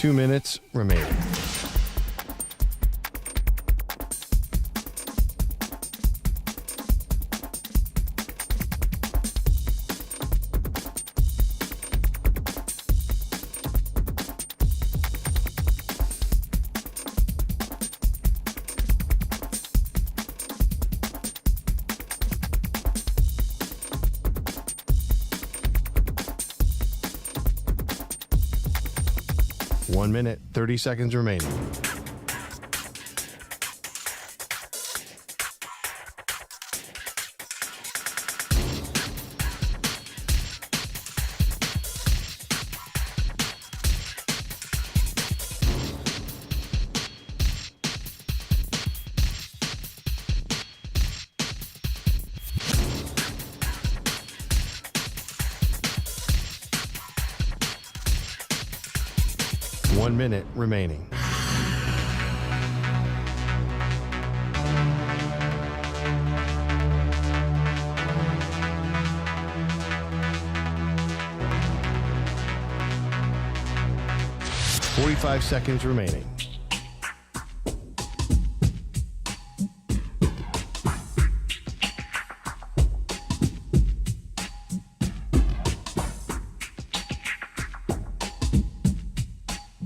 2 minutes remaining. One minute, 30 seconds remaining. One minute remaining. Forty-five seconds remaining.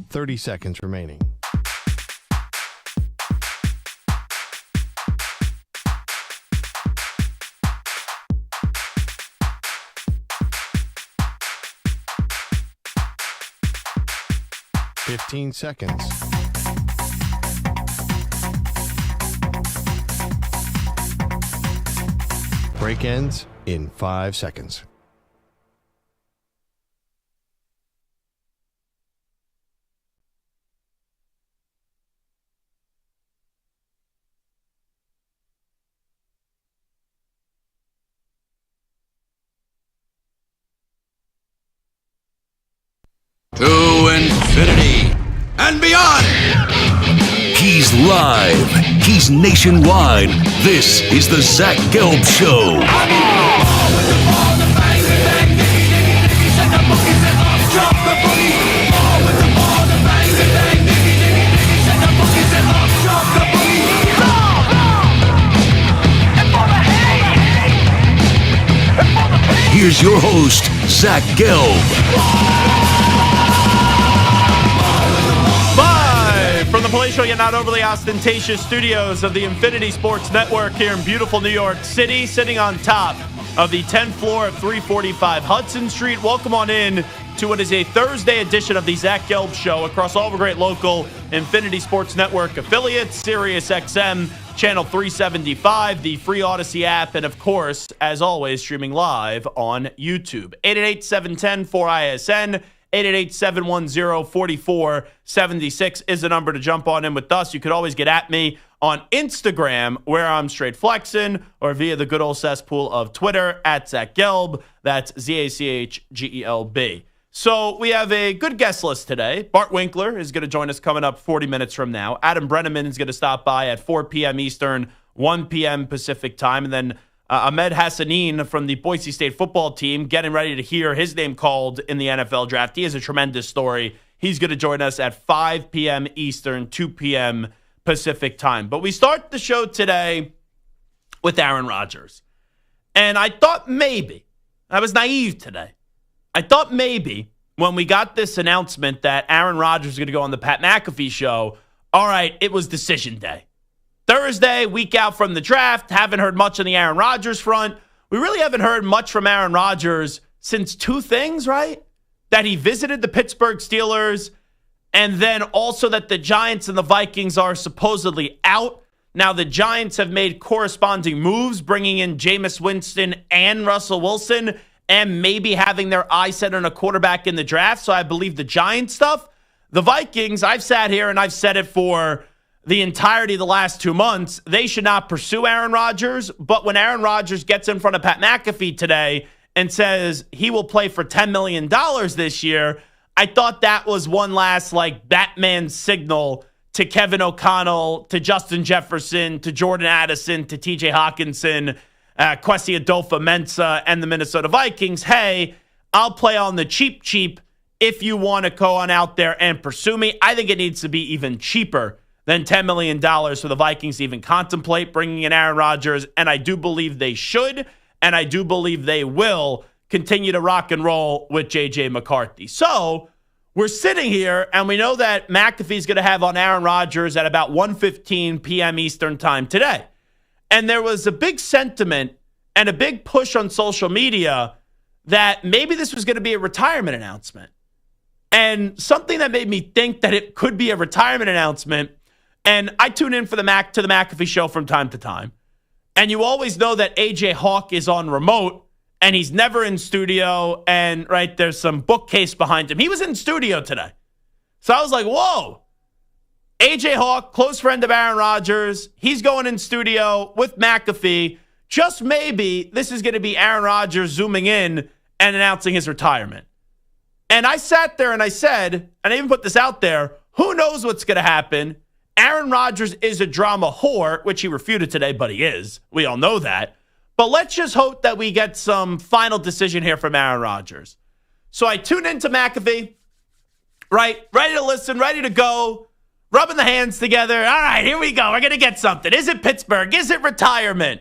Thirty seconds remaining. Fifteen seconds. Break ends in 5 seconds. To infinity and beyond. He's live. He's nationwide. This is the Zach Gelb Show. Here's your host, Zach Gelb. From the palatial yet not overly ostentatious studios of the Infinity Sports Network here in beautiful New York City, sitting on top of the 10th floor of 345 Hudson Street. Welcome on in to what is a Thursday edition of the Zach Gelb Show across all the great local Infinity Sports Network affiliates, Sirius XM, Channel 375, the free Odyssey app, and of course, as always, streaming live on YouTube. 888-710-4ISN. 888-710-4476 is the number to jump on in with us. You could always get at me on Instagram, where I'm straight flexing, or via the good old cesspool of Twitter, at Zach Gelb. That's ZACHGELB. So we have a good guest list today. Bart Winkler is going to join us coming up 40 minutes from now. Adam Breneman is going to stop by at 4 p.m. Eastern, 1 p.m. Pacific time. And then Ahmed Hassanein from the Boise State football team, getting ready to hear his name called in the NFL draft. He has a tremendous story. He's going to join us at 5 p.m. Eastern, 2 p.m. Pacific time. But we start the show today with Aaron Rodgers. And I thought maybe, I was naive today. I thought maybe when we got this announcement that Aaron Rodgers was going to go on the Pat McAfee show, all right, it was decision day. Thursday, week out from the draft, haven't heard much on the Aaron Rodgers front. We really haven't heard much from Aaron Rodgers since two things, right? That he visited the Pittsburgh Steelers, and then also that the Giants and the Vikings are supposedly out. Now, the Giants have made corresponding moves, bringing in Jameis Winston and Russell Wilson, and maybe having their eye set on a quarterback in the draft. So I believe the Giants stuff. The Vikings, I've sat here and I've said it for the entirety of the last 2 months, they should not pursue Aaron Rodgers. But when Aaron Rodgers gets in front of Pat McAfee today and says he will play for $10 million this year, I thought that was one last like Batman signal to Kevin O'Connell, to Justin Jefferson, to Jordan Addison, to TJ Hawkinson, Kwesi Adolfo-Mensah, and the Minnesota Vikings. Hey, I'll play on the cheap if you want to go on out there and pursue me. I think it needs to be even cheaper than $10 million for the Vikings to even contemplate bringing in Aaron Rodgers. And I do believe they should, and I do believe they will continue to rock and roll with J.J. McCarthy. So we're sitting here, and we know that McAfee's going to have on Aaron Rodgers at about 1:15 p.m. Eastern time today. And there was a big sentiment and a big push on social media that maybe this was going to be a retirement announcement. And something that made me think that it could be a retirement announcement, and I tune in for the McAfee show from time to time, and you always know that A.J. Hawk is on remote, and he's never in studio, and right, there's some bookcase behind him. He was in studio today. So I was like, whoa. A.J. Hawk, close friend of Aaron Rodgers, he's going in studio with McAfee. Just maybe this is going to be Aaron Rodgers zooming in and announcing his retirement. And I sat there and I said, and I even put this out there, who knows what's going to happen? Aaron Rodgers is a drama whore, which he refuted today, but he is. We all know that. But let's just hope that we get some final decision here from Aaron Rodgers. So I tuned into McAfee, right? Ready to listen, ready to go, rubbing the hands together. All right, here we go. We're going to get something. Is it Pittsburgh? Is it retirement?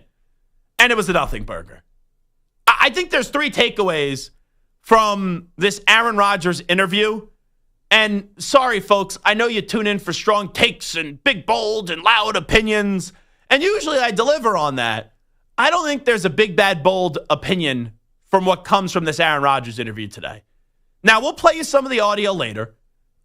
And it was a nothing burger. I think there's 3 takeaways from this Aaron Rodgers interview. And sorry, folks, I know you tune in for strong takes and big, bold, and loud opinions. And usually I deliver on that. I don't think there's a big, bad, bold opinion from what comes from this Aaron Rodgers interview today. Now, we'll play you some of the audio later.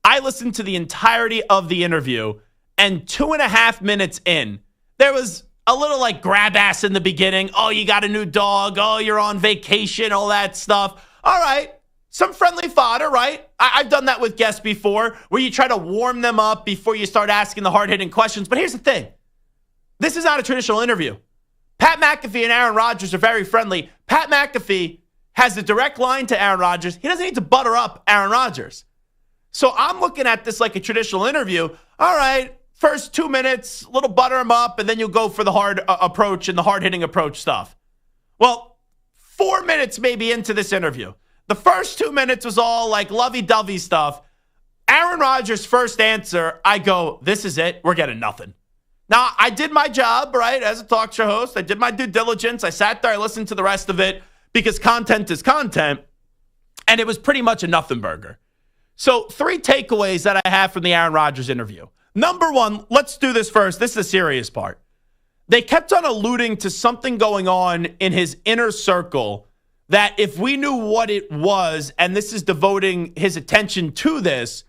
I listened to the entirety of the interview, and 2.5 minutes in, there was a little like grab ass in the beginning. Oh, you got a new dog. Oh, you're on vacation, all that stuff. All right. Some friendly fodder, right? I've done that with guests before, where you try to warm them up before you start asking the hard-hitting questions. But here's the thing. This is not a traditional interview. Pat McAfee and Aaron Rodgers are very friendly. Pat McAfee has a direct line to Aaron Rodgers. He doesn't need to butter up Aaron Rodgers. So I'm looking at this like a traditional interview. All right, first 2 minutes, a little butter him up, and then you'll go for the hard approach and the hard-hitting approach stuff. Well, 4 minutes maybe into this interview. The first 2 minutes was all like lovey-dovey stuff. Aaron Rodgers' first answer, I go, this is it. We're getting nothing. Now, I did my job, right, as a talk show host. I did my due diligence. I sat there. I listened to the rest of it because content is content. And it was pretty much a nothing burger. So 3 takeaways that I have from the Aaron Rodgers interview. Number 1, let's do this first. This is the serious part. They kept on alluding to something going on in his inner circle that if we knew what it was, and this is devoting his attention to this,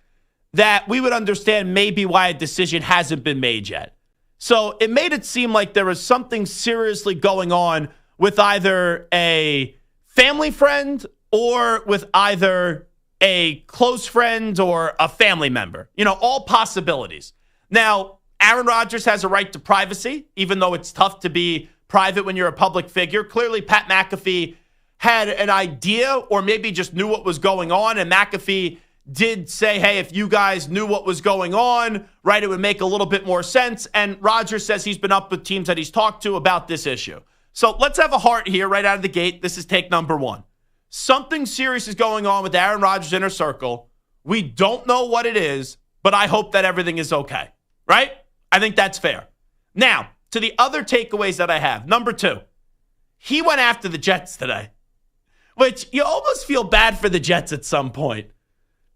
that we would understand maybe why a decision hasn't been made yet. So it made it seem like there was something seriously going on with either a family friend or with either a close friend or a family member. You know, all possibilities. Now, Aaron Rodgers has a right to privacy, even though it's tough to be private when you're a public figure. Clearly, Pat McAfee had an idea or maybe just knew what was going on, and McAfee did say, hey, if you guys knew what was going on, right, it would make a little bit more sense. And Rodgers says he's been up with teams that he's talked to about this issue. So let's have a heart here right out of the gate. This is take number 1. Something serious is going on with Aaron Rodgers' inner circle. We don't know what it is, but I hope that everything is okay, right? I think that's fair. Now, to the other takeaways that I have. Number 2, he went after the Jets today, which you almost feel bad for the Jets at some point.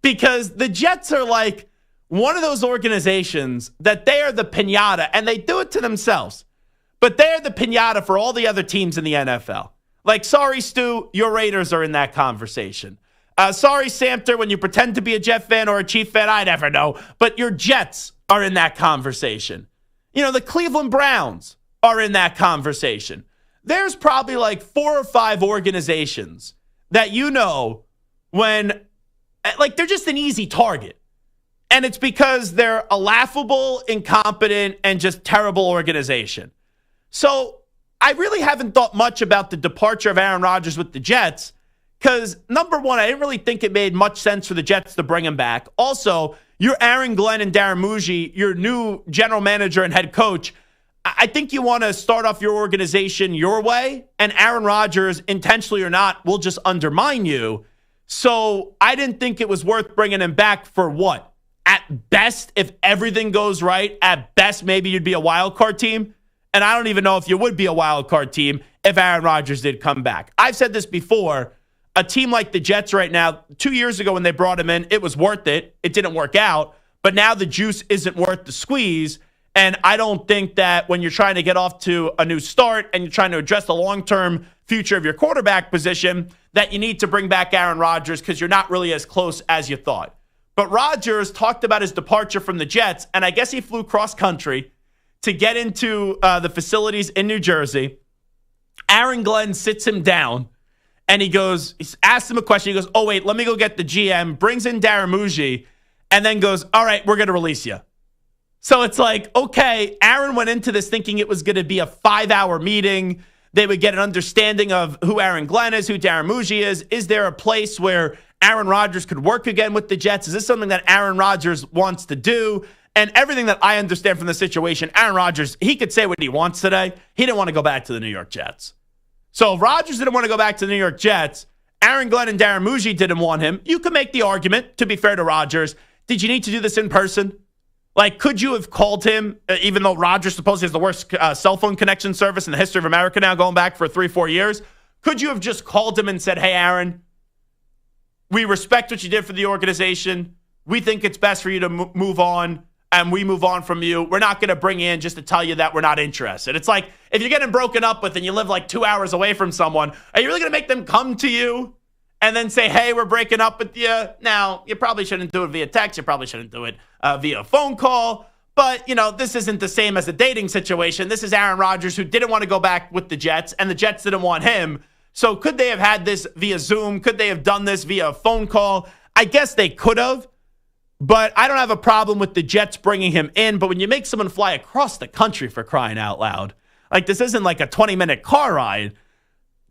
Because the Jets are like one of those organizations that they are the piñata, and they do it to themselves. But they're the piñata for all the other teams in the NFL. Like, sorry, Stu, your Raiders are in that conversation. Sorry, Samter, when you pretend to be a Jet fan or a Chief fan, I never know. But your Jets are in that conversation. You know, the Cleveland Browns are in that conversation. There's probably like 4 or 5 organizations that you know when... like, they're just an easy target. And it's because they're a laughable, incompetent, and just terrible organization. So I really haven't thought much about the departure of Aaron Rodgers with the Jets because, number 1, I didn't really think it made much sense for the Jets to bring him back. Also, you're Aaron Glenn and Darren Muji, your new general manager and head coach. I think you want to start off your organization your way, and Aaron Rodgers, intentionally or not, will just undermine you. So I didn't think it was worth bringing him back for what? At best, if everything goes right, at best, maybe you'd be a wild card team. And I don't even know if you would be a wild card team if Aaron Rodgers did come back. I've said this before. A team like the Jets right now, 2 years ago when they brought him in, it was worth it. It didn't work out. But now the juice isn't worth the squeeze. And I don't think that when you're trying to get off to a new start and you're trying to address the long-term future of your quarterback position, that you need to bring back Aaron Rodgers because you're not really as close as you thought. But Rodgers talked about his departure from the Jets, and I guess he flew cross-country to get into the facilities in New Jersey. Aaron Glenn sits him down, and he asks him a question. He goes, oh, wait, let me go get the GM, brings in Darren Muji, and then goes, all right, we're going to release you. So it's like, okay, Aaron went into this thinking it was going to be a 5-hour meeting. They would get an understanding of who Aaron Glenn is, who Darren Muji is. Is there a place where Aaron Rodgers could work again with the Jets? Is this something that Aaron Rodgers wants to do? And everything that I understand from the situation, Aaron Rodgers, he could say what he wants today. He didn't want to go back to the New York Jets. So if Rodgers didn't want to go back to the New York Jets, Aaron Glenn and Darren Muji didn't want him. You could make the argument, to be fair to Rodgers, did you need to do this in person? Like, could you have called him, even though Rodgers supposedly has the worst cell phone connection service in the history of America now, going back for 3-4 years? Could you have just called him and said, hey, Aaron, we respect what you did for the organization. We think it's best for you to move on, and we move on from you. We're not going to bring you in just to tell you that we're not interested. It's like if you're getting broken up with and you live like 2 hours away from someone, are you really going to make them come to you and then say, hey, we're breaking up with you? Now, you probably shouldn't do it via text. You probably shouldn't do it via phone call. But, this isn't the same as a dating situation. This is Aaron Rodgers, who didn't want to go back with the Jets, and the Jets didn't want him. So could they have had this via Zoom? Could they have done this via a phone call? I guess they could have. But I don't have a problem with the Jets bringing him in. But when you make someone fly across the country, for crying out loud, like this isn't like a 20-minute car ride,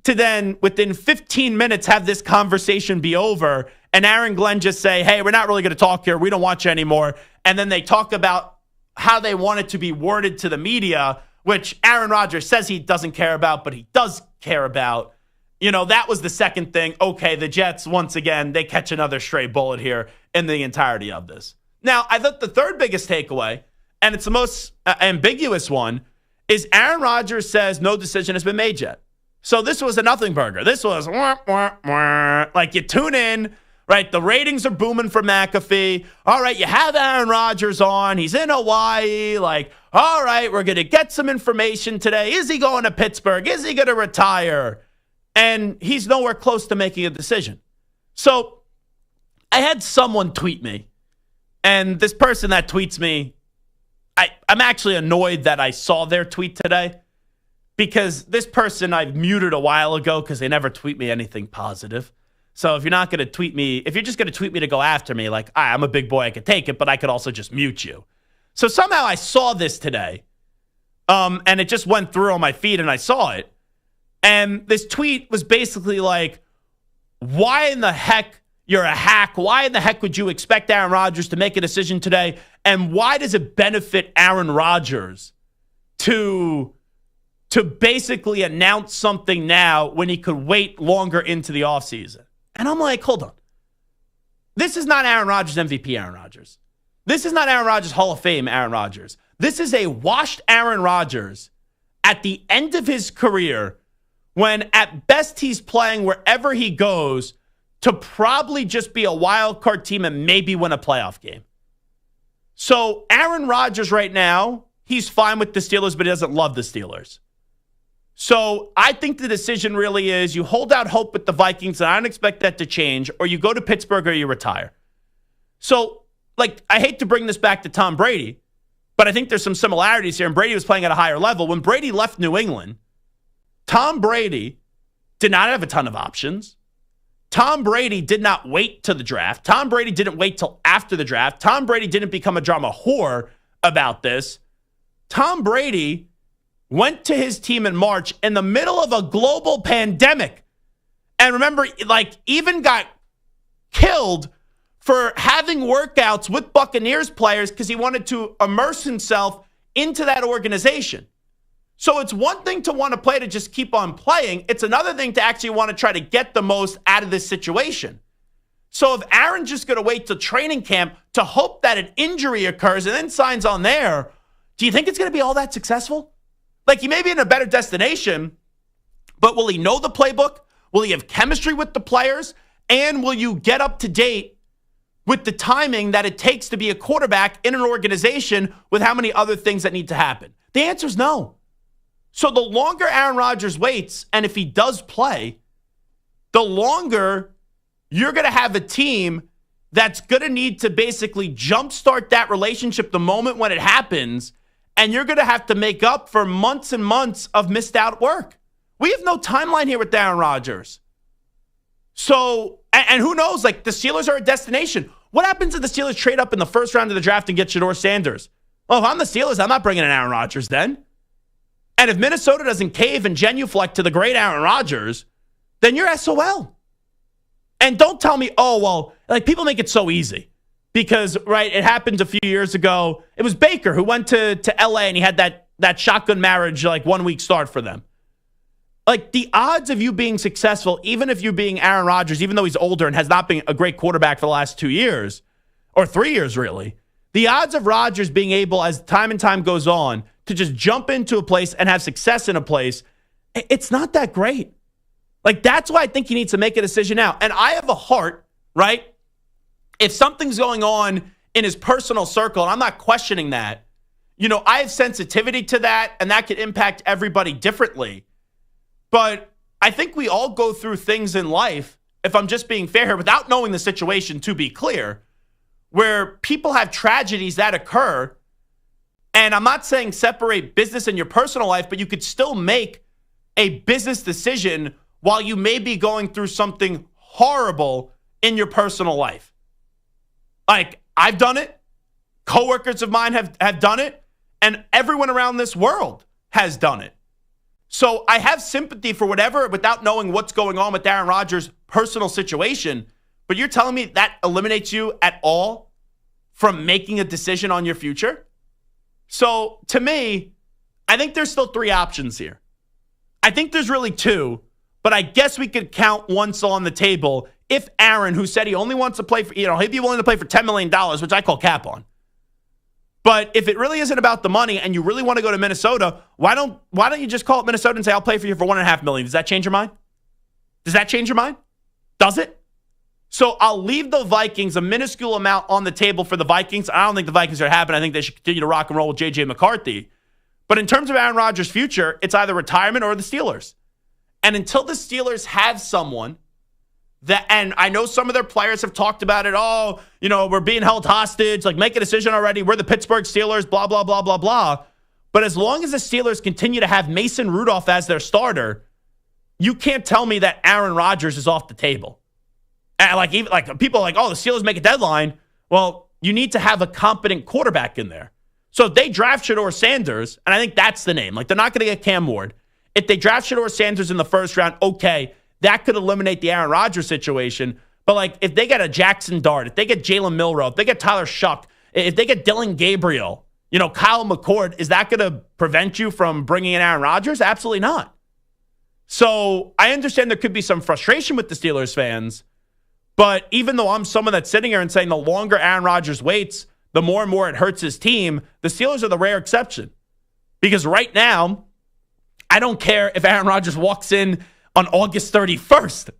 to then within 15 minutes have this conversation be over and Aaron Glenn just say, hey, we're not really going to talk here. We don't want you anymore. And then they talk about how they want it to be worded to the media, which Aaron Rodgers says he doesn't care about, but he does care about. That was the second thing. Okay, the Jets, once again, they catch another stray bullet here in the entirety of this. Now, I thought the third biggest takeaway, and it's the most ambiguous one, is Aaron Rodgers says no decision has been made yet. So this was a nothing burger. This was wah, wah, wah. Like you tune in, right? The ratings are booming for McAfee. All right, you have Aaron Rodgers on. He's in Hawaii. Like, all right, we're going to get some information today. Is he going to Pittsburgh? Is he going to retire? And he's nowhere close to making a decision. So I had someone tweet me, and this person that tweets me, I'm actually annoyed that I saw their tweet today, because this person I've muted a while ago because they never tweet me anything positive. So if you're not going to tweet me, if you're just going to tweet me to go after me, like, I'm a big boy, I could take it, but I could also just mute you. So somehow I saw this today, and it just went through on my feed, and I saw it. And this tweet was basically like, why in the heck, you're a hack, why in the heck would you expect Aaron Rodgers to make a decision today? And why does it benefit Aaron Rodgers to basically announce something now when he could wait longer into the offseason? And I'm like, hold on. This is not Aaron Rodgers MVP Aaron Rodgers. This is not Aaron Rodgers Hall of Fame Aaron Rodgers. This is a washed Aaron Rodgers at the end of his career, when at best he's playing wherever he goes to probably just be a wild card team and maybe win a playoff game. So Aaron Rodgers right now, he's fine with the Steelers, but he doesn't love the Steelers. So I think the decision really is you hold out hope with the Vikings, and I don't expect that to change, or you go to Pittsburgh or you retire. So, I hate to bring this back to Tom Brady, but I think there's some similarities here, and Brady was playing at a higher level. When Brady left New England, Tom Brady did not have a ton of options. Tom Brady did not wait to the draft. Tom Brady didn't wait till after the draft. Tom Brady didn't become a drama whore about this. Tom Brady went to his team in March in the middle of a global pandemic. And remember, even got killed for having workouts with Buccaneers players because he wanted to immerse himself into that organization. So it's one thing to want to play to just keep on playing. It's another thing to actually want to try to get the most out of this situation. So if Aaron's just going to wait till training camp to hope that an injury occurs and then signs on there, do you think it's going to be all that successful? Like, he may be in a better destination, but will he know the playbook? Will he have chemistry with the players? And will you get up to date with the timing that it takes to be a quarterback in an organization with how many other things that need to happen? The answer is no. So the longer Aaron Rodgers waits, and if he does play, the longer you're going to have a team that's going to need to basically jumpstart that relationship the moment when it happens, and you're going to have to make up for months and months of missed out work. We have no timeline here with Aaron Rodgers. So, and who knows, like, the Steelers are a destination. What happens if the Steelers trade up in the first round of the draft and get Shedeur Sanders? Well, if I'm the Steelers, I'm not bringing in Aaron Rodgers then. And if Minnesota doesn't cave and genuflect to the great Aaron Rodgers, then you're SOL. And don't tell me, oh, well, like, people make it so easy. Because, right, it happened a few years ago. It was Baker who went to LA and he had that shotgun marriage, like, 1 week start for them. Like, the odds of you being successful, even if you being Aaron Rodgers, even though he's older and has not been a great quarterback for the last 2 years, or 3 years really, the odds of Rodgers being able, as time and time goes on, to just jump into a place and have success in a place, it's not that great. Like, that's why I think he needs to make a decision now. And I have a heart, right? If something's going on in his personal circle, and I'm not questioning that, you know, I have sensitivity to that, and that could impact everybody differently. But I think we all go through things in life, if I'm just being fair here, without knowing the situation, to be clear, where people have tragedies that occur. And I'm not saying separate business and your personal life, but you could still make a business decision while you may be going through something horrible in your personal life. Like, I've done it. Coworkers of mine have done it. And everyone around this world has done it. So I have sympathy for whatever, without knowing what's going on with Aaron Rodgers' personal situation. But you're telling me that eliminates you at all from making a decision on your future? So to me, I think there's still 3 options here. I think there's really 2, but I guess we could count one still on the table if Aaron, who said he only wants to play for, he'd be willing to play for $10 million, which I call cap on. But if it really isn't about the money and you really want to go to Minnesota, why don't you just call it Minnesota and say, I'll play for you for $1.5 million? Does that change your mind? Does that change your mind? Does it? So I'll leave the Vikings a minuscule amount on the table for the Vikings. I don't think the Vikings are happy. I think they should continue to rock and roll with J.J. McCarthy. But in terms of Aaron Rodgers' future, it's either retirement or the Steelers. And until the Steelers have someone that, and I know some of their players have talked about it, oh, you know, we're being held hostage, like, make a decision already. We're the Pittsburgh Steelers, blah, blah, blah, blah, blah. But as long as the Steelers continue to have Mason Rudolph as their starter, you can't tell me that Aaron Rodgers is off the table. And even people are like, oh, the Steelers make a deadline. Well, you need to have a competent quarterback in there. So if they draft Shedeur Sanders, and I think that's the name, like, they're not going to get Cam Ward. If they draft Shedeur Sanders in the first round, okay, that could eliminate the Aaron Rodgers situation. But, like, if they get a Jackson Dart, if they get Jalen Milroe, if they get Tyler Shuck, if they get Dylan Gabriel, Kyle McCord, is that going to prevent you from bringing in Aaron Rodgers? Absolutely not. So I understand there could be some frustration with the Steelers fans. But even though I'm someone that's sitting here and saying the longer Aaron Rodgers waits, the more and more it hurts his team, the Steelers are the rare exception. Because right now, I don't care if Aaron Rodgers walks in on August 31st,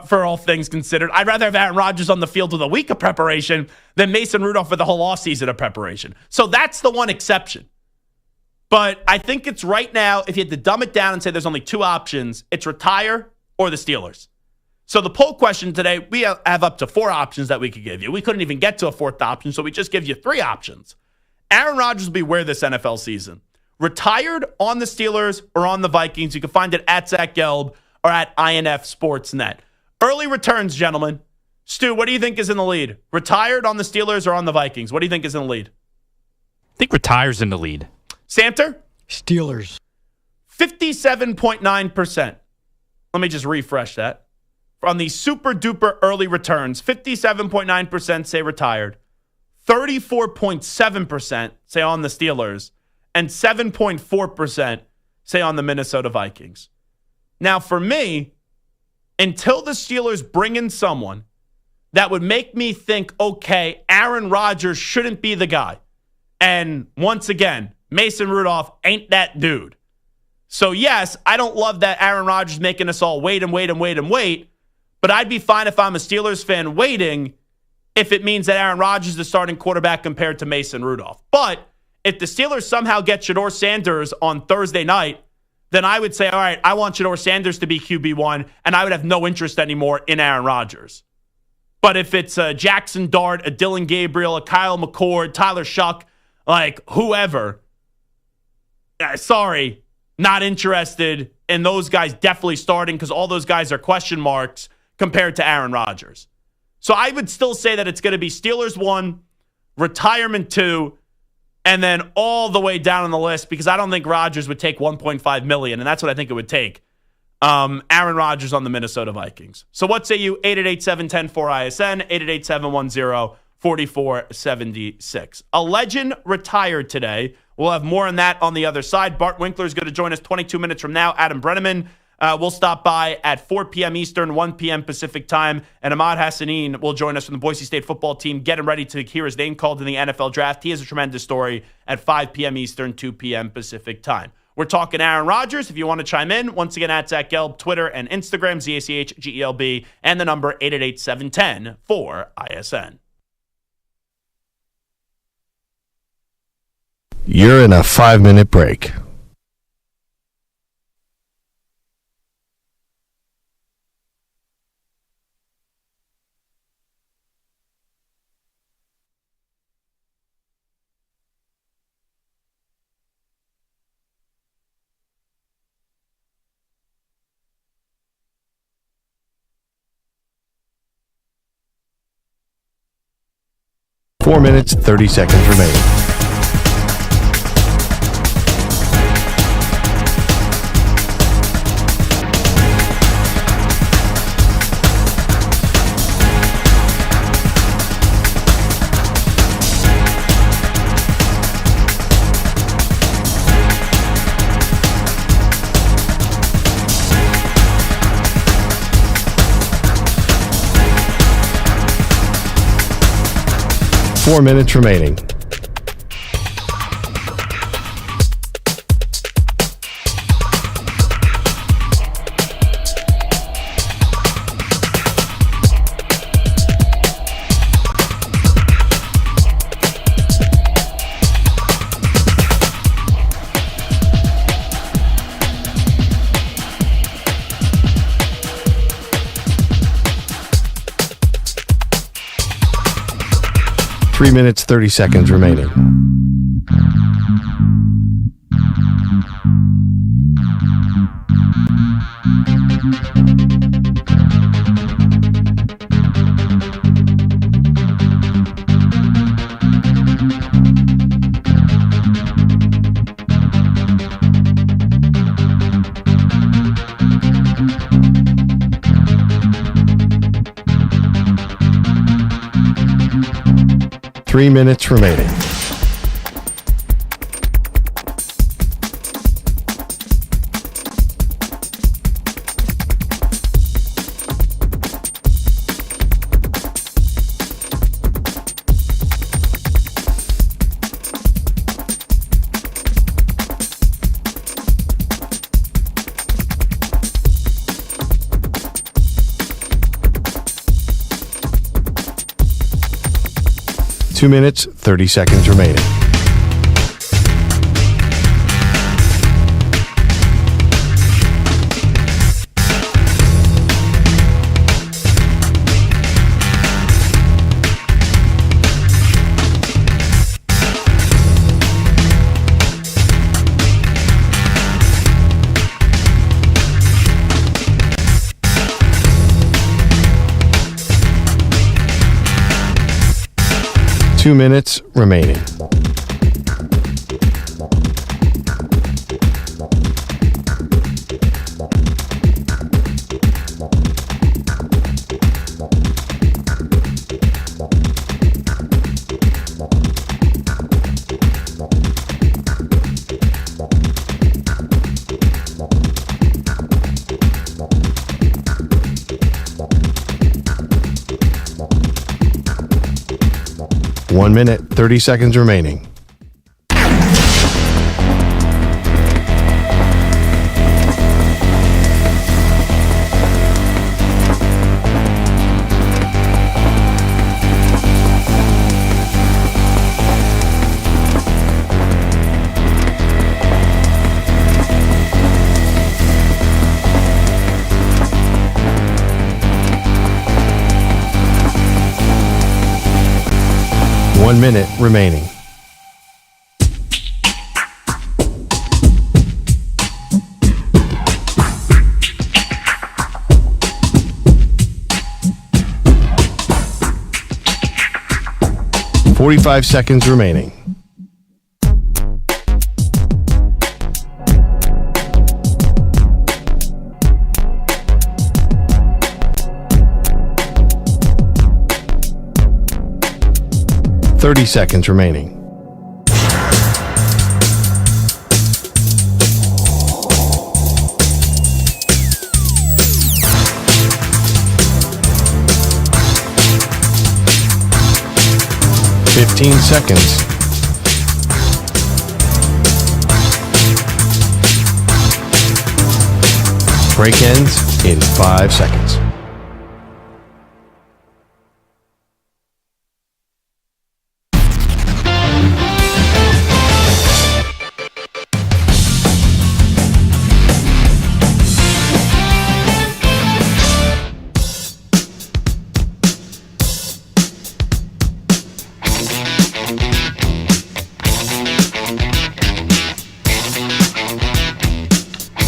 for all things considered. I'd rather have Aaron Rodgers on the field with a week of preparation than Mason Rudolph for the whole offseason of preparation. So that's the one exception. But I think it's right now, if you had to dumb it down and say there's only 2 options, it's retire or the Steelers. So the poll question today, we have up to 4 options that we could give you. We couldn't even get to a 4th option, so we just give you 3 options. Aaron Rodgers will be where this NFL season? Retired, on the Steelers, or on the Vikings? You can find it at Zach Gelb or at INF Sportsnet. Early returns, gentlemen. Stu, what do you think is in the lead? Retired, on the Steelers, or on the Vikings? What do you think is in the lead? I think retires in the lead. Santer? Steelers. 57.9%. Let me just refresh that. On the super duper early returns, 57.9% say retired, 34.7% say on the Steelers, and 7.4% say on the Minnesota Vikings. Now, for me, until the Steelers bring in someone that would make me think, okay, Aaron Rodgers shouldn't be the guy. And once again, Mason Rudolph ain't that dude. So yes, I don't love that Aaron Rodgers making us all wait, but I'd be fine if I'm a Steelers fan waiting if it means that Aaron Rodgers is the starting quarterback compared to Mason Rudolph. But if the Steelers somehow get Shedeur Sanders on Thursday night, then I would say, all right, I want Shedeur Sanders to be QB1, and I would have no interest anymore in Aaron Rodgers. But if it's a Jackson Dart, a Dylan Gabriel, a Kyle McCord, Tyler Shuck, like whoever, sorry, not interested in those guys definitely starting because all those guys are question marks compared to Aaron Rodgers. So I would still say that it's going to be Steelers 1, retirement 2, and then all the way down on the list because I don't think Rodgers would take $1.5 million, and that's what I think it would take. Aaron Rodgers on the Minnesota Vikings. So what say you? 888-710-4ISN, 888-710-4476. A legend retired today. We'll have more on that on the other side. Bart Winkler is going to join us 22 minutes from now. Adam Breneman will stop by at 4 p.m. Eastern, 1 p.m. Pacific time. And Ahmed Hassanein will join us from the Boise State football team, getting ready to hear his name called in the NFL draft. He has a tremendous story at 5 p.m. Eastern, 2 p.m. Pacific time. We're talking Aaron Rodgers. If you want to chime in, once again, at Zach Gelb, Twitter and Instagram, ZACHGELB, and the number 888-710-4ISN. You're in a 5-minute break. Four minutes, 30 seconds remaining. Four minutes remaining. Three minutes, 30 seconds remaining. Three minutes remaining. Two minutes, 30 seconds remaining. Two minutes remaining. 1 minute, 30 seconds remaining. One minute remaining. "45 seconds remaining. "30 seconds remaining. "15 seconds. Break ends in 5 seconds.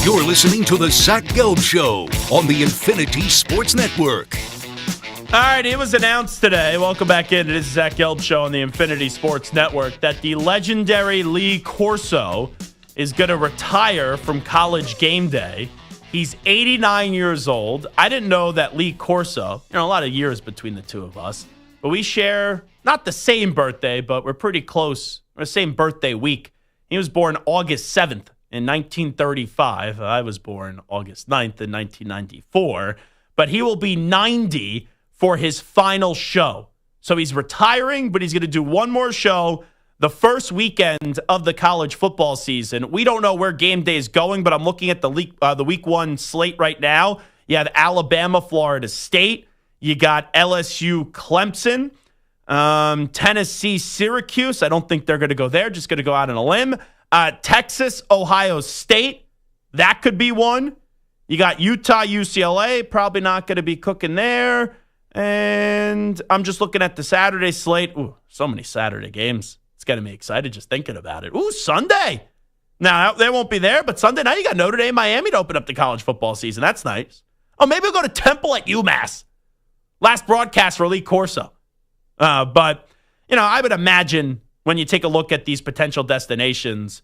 You're listening to the Zach Gelb Show on the Infinity Sports Network. All right, it was announced today. Welcome back in. It is the Zach Gelb Show on the Infinity Sports Network that the legendary Lee Corso is going to retire from College Game Day. He's 89 years old. I didn't know that Lee Corso, a lot of years between the two of us, but we share not the same birthday, but we're pretty close. We're the same birthday week. He was born August 7th. In 1935, I was born August 9th in 1994, but he will be 90 for his final show. So he's retiring, but he's going to do one more show the first weekend of the college football season. We don't know where game day is going, but I'm looking at the week one slate right now. You have Alabama, Florida State. You got LSU, Clemson, Tennessee, Syracuse. I don't think they're going to go there. Just going to go out on a limb. Texas, Ohio State. That could be one. You got Utah, UCLA. Probably not going to be cooking there. And I'm just looking at the Saturday slate. Ooh, so many Saturday games. It's getting me excited just thinking about it. Ooh, Sunday. Now, they won't be there, but Sunday night you got Notre Dame, Miami to open up the college football season. That's nice. Oh, maybe we'll go to Temple at UMass. Last broadcast for Lee Corso. But, I would imagine when you take a look at these potential destinations,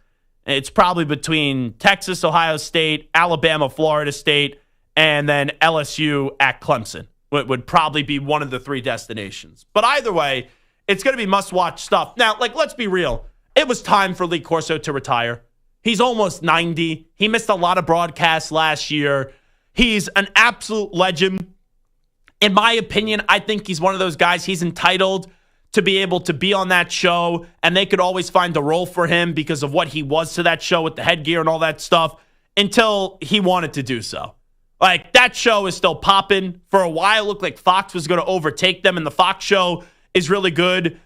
it's probably between Texas, Ohio State, Alabama, Florida State, and then LSU at Clemson. Would probably be one of the three destinations. But either way, it's going to be must-watch stuff. Now, let's be real. It was time for Lee Corso to retire. He's almost 90. He missed a lot of broadcasts last year. He's an absolute legend. In my opinion, I think he's one of those guys, he's entitled to be able to be on that show, and they could always find a role for him because of what he was to that show with the headgear and all that stuff until he wanted to do so. That show is still popping. For a while, it looked like Fox was going to overtake them, and the Fox show is really good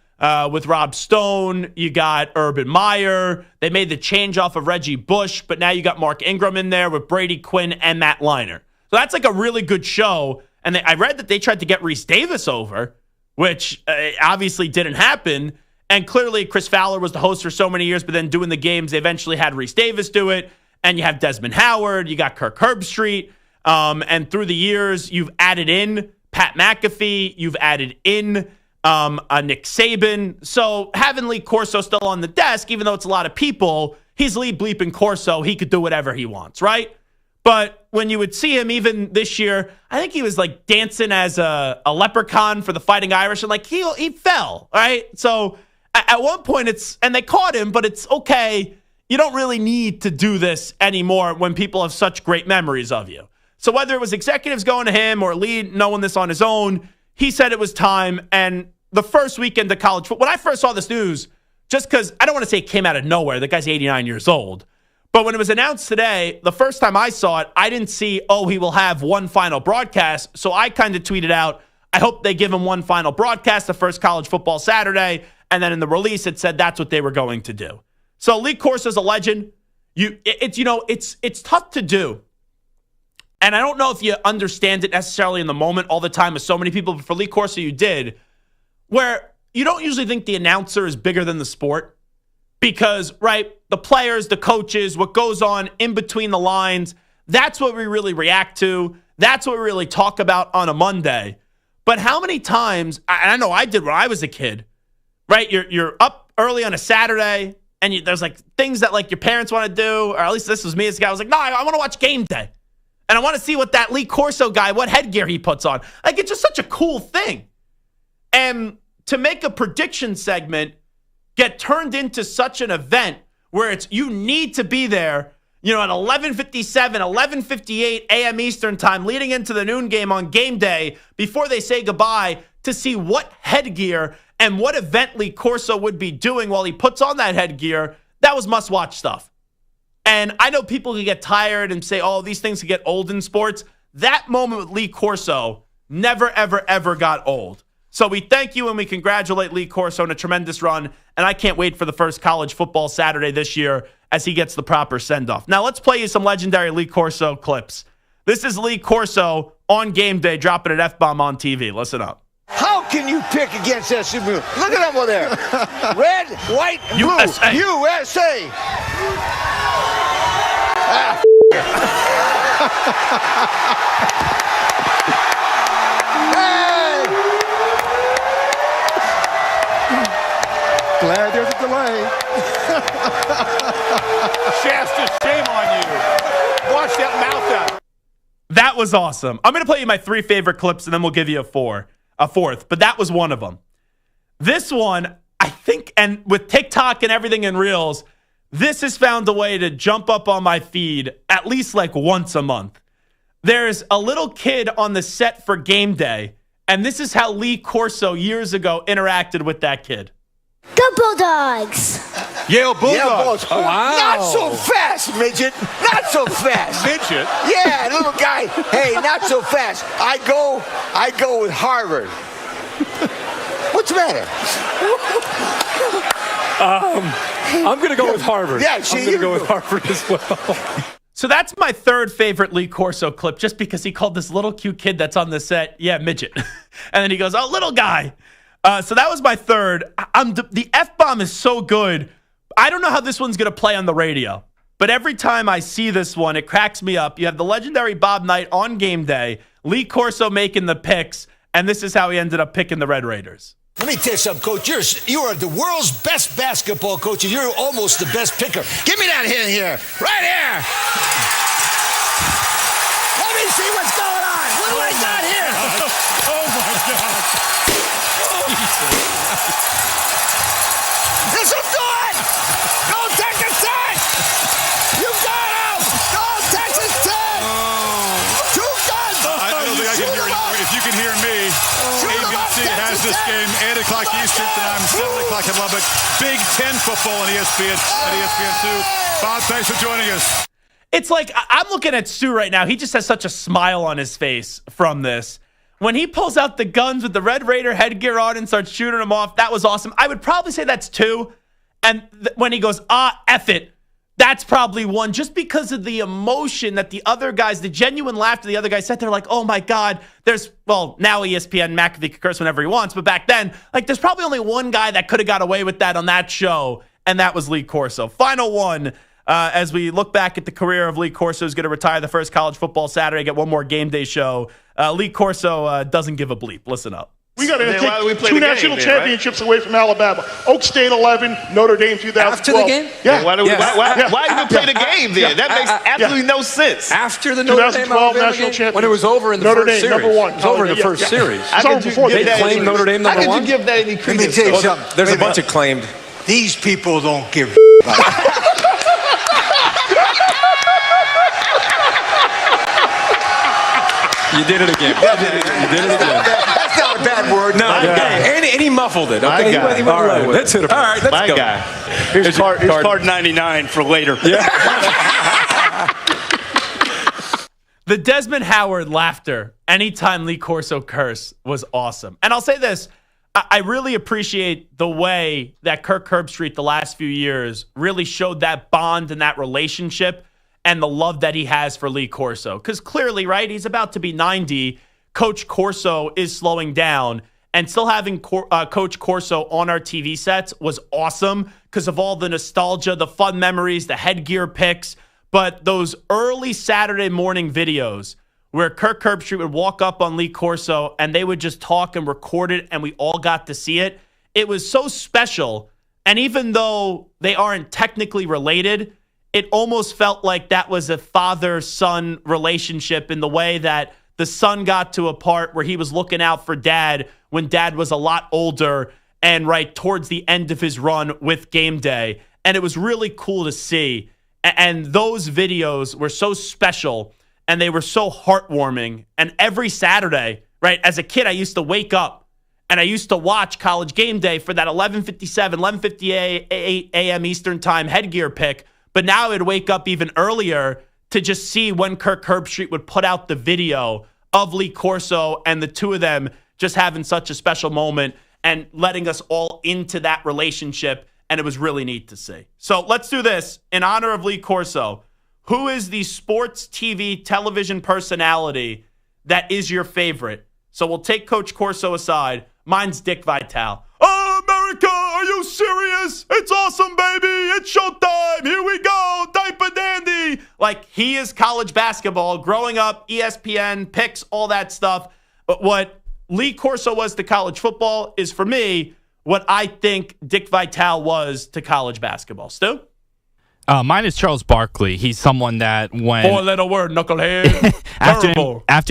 with Rob Stone. You got Urban Meyer. They made the change off of Reggie Bush, but now you got Mark Ingram in there with Brady Quinn and Matt Leinart. So that's a really good show, and I read that they tried to get Reese Davis over, which obviously didn't happen. And clearly Chris Fowler was the host for so many years, but then doing the games, they eventually had Reese Davis do it. And you have Desmond Howard, you got Kirk Herbstreit. And through the years, you've added in Pat McAfee, you've added in Nick Saban. So having Lee Corso still on the desk, even though it's a lot of people, he's Lee bleeping Corso. He could do whatever he wants, right? But when you would see him even this year, I think he was dancing as a leprechaun for the Fighting Irish, and he fell, right? So at one point and they caught him, but it's okay. You don't really need to do this anymore when people have such great memories of you. So whether it was executives going to him or Lee knowing this on his own, he said it was time. And the first weekend of college football, when I first saw this news, just because I don't want to say it came out of nowhere. The guy's 89 years old. But when it was announced today, the first time I saw it, I didn't see, he will have one final broadcast. So I kind of tweeted out, I hope they give him one final broadcast, the first college football Saturday. And then in the release, it said that's what they were going to do. So Lee Corso is a legend. It's tough to do. And I don't know if you understand it necessarily in the moment all the time with so many people, but for Lee Corso, you did, where you don't usually think the announcer is bigger than the sport because, right, the players, the coaches, what goes on in between the lines, that's what we really react to. That's what we really talk about on a Monday. But how many times, and I know I did when I was a kid, right? You're up early on a Saturday, and there's like things that like your parents want to do, or at least this was me as a guy. I was like, no, I want to watch game day. And I want to see what that Lee Corso guy, what headgear he puts on. Like, it's just such a cool thing. And to make a prediction segment get turned into such an event where it's you need to be there, at 11:57, 11:58 a.m. Eastern time, leading into the noon game on game day before they say goodbye to see what headgear and what event Lee Corso would be doing while he puts on that headgear, that was must-watch stuff. And I know people can get tired and say, these things can get old in sports. That moment with Lee Corso never, ever, ever got old. So we thank you and we congratulate Lee Corso on a tremendous run. And I can't wait for the first college football Saturday this year as he gets the proper send-off. Now let's play you some legendary Lee Corso clips. This is Lee Corso on game day dropping an F-bomb on TV. Listen up. How can you pick against SMU? Look at them over there. Red, white, and blue. USA. USA. Hey! Glad there's a delay. Shasta, shame on you. Watch that mouth out. That was awesome. I'm going to play you my 3 favorite clips, and then we'll give you a fourth. But that was one of them. This one, I think, and with TikTok and everything in Reels, this has found a way to jump up on my feed at least like once a month. There's a little kid on the set for game day, and this is how Lee Corso years ago interacted with that kid. Go Bulldogs! Yale Bulldogs. Yeah, Bulldogs. Oh, wow. Not so fast, midget. Not so fast. Midget? Yeah, little guy. Hey, not so fast. I go with Harvard. What's the matter? I'm going to go with Harvard. Yeah, see, I'm going to go with Harvard as well. So that's my 3rd favorite Lee Corso clip, just because he called this little cute kid that's on the set, midget. And then he goes, little guy. So that was my 3rd. The F-bomb is so good. I don't know how this one's going to play on the radio, but every time I see this one, it cracks me up. You have the legendary Bob Knight on game day, Lee Corso making the picks, and this is how he ended up picking the Red Raiders. Let me tell you something, Coach. You are the world's best basketball coach, and you're almost the best picker. Give me that hand here. Right here. Let me see what's going on. What do I got here? Oh, my God. This will do it. Go Texas Tech. You got him. Go Texas Tech. Two guns. I don't think I can hear you. If you can hear me, ABC has this game 8 o'clock Eastern time, 7 o'clock in Lubbock. Big Ten football on ESPN at ESPN2. Bob, thanks for joining us. It's like, I'm looking at Stu right now. He just has such a smile on his face from this. When he pulls out the guns with the Red Raider headgear on and starts shooting them off, that was awesome. I would probably say that's 2. And when he goes, F it, that's probably 1, just because of the emotion that the other guys, the genuine laughter the other guys said. They're like, oh my God, now ESPN, McAfee can curse whenever he wants, but back then, there's probably only one guy that could have got away with that on that show, and that was Lee Corso. Final one, as we look back at the career of Lee Corso, who's going to retire the first college football Saturday, get one more game day show. Lee Corso doesn't give a bleep. Listen up. We got to take 2 national championships away from Alabama. Oak State 11, Notre Dame 2012. After the game? Yeah. Why even play the game then? That makes absolutely no sense. After the Notre Dame Alabama game? When it was over in the first series. Number 1. It was over in the first series. It's over before they claimed Notre Dame number 1? How could you give that any credence? Let me tell you something. There's a bunch of claimed. These people don't give about You did it again. You did it again. not a bad word. No. And he muffled it. Okay? He went All right, let's hit it. All right, let's go. Guy. Here's card 99 for later. The Desmond Howard laughter anytime Lee Corso cursed was awesome. And I'll say this, I really appreciate the way that Kirk Herbstreit the last few years really showed that bond and that relationship and the love that he has for Lee Corso. Because clearly, right, he's about to be 90. Coach Corso is slowing down. And still having Coach Corso on our TV sets was awesome because of all the nostalgia, the fun memories, the headgear picks. But those early Saturday morning videos where Kirk Herbstreit would walk up on Lee Corso and they would just talk and record it and we all got to see it, it was so special. And even though they aren't technically related, it almost felt like that was a father-son relationship in the way that the son got to a part where he was looking out for dad when dad was a lot older and right towards the end of his run with Game Day. And it was really cool to see. And those videos were so special and they were so heartwarming. And every Saturday, right, as a kid, I used to wake up and I used to watch College Game Day for that 11:57, 11:58 a.m. Eastern Time headgear pick. But now I would wake up even earlier to just see when Kirk Herbstreit would put out the video of Lee Corso and the two of them just having such a special moment and letting us all into that relationship. And it was really neat to see. So let's do this. In honor of Lee Corso, who is the sports TV television personality that is your favorite? So we'll take Coach Corso aside. Mine's Dick Vitale. Oh, America, are you serious? It's awesome, baby. It's showtime. Here we go. Diaper dandy. Like, he is college basketball. Growing up, ESPN, picks, all that stuff. But what Lee Corso was to college football is, for me, what I think Dick Vitale was to college basketball. Stu? Mine is Charles Barkley. He's someone that when... Four-letter word, knucklehead. after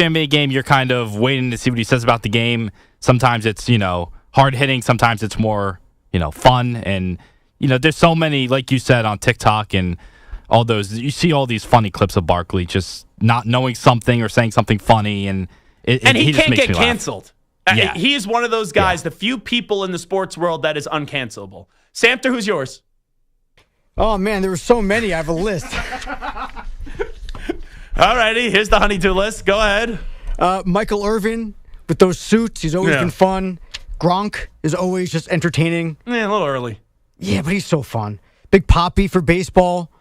NBA game, you're kind of waiting to see what he says about the game. Sometimes it's, hard-hitting. Sometimes it's more, fun. And, there's so many, like you said, on TikTok and all those. You see all these funny clips of Barkley just not knowing something or saying something funny. And he can't just get canceled. Yeah. He is one of those guys, the few people in the sports world that is uncancelable. Samter, who's yours? Oh, man, there were so many. I have a list. All righty, here's the honeydew list. Go ahead. Michael Irvin with those suits. He's always been fun. Gronk is always just entertaining. A little early. Yeah, but he's so fun. Big Poppy for baseball.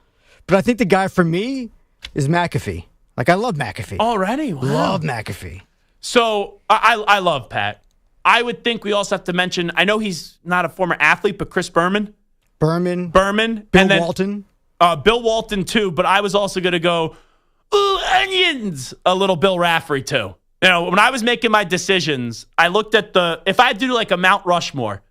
But I think the guy for me is McAfee. Like, I love McAfee. Already? Wow. Love McAfee. So, I love Pat. I would think we also have to mention, I know he's not a former athlete, but Chris Berman. Berman. Bill Walton. Bill Walton, too, but I was also going to go, ooh, onions, a little Bill Raftery, too. When I was making my decisions, I looked at if I had to do like a Mount Rushmore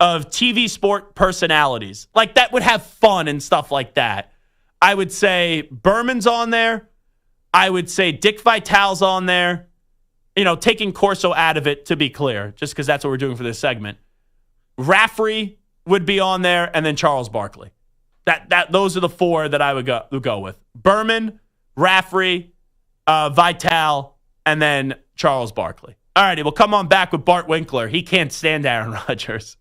of TV sport personalities, like that would have fun and stuff like that, I would say Berman's on there. I would say Dick Vitale's on there. Taking Corso out of it, to be clear, just because that's what we're doing for this segment. Raftery would be on there, and then Charles Barkley. Those are the four that I would go with. Berman, Raftery, Vitale, and then Charles Barkley. All righty, we'll come on back with Bart Winkler. He can't stand Aaron Rodgers.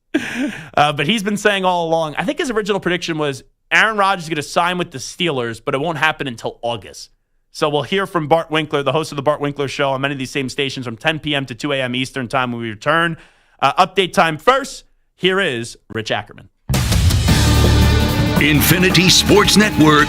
But he's been saying all along, I think his original prediction was Aaron Rodgers is going to sign with the Steelers, but it won't happen until August. So we'll hear from Bart Winkler, the host of the Bart Winkler Show, on many of these same stations from 10 p.m. to 2 a.m. Eastern Time when we return. Update time first. Here is Rich Ackerman. Infinity Sports Network.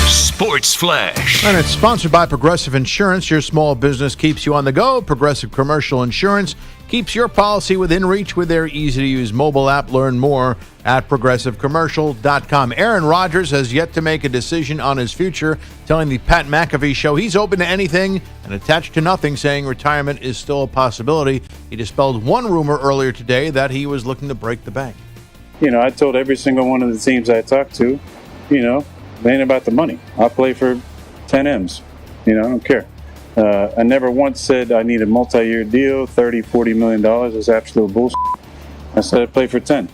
Sports Flash. And it's sponsored by Progressive Insurance. Your small business keeps you on the go. Progressive Commercial Insurance keeps your policy within reach with their easy-to-use mobile app. Learn more at progressivecommercial.com. Aaron Rodgers has yet to make a decision on his future, telling the Pat McAfee Show he's open to anything and attached to nothing, saying retirement is still a possibility. He dispelled one rumor earlier today that he was looking to break the bank. I told every single one of the teams I talked to, it ain't about the money. I'll play for 10 M's. I don't care. I never once said I need a multi-year deal, $30, $40 million is absolute bullshit. I said I'd play for 10.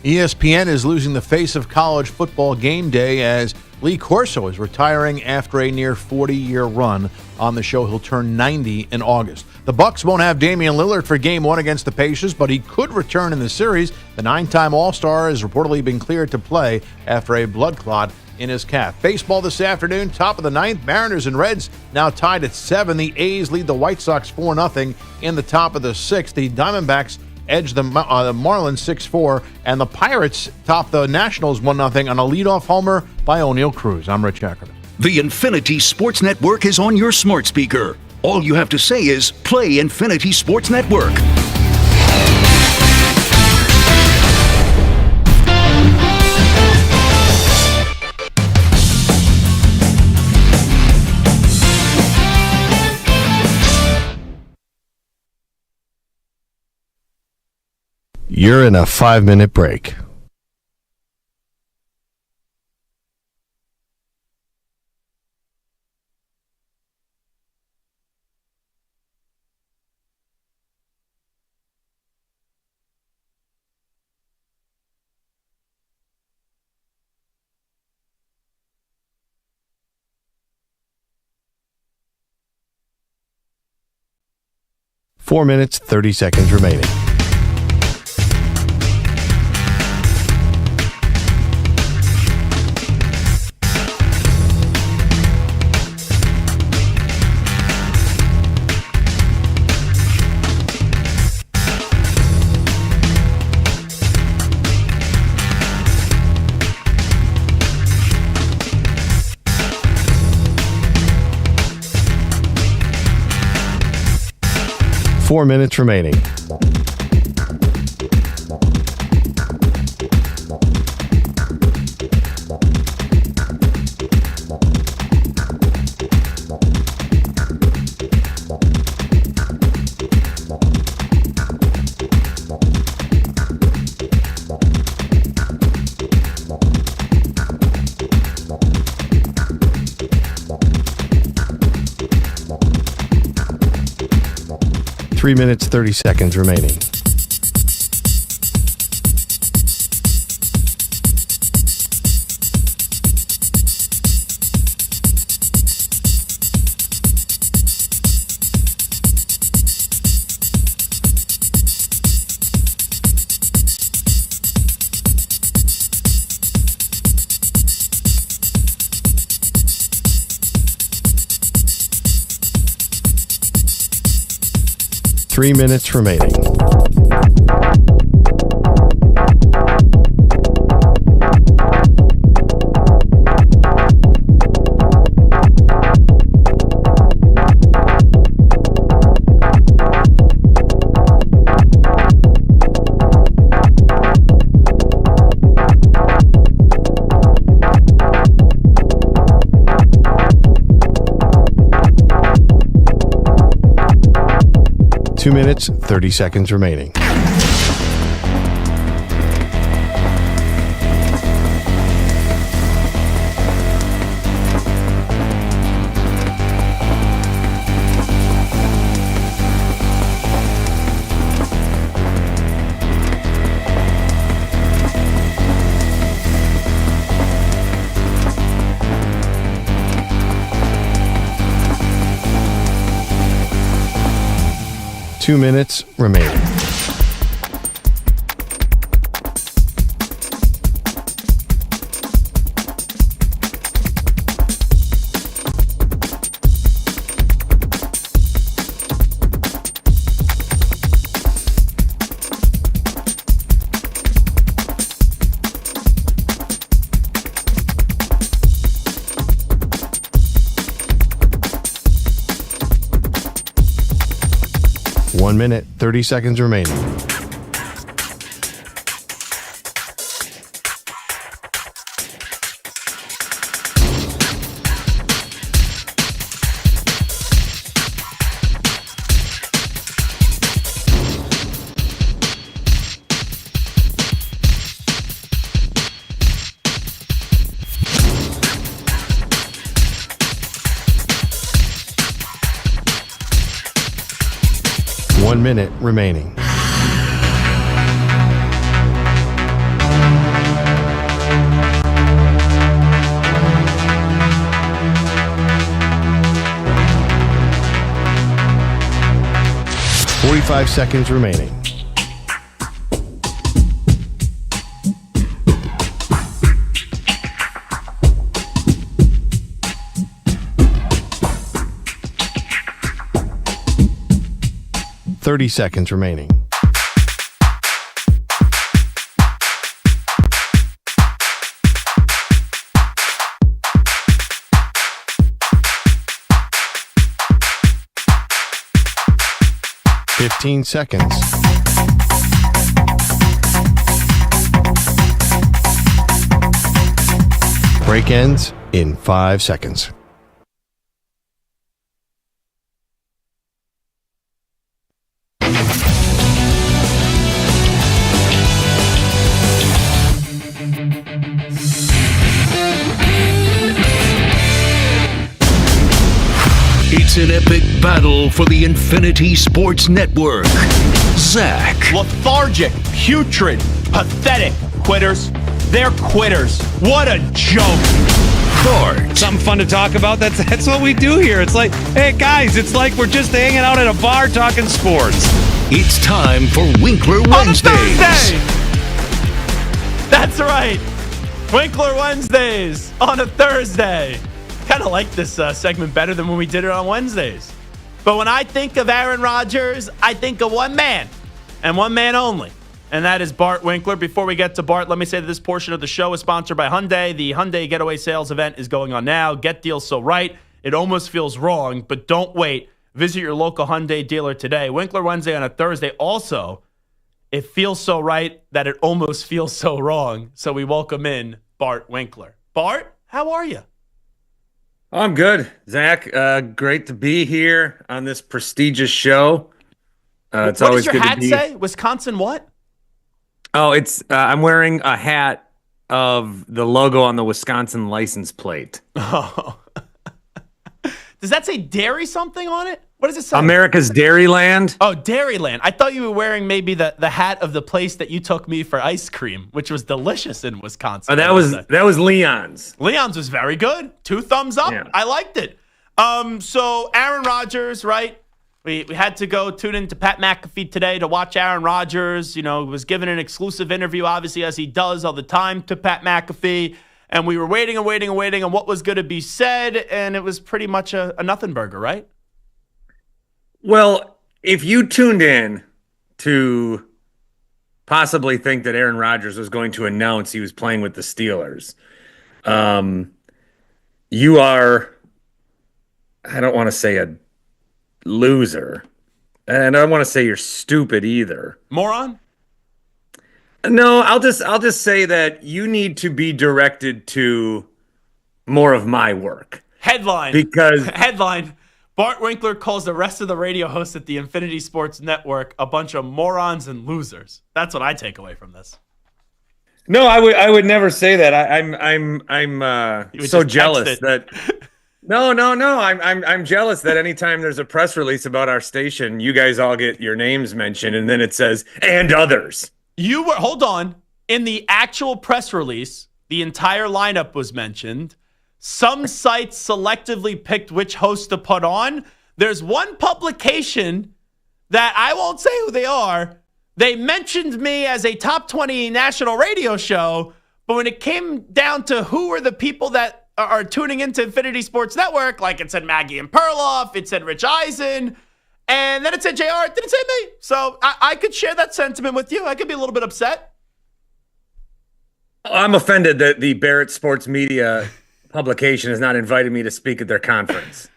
ESPN is losing the face of college football Game Day as Lee Corso is retiring after a near 40-year run on the show. He'll turn 90 in August. The Bucks won't have Damian Lillard for Game 1 against the Pacers, but he could return in the series. The 9-time All-Star has reportedly been cleared to play after a blood clot in his calf. Baseball this afternoon, top of the 9th. Mariners and Reds now tied at 7. The A's lead the White Sox 4-0 in the top of the 6th. The Diamondbacks edge the Marlins 6-4, and the Pirates top the Nationals 1-0 on a leadoff homer by O'Neal Cruz. I'm Rich Ackerman. The Infinity Sports Network is on your smart speaker. All you have to say is, play Infinity Sports Network. You're in a 5-minute break. Four minutes, 30 seconds remaining. Four minutes remaining. Three minutes, 30 seconds remaining. Three minutes remaining. Two minutes, 30 seconds remaining. Two minutes remaining. One minute, 30 seconds remaining. One minute remaining. 45 seconds remaining. Seconds remaining. Seconds. Break ends in 5 seconds. It's an epic battle for the Infinity Sports Network. Zach. Lethargic, putrid, pathetic quitters. They're quitters. What a joke. Bart. Something fun to talk about. That's what we do here. It's like, hey guys, it's like we're just hanging out at a bar talking sports. It's time for Winkler Wednesdays. On a Thursday. That's right. Winkler Wednesdays on a Thursday. Kind of like this segment better than when we did it on Wednesdays. But when I think of Aaron Rodgers, I think of one man and one man only, and that is Bart Winkler. Before we get to Bart, let me say that this portion of the show is sponsored by Hyundai. The Hyundai Getaway Sales event is going on now. Get deals so right, it almost feels wrong, but don't wait. Visit your local Hyundai dealer today. Winkler Wednesday on a Thursday. Also, it feels so right that it almost feels so wrong. So we welcome in Bart Winkler. Bart, how are you? I'm good, Zach. Great to be here on this prestigious show. It's what always does your good hat to be. say? Wisconsin what? Oh, it's I'm wearing a hat of the logo on the Wisconsin license plate. Oh. Does that say dairy something on it? What does it say? America's Dairyland. Oh, Dairyland. I thought you were wearing maybe the hat of the place that you took me for ice cream, which was delicious in Wisconsin. Oh, that was Leon's. Leon's was very good. 2 thumbs up. Yeah. I liked it. So Aaron Rodgers, right? We had to go tune into Pat McAfee today to watch Aaron Rodgers. You know, was given an exclusive interview, obviously, as he does all the time, to Pat McAfee. And we were waiting on what was going to be said, and it was pretty much a nothing burger, right? Well, if you tuned in to possibly think that Aaron Rodgers was going to announce he was playing with the Steelers, you are, I don't want to say a loser, and I don't want to say you're stupid either. Moron? No, I'll just say that you need to be directed to more of my work. Headline. Because headline. Bart Winkler calls the rest of the radio hosts at the Infinity Sports Network a bunch of morons and losers. That's what I take away from this. No, I would never say that. I'm so jealous that. No. I'm jealous that anytime there's a press release about our station, you guys all get your names mentioned, and then it says "and others." You were, hold on, in the actual press release, the entire lineup was mentioned. Some sites selectively picked which host to put on. There's one publication that I won't say who they are. They mentioned me as a top 20 national radio show, but when it came down to who are the people that are tuning into Infinity Sports Network, like it said Maggie and Perloff, it said Rich Eisen, and then it said JR, it didn't say me. So I could share that sentiment with you. I could be a little bit upset. I'm offended that the Barrett Sports Media publication has not invited me to speak at their conference.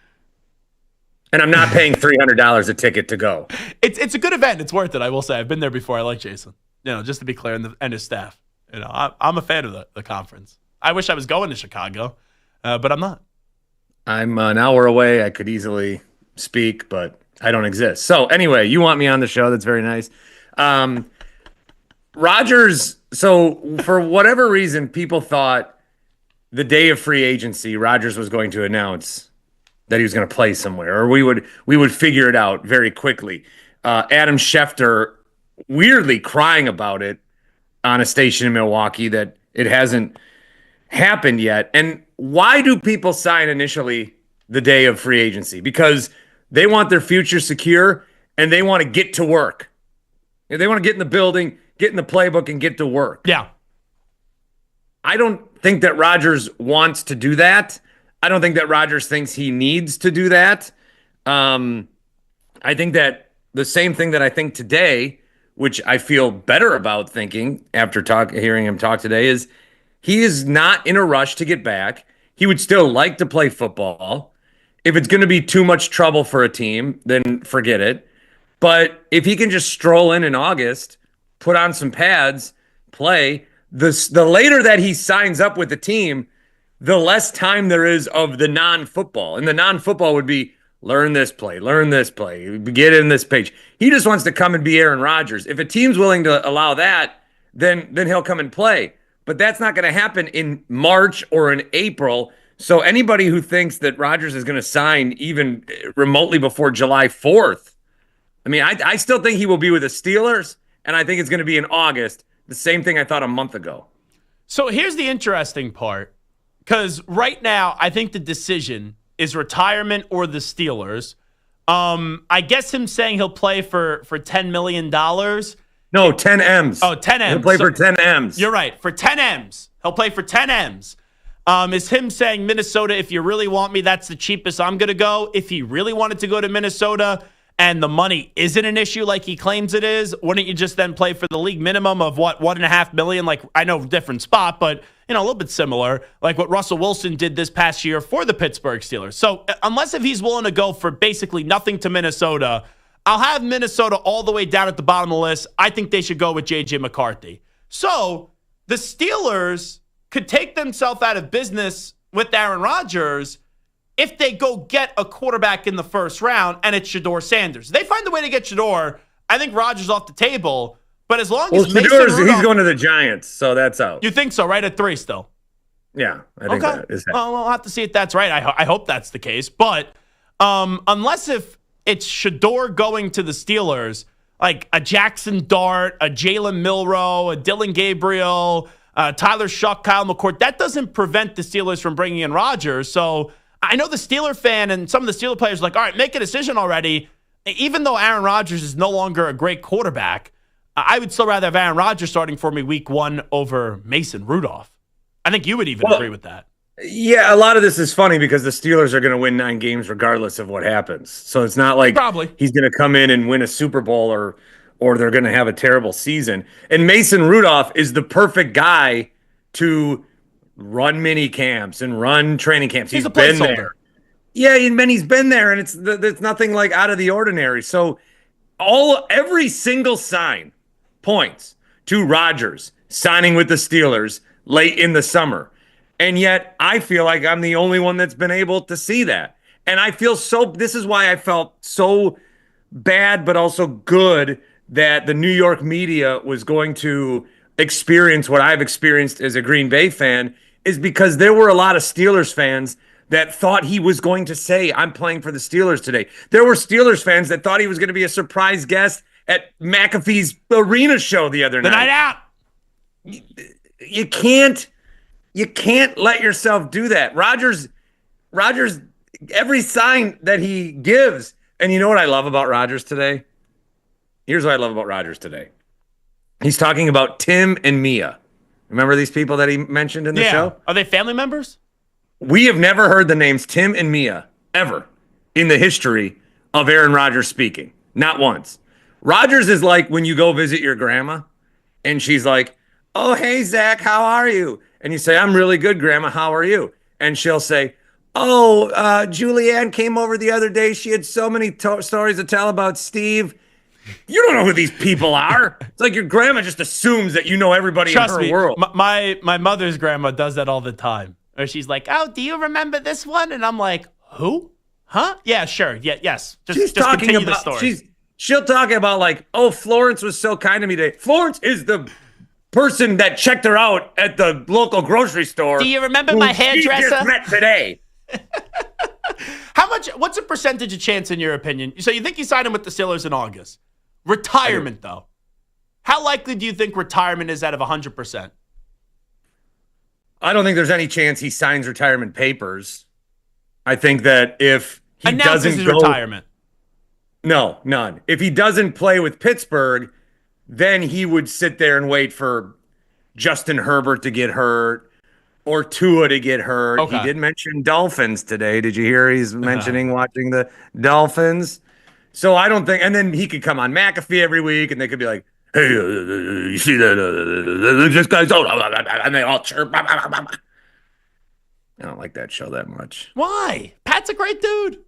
And I'm not paying $300 a ticket to go. It's a good event. It's worth it, I will say. I've been there before. I like Jason. You know, just to be clear, and his staff. You know, I'm a fan of the conference. I wish I was going to Chicago, but I'm not. I'm an hour away. I could easily speak, but I don't exist. So anyway, you want me on the show. That's very nice. Rodgers, so for whatever reason, people thought the day of free agency, Rodgers was going to announce that he was going to play somewhere, or we would figure it out very quickly. Adam Schefter weirdly crying about it on a station in Milwaukee that it hasn't happened yet. And why do people sign initially the day of free agency? Because they want their future secure, and they want to get to work. They want to get in the building, get in the playbook, and get to work. Yeah. I don't think that Rodgers wants to do that. I don't think that Rodgers thinks he needs to do that. I think that the same thing that I think today, which I feel better about thinking after hearing him talk today, is he is not in a rush to get back. He would still like to play football. If it's going to be too much trouble for a team, then forget it. But if he can just stroll in August, put on some pads, play, the later that he signs up with the team, the less time there is of the non-football. And the non-football would be learn this play, get in this page. He just wants to come and be Aaron Rodgers. If a team's willing to allow that, then he'll come and play. But that's not going to happen in March or in April. So anybody who thinks that Rodgers is going to sign even remotely before July 4th, I mean, I still think he will be with the Steelers, and I think it's going to be in August. The same thing I thought a month ago. So here's the interesting part, because right now I think the decision is retirement or the Steelers. I guess him saying he'll play for $10 million. No, 10 M's. Oh, 10 M's. He'll play for 10 M's. You're right. For 10 M's. He'll play for 10 M's. Is him saying, Minnesota, if you really want me, that's the cheapest I'm going to go. If he really wanted to go to Minnesota and the money isn't an issue like he claims it is, wouldn't you just then play for the league minimum of what, $1.5 million? Like, I know different spot, but a little bit similar, like what Russell Wilson did this past year for the Pittsburgh Steelers. So unless if he's willing to go for basically nothing to Minnesota, I'll have Minnesota all the way down at the bottom of the list. I think they should go with J.J. McCarthy. So the Steelers could take themselves out of business with Aaron Rodgers if they go get a quarterback in the first round and it's Shedeur Sanders. They find a way to get Shedeur. I think Rodgers off the table. But as long as Mason Rudolph, he's going to the Giants, so that's out. You think so, right? At 3 still. Yeah, I think that is. Well, we'll have to see if that's right. I hope that's the case. But unless if it's Shedeur going to the Steelers, like a Jackson Dart, a Jalen Milroe, a Dylan Gabriel, Tyler Shuck, Kyle McCourt, that doesn't prevent the Steelers from bringing in Rodgers. So I know the Steeler fan and some of the Steeler players are like, all right, make a decision already. Even though Aaron Rodgers is no longer a great quarterback, I would still rather have Aaron Rodgers starting for me week 1 over Mason Rudolph. I think you would even agree with that. Yeah, a lot of this is funny because the Steelers are going to win 9 games regardless of what happens. So it's not like he's going to come in and win a Super Bowl or they're going to have a terrible season. And Mason Rudolph is the perfect guy to run mini camps and run training camps. He's been there. Yeah, and he's been there, and it's nothing like out of the ordinary. So every single sign points to Rodgers signing with the Steelers late in the summer. And yet I feel like I'm the only one that's been able to see that. And I feel this is why I felt so bad, but also good that the New York media was going to experience what I've experienced as a Green Bay fan, is because there were a lot of Steelers fans that thought he was going to say, I'm playing for the Steelers today. There were Steelers fans that thought he was going to be a surprise guest at McAfee's arena show the other night. The night out. You can't let yourself do that. Rodgers, every sign that he gives, and you know what I love about Rodgers today? Here's what I love about Rodgers today. He's talking about Tim and Mia. Remember these people that he mentioned in the show? Are they family members? We have never heard the names Tim and Mia ever in the history of Aaron Rodgers speaking. Not once. Rodgers is like when you go visit your grandma and she's like, oh, hey, Zach, how are you? And you say, I'm really good, Grandma. How are you? And she'll say, oh, Julianne came over the other day. She had so many stories to tell about Steve. You don't know who these people are. It's like your grandma just assumes that you know everybody in her world. My mother's grandma does that all the time. Or she's like, oh, do you remember this one? And I'm like, who? Huh? Yeah, sure. Yeah, yes. Just continue the story. She'll talk about like, oh, Florence was so kind to me today. Florence is the person that checked her out at the local grocery store. Do you remember my hairdresser? She just met today. What's a percentage of chance in your opinion? So you think you signed him with the Steelers in August? Retirement, though. How likely do you think retirement is out of 100%? I don't think there's any chance he signs retirement papers. I think that if he doesn't go... retirement. No, none. If he doesn't play with Pittsburgh, then he would sit there and wait for Justin Herbert to get hurt or Tua to get hurt. Okay. He did mention Dolphins today. Did you hear he's mentioning watching the Dolphins? So I don't think, and then he could come on McAfee every week and they could be like, hey, you see that? This guy's, and they all chirp. I don't like that show that much. Why? Pat's a great dude.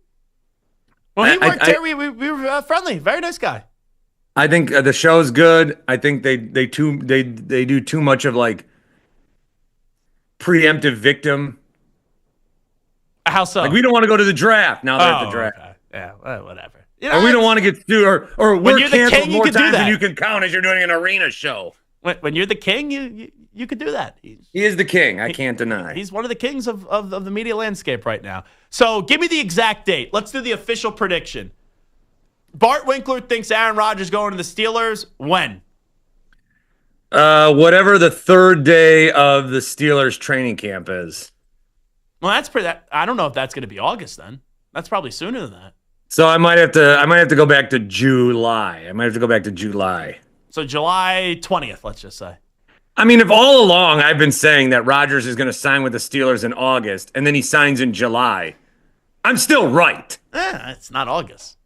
Well, he worked there. We were friendly. Very nice guy. I think the show's good. I think they do too much of like preemptive victim. How so? Like we don't want to go to the draft. Now they're at the draft. Okay. Yeah, whatever. Or we don't want to get sued, or we're canceled king, more times than you can count as you're doing an arena show. When you're the king, you could do that. He is the king. I can't deny. He's one of the kings of the media landscape right now. So give me the exact date. Let's do the official prediction. Bart Winkler thinks Aaron Rodgers going to the Steelers. When? Whatever the third day of the Steelers training camp is. Well, that's pretty. I don't know if that's going to be August then. That's probably sooner than that. So I might have to go back to July. So July 20th, let's just say. I mean, if all along I've been saying that Rodgers is going to sign with the Steelers in August and then he signs in July, I'm still right. It's not August.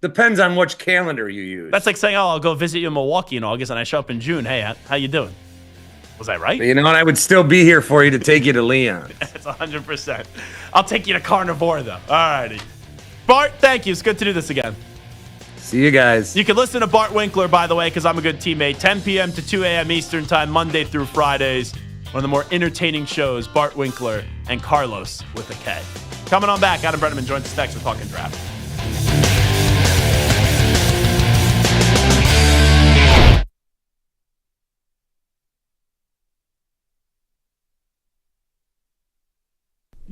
Depends on which calendar you use. That's like saying, I'll go visit you in Milwaukee in August and I show up in June. Hey, how you doing? Was I right? But you know what? I would still be here for you to take you to Leon. It's 100%. I'll take you to Carnivore, though. All righty. Bart, thank you. It's good to do this again. See you guys. You can listen to Bart Winkler, by the way, because I'm a good teammate. 10 p.m. to 2 a.m. Eastern Time, Monday through Fridays. One of the more entertaining shows, Bart Winkler and Carlos with a K. Coming on back, Adam Breneman joins us next. We're talking draft.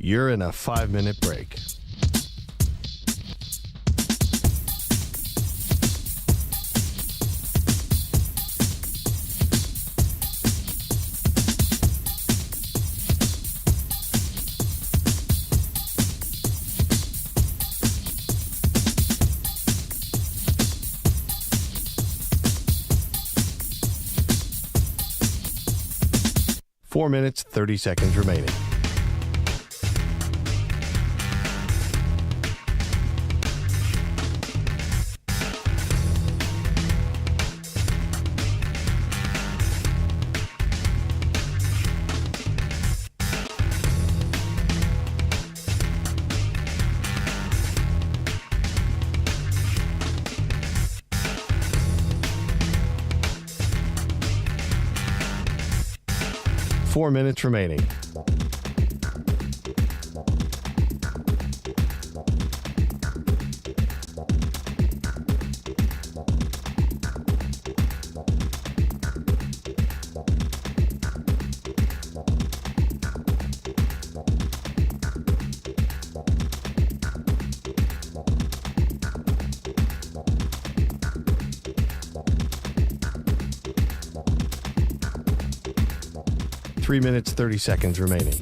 You're in a 5-minute break. Four minutes, 30 seconds remaining. Four minutes remaining. Three minutes, 30 seconds remaining.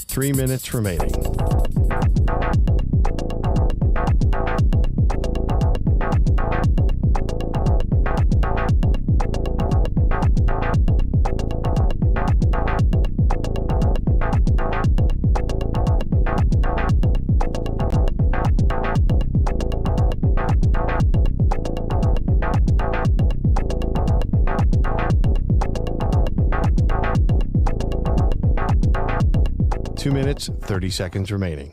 Three minutes remaining. Two minutes, 30 seconds remaining.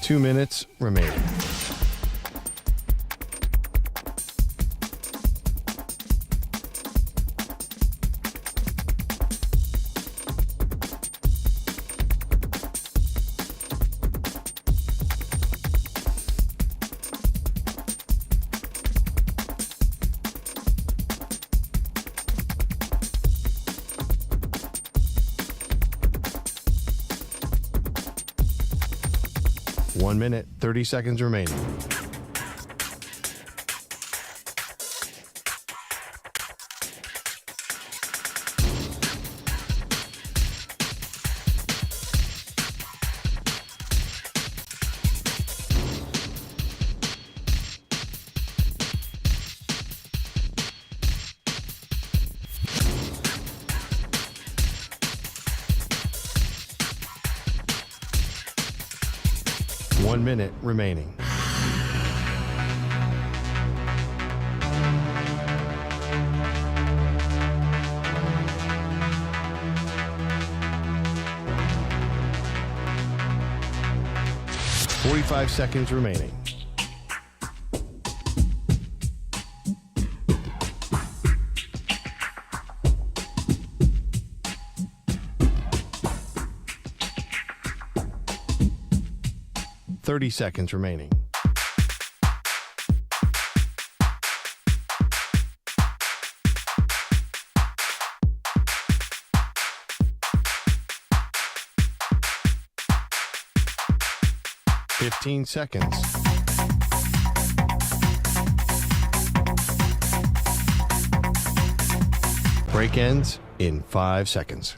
2 minutes remaining. One minute, 30 seconds remaining. One minute remaining. Forty-five seconds remaining. Thirty seconds remaining. Fifteen seconds. Break ends in 5 seconds.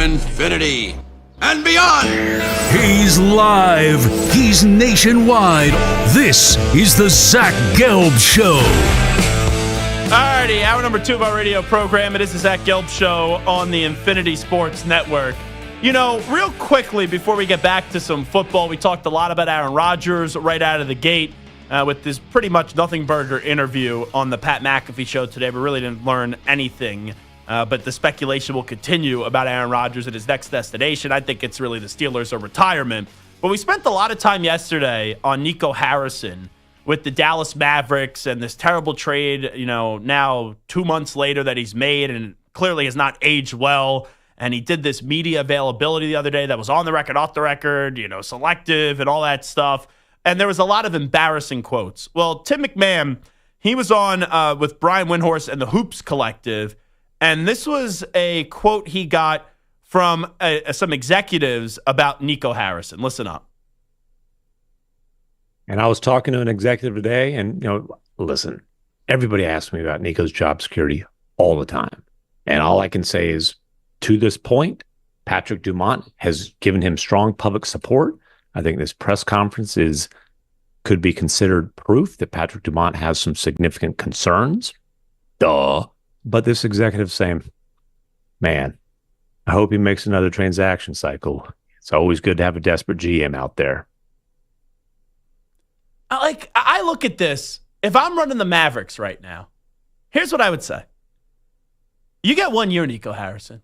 Infinity and beyond. He's live. He's nationwide. This is the Zach Gelb Show. Alrighty, hour number 2 of our radio program. It is the Zach Gelb Show on the Infinity Sports Network. You know, real quickly before we get back to some football, we talked a lot about Aaron Rodgers right out of the gate with this pretty much nothing burger interview on the Pat McAfee show today. We really didn't learn anything. But the speculation will continue about Aaron Rodgers and his next destination. I think it's really the Steelers or retirement. But we spent a lot of time yesterday on Nico Harrison with the Dallas Mavericks and this terrible trade, you know, now 2 months later that he's made and clearly has not aged well. And he did this media availability the other day that was on the record, off the record, you know, selective and all that stuff. And there was a lot of embarrassing quotes. Well, Tim McMahon, he was on with Brian Windhorst and the Hoops Collective. And this was a quote he got from some executives about Nico Harrison. Listen up. And I was talking to an executive today, and, you know, listen, everybody asks me about Nico's job security all the time. And all I can say is, to this point, Patrick Dumont has given him strong public support. I think this press conference could be considered proof that Patrick Dumont has some significant concerns. Duh. But this executive saying, man, I hope he makes another transaction cycle. It's always good to have a desperate GM out there. I look at this. If I'm running the Mavericks right now, here's what I would say. You get 1 year, Nico Harrison.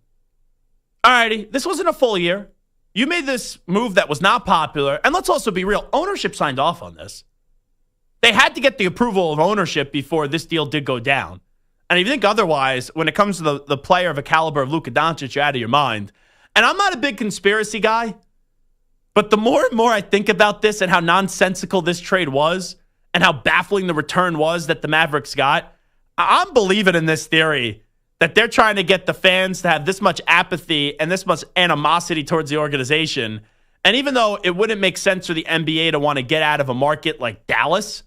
All righty, this wasn't a full year. You made this move that was not popular. And let's also be real. Ownership signed off on this. They had to get the approval of ownership before this deal did go down. And if you think otherwise, when it comes to the player of a caliber of Luka Doncic, you're out of your mind. And I'm not a big conspiracy guy, but the more and more I think about this and how nonsensical this trade was and how baffling the return was that the Mavericks got, I'm believing in this theory that they're trying to get the fans to have this much apathy and this much animosity towards the organization. And even though it wouldn't make sense for the NBA to want to get out of a market like Dallas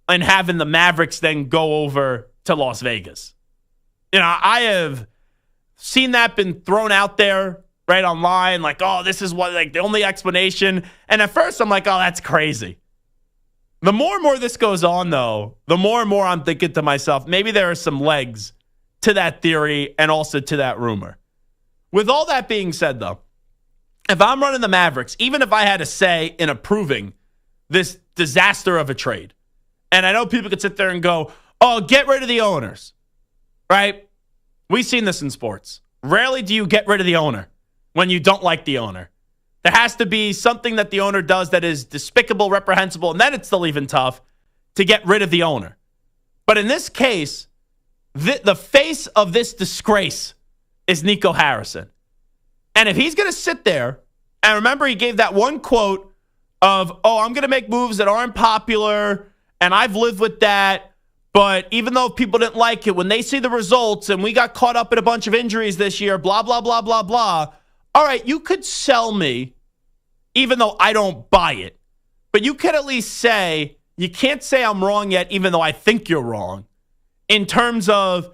and having the Mavericks then go over to Las Vegas. You know, I have seen that been thrown out there right, online, like, oh, this is what, like, the only explanation. And at first, I'm like, oh, that's crazy. The more and more this goes on, though, the more and more I'm thinking to myself, maybe there are some legs to that theory and also to that rumor. With all that being said, though, if I'm running the Mavericks, even if I had a say in approving this disaster of a trade, and I know people could sit there and go, oh, get rid of the owners, right? We've seen this in sports. Rarely do you get rid of the owner when you don't like the owner. There has to be something that the owner does that is despicable, reprehensible, and then it's still even tough to get rid of the owner. But in this case, the face of this disgrace is Nico Harrison. And if he's going to sit there, and remember he gave that one quote of, oh, I'm going to make moves that aren't popular, and I've lived with that, but even though people didn't like it, when they see the results and we got caught up in a bunch of injuries this year, blah, blah, blah, blah, blah. All right, you could sell me, even though I don't buy it. But you could at least say, you can't say I'm wrong yet, even though I think you're wrong, in terms of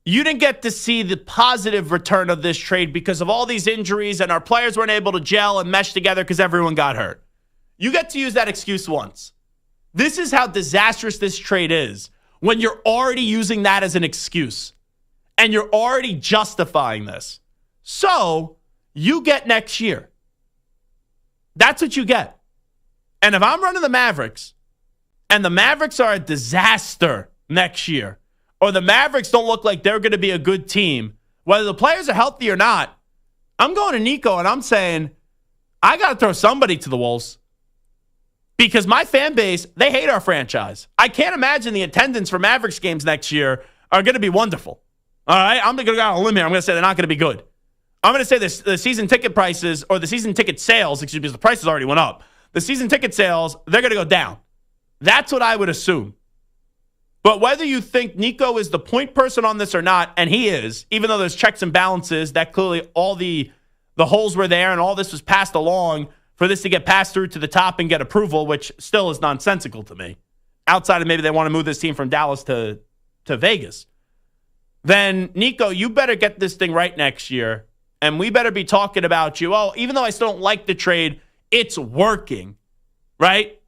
you didn't get to see the positive return of this trade because of all these injuries and our players weren't able to gel and mesh together because everyone got hurt. You get to use that excuse once. This is how disastrous this trade is when you're already using that as an excuse and you're already justifying this. So you get next year. That's what you get. And if I'm running the Mavericks and the Mavericks are a disaster next year, or the Mavericks don't look like they're going to be a good team, whether the players are healthy or not, I'm going to Nico and I'm saying, I got to throw somebody to the Wolves. Because my fan base, they hate our franchise. I can't imagine the attendance for Mavericks games next year are going to be wonderful. All right? I'm going to go out on a limb here. I'm going to say they're not going to be good. I'm going to say this, the season ticket prices, or the season ticket sales, excuse me, because the prices already went up. The season ticket sales, they're going to go down. That's what I would assume. But whether you think Nico is the point person on this or not, and he is, even though there's checks and balances, that clearly all the holes were there and all this was passed along for this to get passed through to the top and get approval, which still is nonsensical to me, outside of maybe they want to move this team from Dallas to Vegas, then Nico, you better get this thing right next year, and we better be talking about you. Oh, even though I still don't like the trade, it's working, right?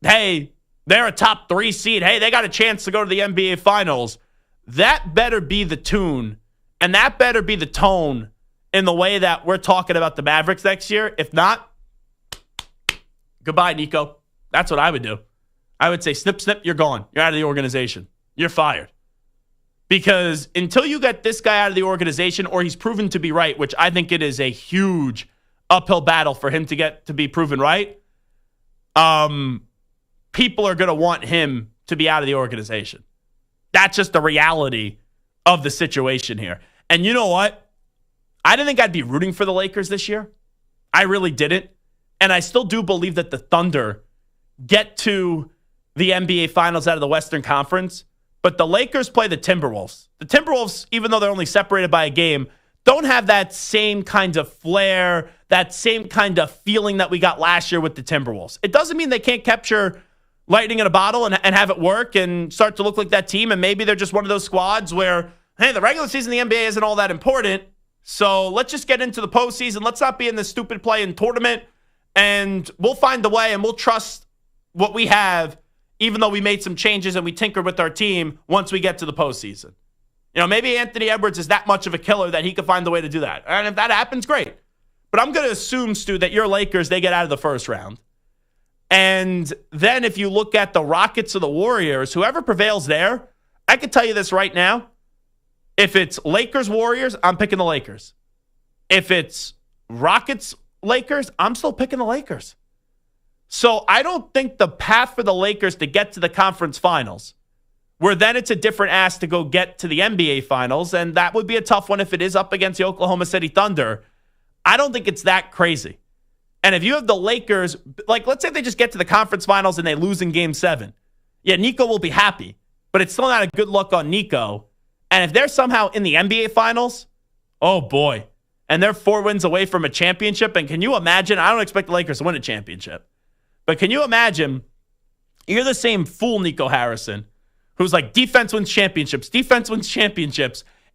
Hey, they're a top 3 seed. Hey, they got a chance to go to the NBA Finals. That better be the tune, and that better be the tone in the way that we're talking about the Mavericks next year. If not, goodbye, Nico. That's what I would do. I would say, snip, snip, you're gone. You're out of the organization. You're fired. Because until you get this guy out of the organization, or he's proven to be right, which I think it is a huge uphill battle for him to get to be proven right, people are going to want him to be out of the organization. That's just the reality of the situation here. And you know what? I didn't think I'd be rooting for the Lakers this year. I really didn't. And I still do believe that the Thunder get to the NBA Finals out of the Western Conference. But the Lakers play the Timberwolves. The Timberwolves, even though they're only separated by a game, don't have that same kind of flair, that same kind of feeling that we got last year with the Timberwolves. It doesn't mean they can't capture lightning in a bottle and have it work and start to look like that team. And maybe they're just one of those squads where, hey, the regular season in the NBA isn't all that important. So let's just get into the postseason. Let's not be in this stupid play-in tournament. And we'll find a way and we'll trust what we have, even though we made some changes and we tinkered with our team once we get to the postseason. You know, maybe Anthony Edwards is that much of a killer that he could find a way to do that. And if that happens, great. But I'm going to assume, Stu, that your Lakers, they get out of the first round. And then if you look at the Rockets or the Warriors, whoever prevails there, I can tell you this right now. If it's Lakers-Warriors, I'm picking the Lakers. If it's Rockets-Lakers, I'm still picking the Lakers. So I don't think the path for the Lakers to get to the conference finals, where then it's a different ask to go get to the NBA finals, and that would be a tough one if it is up against the Oklahoma City Thunder. I don't think it's that crazy. And if you have the Lakers, like let's say they just get to the conference finals and they lose in Game 7. Yeah, Nico will be happy, but it's still not a good look on Nico. And if they're somehow in the NBA finals, oh boy, and they're 4 wins away from a championship, and can you imagine, I don't expect the Lakers to win a championship, but can you imagine, you're the same fool, Nico Harrison, who's like, defense wins championships.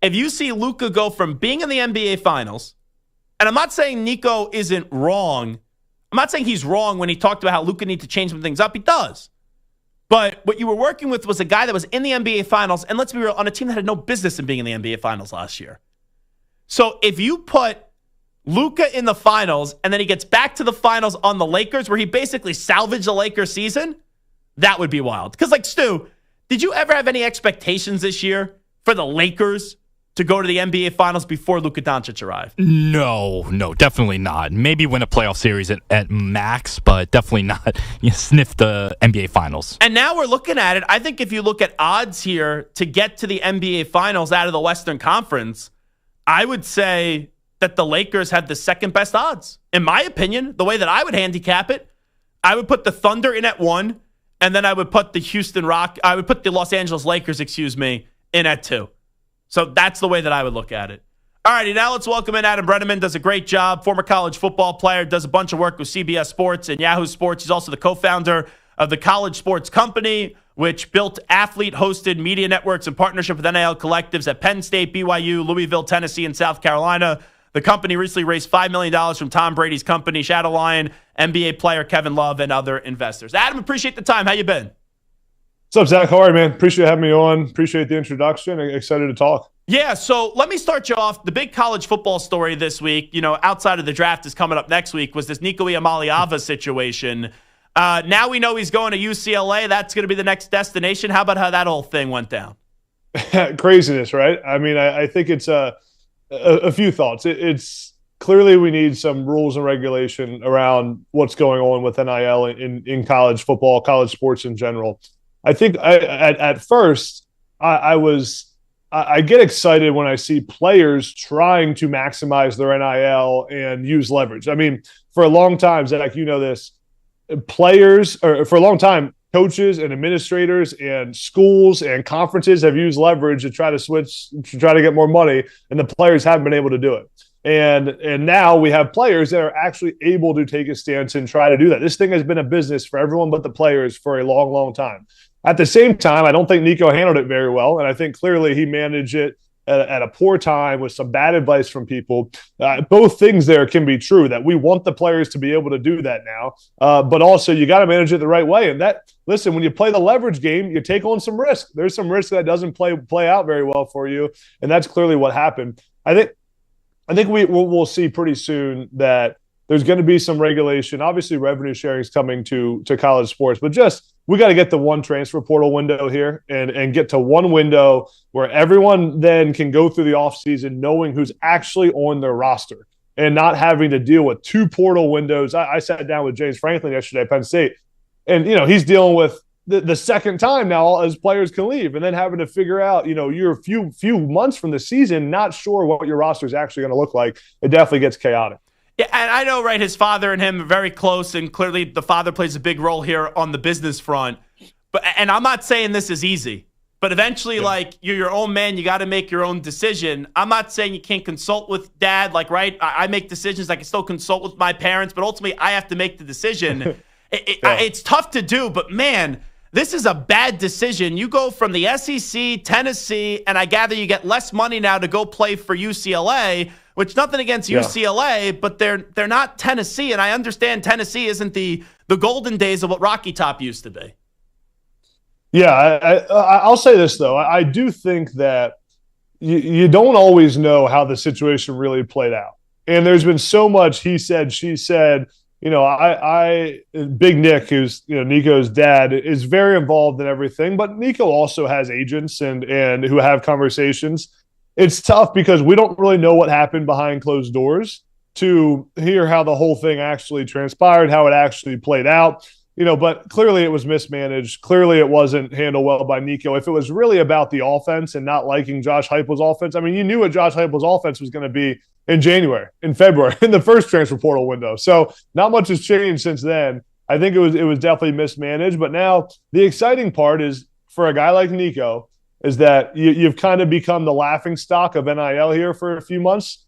If you see Luka go from being in the NBA finals And I'm not saying Nico isn't wrong. I'm not saying he's wrong when he talked about how Luka needs to change some things up. He does. But what you were working with was a guy that was in the NBA Finals, and let's be real, on a team that had no business in being in the NBA Finals last year. So if you put Luka in the Finals, and then he gets back to the Finals on the Lakers, where he basically salvaged the Lakers season, that would be wild. Because, like, Stu, did you ever have any expectations this year for the Lakers to go to the NBA Finals before Luka Doncic arrived? No, definitely not. Maybe win a playoff series at max, but definitely not sniff the NBA Finals. And now we're looking at it. I think if you look at odds here to get to the NBA Finals out of the Western Conference, I would say that the Lakers have the second best odds. In my opinion, the way that I would handicap it, I would put the Thunder in at 1, and then I would put the Los Angeles Lakers, in at 2. So that's the way that I would look at it. All righty, now let's welcome in Adam Breneman. Does a great job. Former college football player. Does a bunch of work with CBS Sports and Yahoo Sports. He's also the co-founder of the College Sports Company, which built athlete-hosted media networks in partnership with NIL collectives at Penn State, BYU, Louisville, Tennessee, and South Carolina. The company recently raised $5 million from Tom Brady's company, Shadowline, NBA player Kevin Love, and other investors. Adam, appreciate the time. How you been? What's up, Zach? How are you, man? Appreciate having me on. Appreciate the introduction. Excited to talk. Yeah, so let me start you off. The big college football story this week, outside of the draft is coming up next week, was this Nico Iamaleava situation. Now we know he's going to UCLA. That's going to be the next destination. How about how that whole thing went down? Craziness, right? I mean, I think it's a few thoughts. It's clearly we need some rules and regulation around what's going on with NIL in college football, college sports in general. I think at first I get excited when I see players trying to maximize their NIL and use leverage. I mean, for a long time, Zach, you know this, for a long time, coaches and administrators and schools and conferences have used leverage to try to get more money, and the players haven't been able to do it. And now we have players that are actually able to take a stance and try to do that. This thing has been a business for everyone but the players for a long, long time. At the same time, I don't think Nico handled it very well, and I think clearly he managed it at a poor time with some bad advice from people. Both things there can be true, that we want the players to be able to do that now, but also you got to manage it the right way. And listen, when you play the leverage game, you take on some risk. There's some risk that doesn't play out very well for you, and that's clearly what happened. I think we'll see pretty soon that there's going to be some regulation. Obviously, revenue sharing is coming to college sports, but we got to get the one transfer portal window here and get to one window where everyone then can go through the offseason knowing who's actually on their roster and not having to deal with two portal windows. I sat down with James Franklin yesterday at Penn State, and he's dealing with the second time now as players can leave, and then having to figure out, you're a few months from the season, not sure what your roster is actually going to look like. It definitely gets chaotic. Yeah, and I know, right, his father and him are very close, and clearly the father plays a big role here on the business front. And I'm not saying this is easy, but eventually, you're your own man. You got to make your own decision. I'm not saying you can't consult with dad. Right, I make decisions. I can still consult with my parents, but ultimately I have to make the decision. It's tough to do, but man, this is a bad decision. You go from the SEC, Tennessee, and I gather you get less money now to go play for UCLA, which nothing against UCLA, but they're not Tennessee. And I understand Tennessee isn't the golden days of what Rocky Top used to be. Yeah, I'll say this, though. I do think that you don't always know how the situation really played out. And there's been so much he said, she said. Big Nick, who's Nico's dad, is very involved in everything, but Nico also has agents and who have conversations. It's tough because we don't really know what happened behind closed doors to hear how the whole thing actually transpired, how it actually played out. But clearly it was mismanaged. Clearly it wasn't handled well by Nico. If it was really about the offense and not liking Josh Heupel's offense, I mean, you knew what Josh Heupel's offense was going to be in January, in February, in the first transfer portal window. So not much has changed since then. I think it was definitely mismanaged. But now the exciting part is for a guy like Nico is that you've kind of become the laughing stock of NIL here for a few months.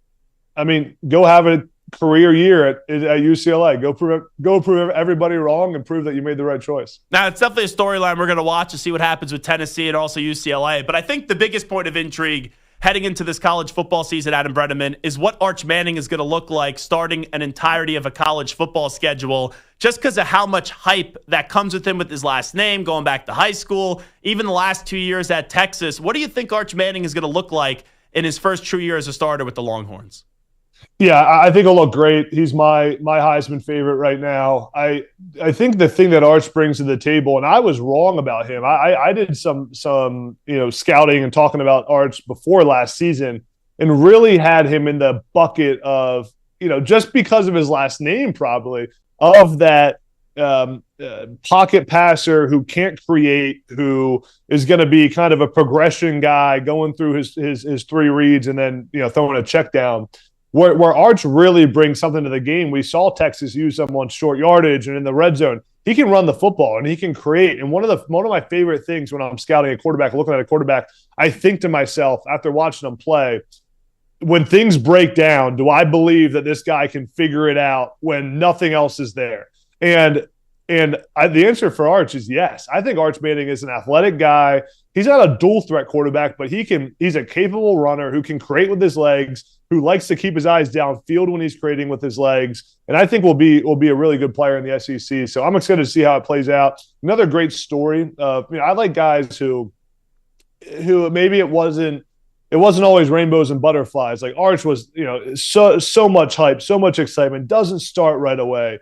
I mean, go have a career year at UCLA. Go prove everybody wrong and prove that you made the right choice. Now, it's definitely a storyline we're going to watch to see what happens with Tennessee and also UCLA. But I think the biggest point of intrigue heading into this college football season, Adam Breneman, is what Arch Manning is going to look like starting an entirety of a college football schedule, just because of how much hype that comes with him with his last name, going back to high school, even the last 2 years at Texas. What do you think Arch Manning is going to look like in his first true year as a starter with the Longhorns? Yeah, I think he'll look great. He's my Heisman favorite right now. I think the thing that Arch brings to the table, and I was wrong about him. I did some scouting and talking about Arch before last season, and really had him in the bucket of just because of his last name, probably of that pocket passer who can't create, who is going to be kind of a progression guy going through his three reads and then throwing a check down. Where Arch really brings something to the game, we saw Texas use him on short yardage and in the red zone. He can run the football and he can create. And one of my favorite things when I'm scouting a quarterback, looking at a quarterback, I think to myself after watching him play, when things break down, do I believe that this guy can figure it out when nothing else is there? And the answer for Arch is yes. I think Arch Manning is an athletic guy. He's not a dual threat quarterback, but he's a capable runner who can create with his legs, who likes to keep his eyes downfield when he's creating with his legs, and I think will be a really good player in the SEC. So I'm excited to see how it plays out. Another great story. I like guys who maybe it wasn't always rainbows and butterflies. Like Arch was, so much hype, so much excitement, doesn't start right away.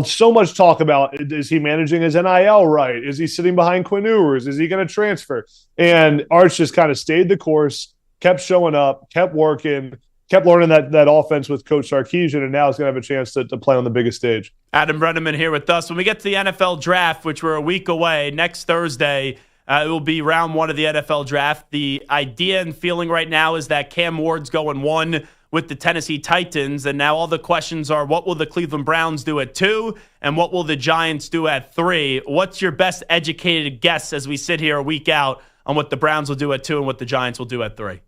So much talk about, is he managing his NIL right? Is he sitting behind Quinn Ewers? Is he going to transfer? And Arch just kind of stayed the course, kept showing up, kept working, kept learning that offense with Coach Sarkisian, and now he's going to have a chance to play on the biggest stage. Adam Breneman here with us. When we get to the NFL draft, which we're a week away, next Thursday, it will be round one of the NFL draft. The idea and feeling right now is that Cam Ward's going 1 with the Tennessee Titans, and now all the questions are, what will the Cleveland Browns do at 2, and what will the Giants do at 3? What's your best educated guess as we sit here a week out on what the Browns will do at 2 and what the Giants will do at 3?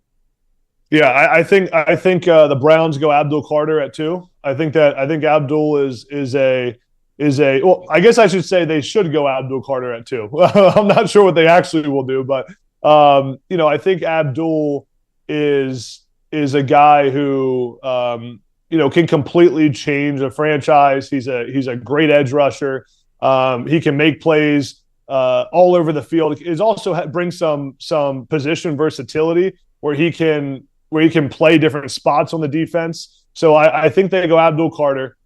Yeah, I think the Browns go Abdul Carter at 2. I think Abdul is a well, I guess I should say they should go Abdul Carter at 2. I'm not sure what they actually will do, but I think Abdul is a guy who can completely change a franchise. He's a great edge rusher. He can make plays all over the field. He also brings some position versatility where he can play different spots on the defense. So I think they go Abdul Carter.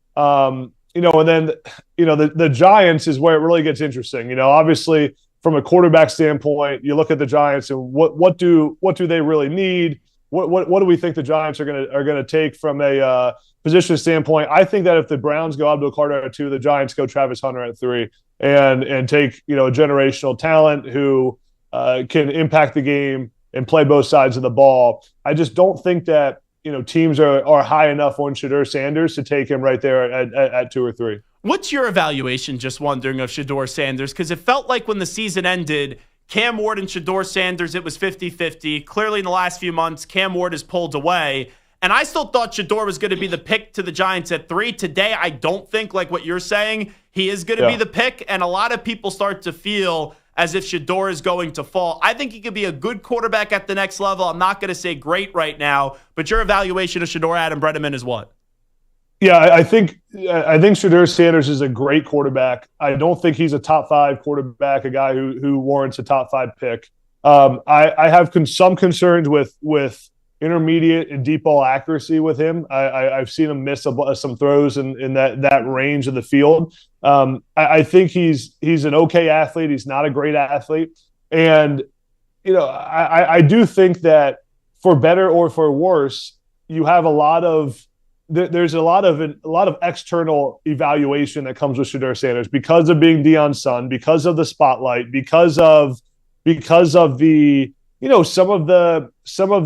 And then, the Giants is where it really gets interesting. Obviously from a quarterback standpoint, you look at the Giants and what do they really need? What do we think the Giants are gonna take from a position standpoint? I think that if the Browns go Abdul Carter at 2, the Giants go Travis Hunter at 3, and take a generational talent who can impact the game and play both sides of the ball. I just don't think that teams are high enough on Shedeur Sanders to take him right there at 2 or 3. What's your evaluation, just wondering, of Shedeur Sanders? Because it felt like when the season ended, Cam Ward and Shedeur Sanders, it was 50-50. Clearly in the last few months, Cam Ward has pulled away. And I still thought Shedeur was going to be the pick to the Giants at 3. Today, I don't think, like what you're saying, he is going to be the pick. And a lot of people start to feel as if Shedeur is going to fall. I think he could be a good quarterback at the next level. I'm not going to say great right now, but your evaluation of Shedeur, Adam Breneman, is what? Yeah, I think Shedeur Sanders is a great quarterback. I don't think he's a top 5 quarterback, a guy who warrants a top 5 pick. I have some concerns with intermediate and deep ball accuracy with him. I've seen him miss some throws in that range of the field. I think he's an okay athlete. He's not a great athlete. And, I do think that for better or for worse, you have there's a lot of external evaluation that comes with Shedeur Sanders because of being Deion's son, because of the spotlight, because of the, some of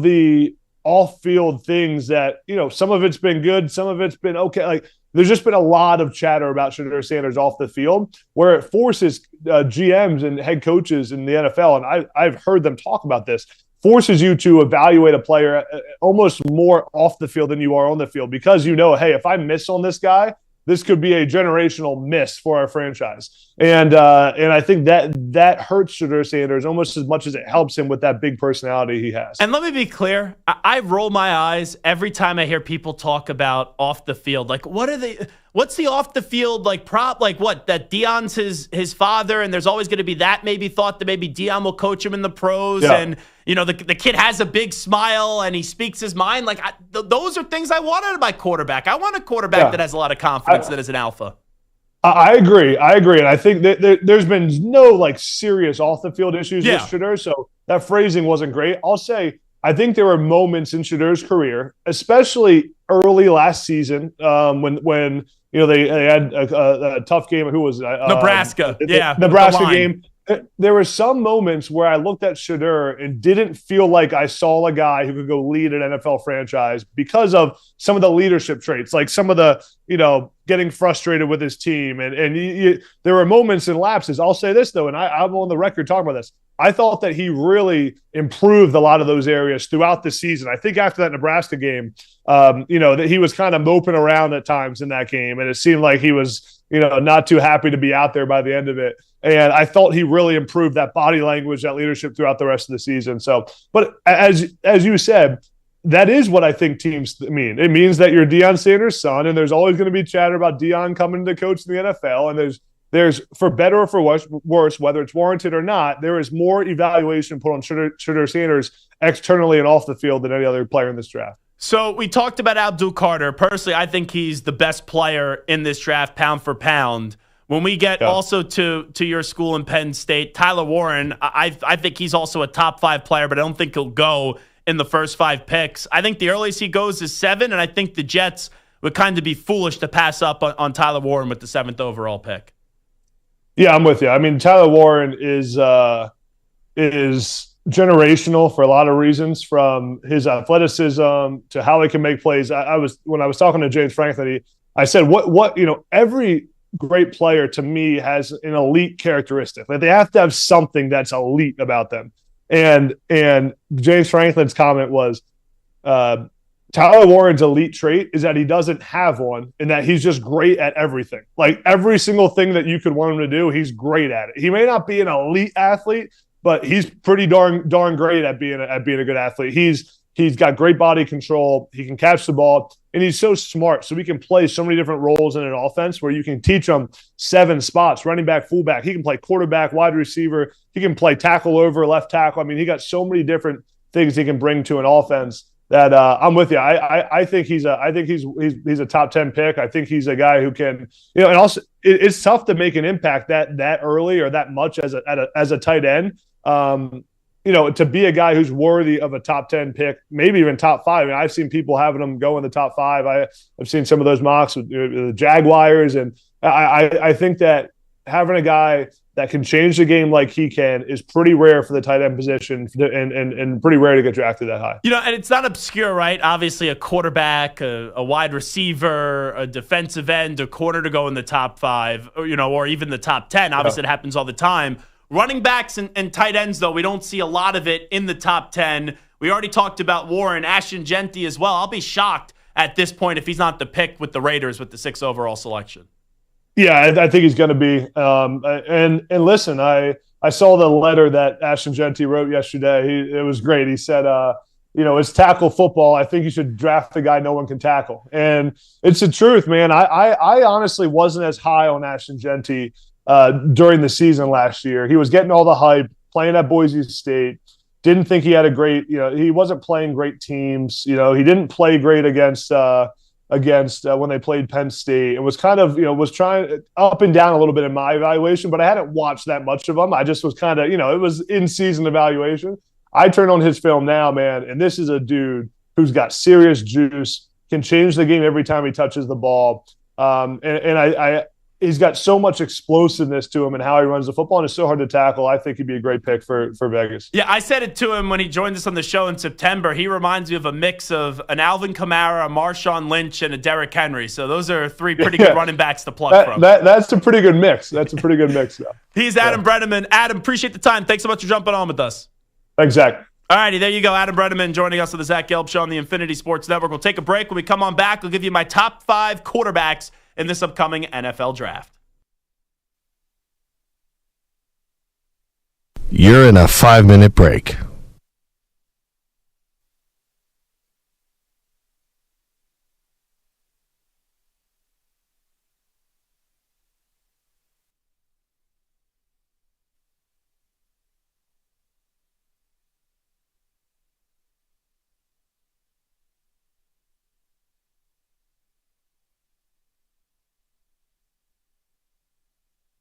the off-field things that, some of it's been good, some of it's been okay. Like, there's just been a lot of chatter about Shedeur Sanders off the field where it forces GMs and head coaches in the NFL, and I've heard them talk about this, forces you to evaluate a player almost more off the field than you are on the field because hey, if I miss on this guy, this could be a generational miss for our franchise. And I think that hurts Shedeur Sanders almost as much as it helps him with that big personality he has. And let me be clear, I roll my eyes every time I hear people talk about off the field. Like, what's the off the field like prop? Like what? That Deion's his father, and there's always going to be that maybe thought that maybe Deion will coach him in the pros, and the kid has a big smile and he speaks his mind. Like those are things I want out of my quarterback. I want a quarterback that has a lot of confidence, that is an alpha. I agree, and I think that there's been no like serious off the field issues with Shedeur, so that phrasing wasn't great. I'll say I think there were moments in Shedeur's career, especially early last season, when they had a tough game. Who was it? Nebraska, Nebraska game. There were some moments where I looked at Shedeur and didn't feel like I saw a guy who could go lead an NFL franchise because of some of the leadership traits, like some of the, getting frustrated with his team. And there were moments and lapses. I'll say this, though, and I'm on the record talking about this. I thought that he really improved a lot of those areas throughout the season. I think after that Nebraska game, that he was kind of moping around at times in that game. And it seemed like he was, not too happy to be out there by the end of it. And I thought he really improved that body language, that leadership throughout the rest of the season. So, but as you said, that is what I think teams mean. It means that you're Deion Sanders' son, and there's always going to be chatter about Deion coming to coach in the NFL. And there's for better or for worse, whether it's warranted or not, there is more evaluation put on Shedeur Sanders externally and off the field than any other player in this draft. So we talked about Abdul Carter. Personally, I think he's the best player in this draft, pound for pound. When we get also to your school in Penn State, Tyler Warren, I think he's also a top 5 player, but I don't think he'll go in the first 5 picks. I think the earliest he goes is 7, and I think the Jets would kind of be foolish to pass up on Tyler Warren with the 7th overall pick. Yeah, I'm with you. I mean, Tyler Warren is generational for a lot of reasons, from his athleticism to how he can make plays. When I was talking to James Franklin, I said, what every great player to me has an elite characteristic. Like they have to have something that's elite about them. And James Franklin's comment was, Tyler Warren's elite trait is that he doesn't have one, and that he's just great at everything. Like every single thing that you could want him to do, he's great at it. He may not be an elite athlete, but he's pretty darn great at being a good athlete. He's got great body control. He can catch the ball, and he's so smart. So he can play so many different roles in an offense where you can teach him 7 spots: running back, fullback. He can play quarterback, wide receiver. He can play tackle over, left tackle. I mean, he got so many different things he can bring to an offense that I'm with you. I think he's a top 10 pick. I think he's a guy who can, and also it's tough to make an impact that early or that much as a tight end. To be a guy who's worthy of a top 10 pick, maybe even top 5. I mean, I've seen people having him go in the top 5. I've seen some of those mocks with the Jaguars, and I think that having a guy that can change the game like he can is pretty rare for the tight end position, and pretty rare to get drafted that high. And it's not obscure, right? Obviously, a quarterback, a wide receiver, a defensive end, a corner to go in the top 5, or even the top 10. Obviously, it happens all the time. Running backs and tight ends, though, we don't see a lot of it in the top 10. We already talked about Warren, Ashton Genty as well. I'll be shocked at this point if he's not the pick with the Raiders with the 6th overall selection. Yeah, I think he's going to be. And listen, I saw the letter that Ashton Genty wrote yesterday. It was great. He said, it's tackle football. I think you should draft the guy no one can tackle. And it's the truth, man. I honestly wasn't as high on Ashton Genty during the season last year. He was getting all the hype, playing at Boise State. Didn't think he had a great, he wasn't playing great teams. He didn't play great against when they played Penn State. It was kind of, was trying up and down a little bit in my evaluation, but I hadn't watched that much of him. I just was kind of, it was in-season evaluation. I turn on his film now, man, and this is a dude who's got serious juice, can change the game every time he touches the ball. He's got so much explosiveness to him and how he runs the football, and it's so hard to tackle. I think he'd be a great pick for Vegas. Yeah, I said it to him when he joined us on the show in September. He reminds me of a mix of an Alvin Kamara, a Marshawn Lynch, and a Derrick Henry. So those are 3 pretty good running backs to pluck from. That's a pretty good mix. That's a pretty good mix, though. He's Adam Breneman. Adam, appreciate the time. Thanks so much for jumping on with us. Thanks, Zach. All righty, there you go. Adam Breneman joining us on the Zach Gelb Show on the Infinity Sports Network. We'll take a break. When we come on back, we'll give you my top 5 quarterbacks in this upcoming NFL draft. You're in a 5-minute break.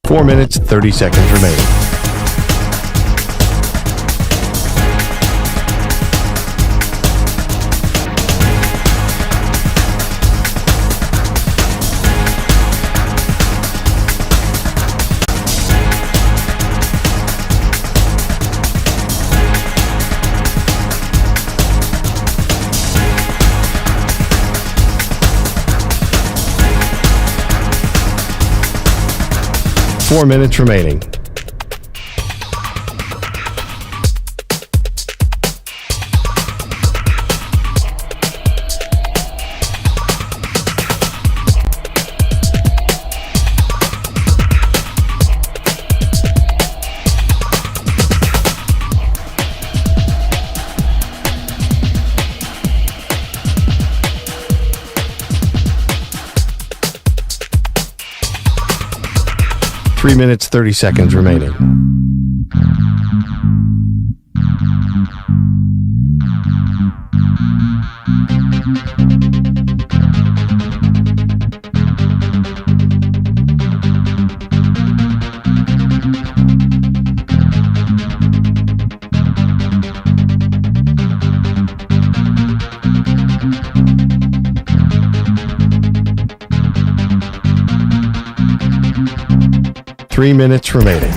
Four minutes, 30 seconds remaining. Four minutes remaining. Three minutes, 30 seconds remaining. Three minutes remaining.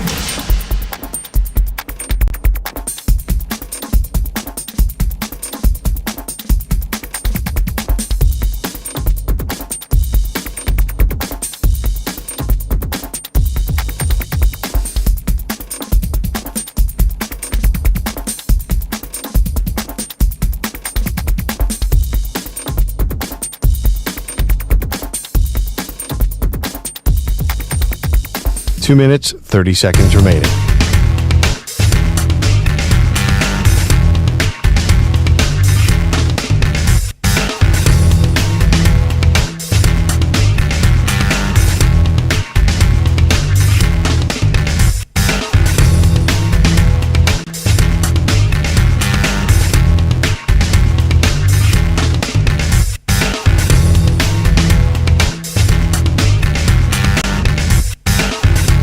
Two minutes, 30 seconds remaining.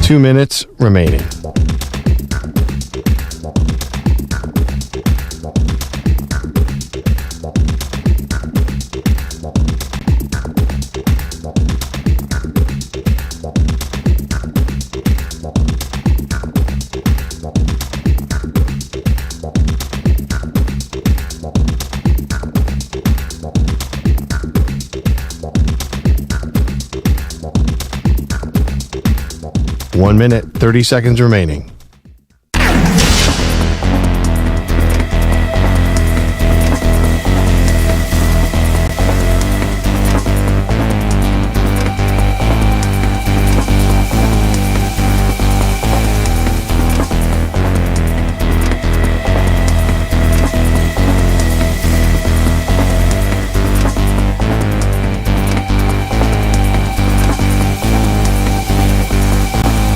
Two minutes remaining. One minute, 30 seconds remaining.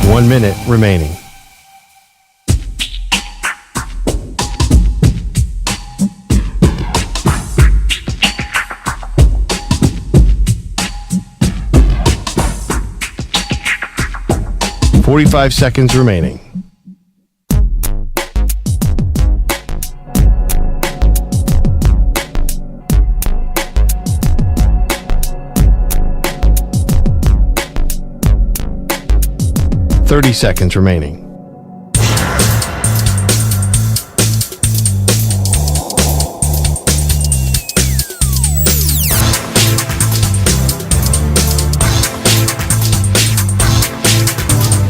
One minute remaining. Forty-five seconds remaining. Thirty seconds remaining.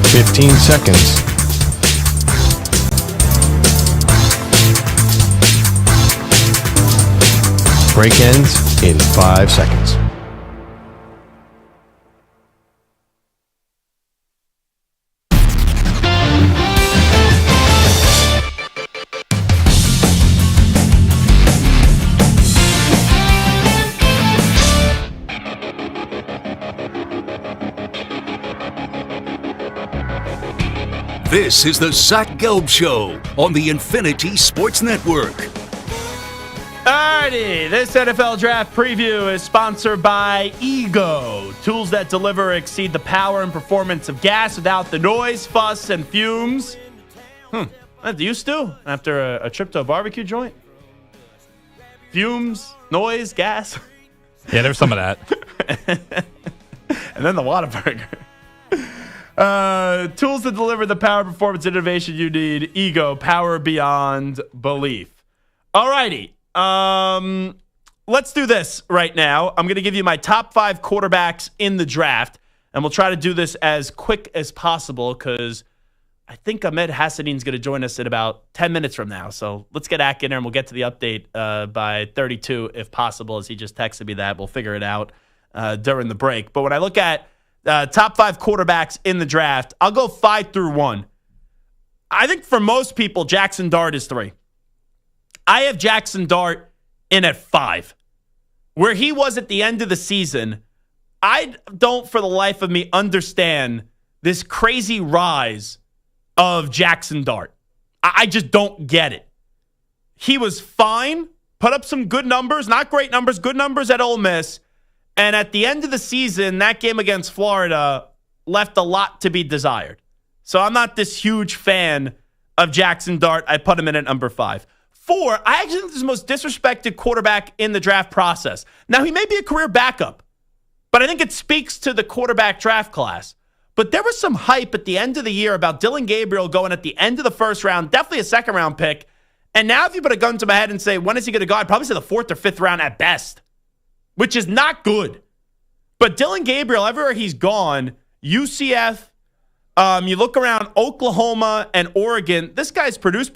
Fifteen seconds. Break ends in 5 seconds. This is the Zach Gelb Show on the Infinity Sports Network. Alrighty, this NFL Draft preview is sponsored by Ego. Tools that deliver exceed the power and performance of gas without the noise, fuss, and fumes. That used to after a trip to a barbecue joint. Fumes, noise, gas. Yeah, there's some of that. And then the Whataburger. Tools that deliver the power, performance, innovation you need. Ego, power beyond belief. Alrighty. Let's do this right now. I'm going to give you my top 5 quarterbacks in the draft, and we'll try to do this as quick as possible because I think Ahmed Hassanein is going to join us in about 10 minutes from now. So let's get Ak in there, and we'll get to the update by 32 if possible, as he just texted me that. We'll figure it out during the break. But when I look at top 5 quarterbacks in the draft, I'll go 5 through 1. I think for most people, Jackson Dart is 3. I have Jackson Dart in at 5. Where he was at the end of the season, I don't for the life of me understand this crazy rise of Jackson Dart. I just don't get it. He was fine, put up some good numbers, not great numbers, good numbers at Ole Miss. And at the end of the season, that game against Florida left a lot to be desired. So I'm not this huge fan of Jackson Dart. I put him in at number 5. 4, I actually think this is the most disrespected quarterback in the draft process. Now, he may be a career backup, but I think it speaks to the quarterback draft class. But there was some hype at the end of the year about Dillon Gabriel going at the end of the first round, definitely a second-round pick. And now if you put a gun to my head and say, when is he going to go? I'd probably say the 4th or 5th round at best, which is not good. But Dillon Gabriel, everywhere he's gone, UCF, you look around Oklahoma and Oregon, this guy's produce.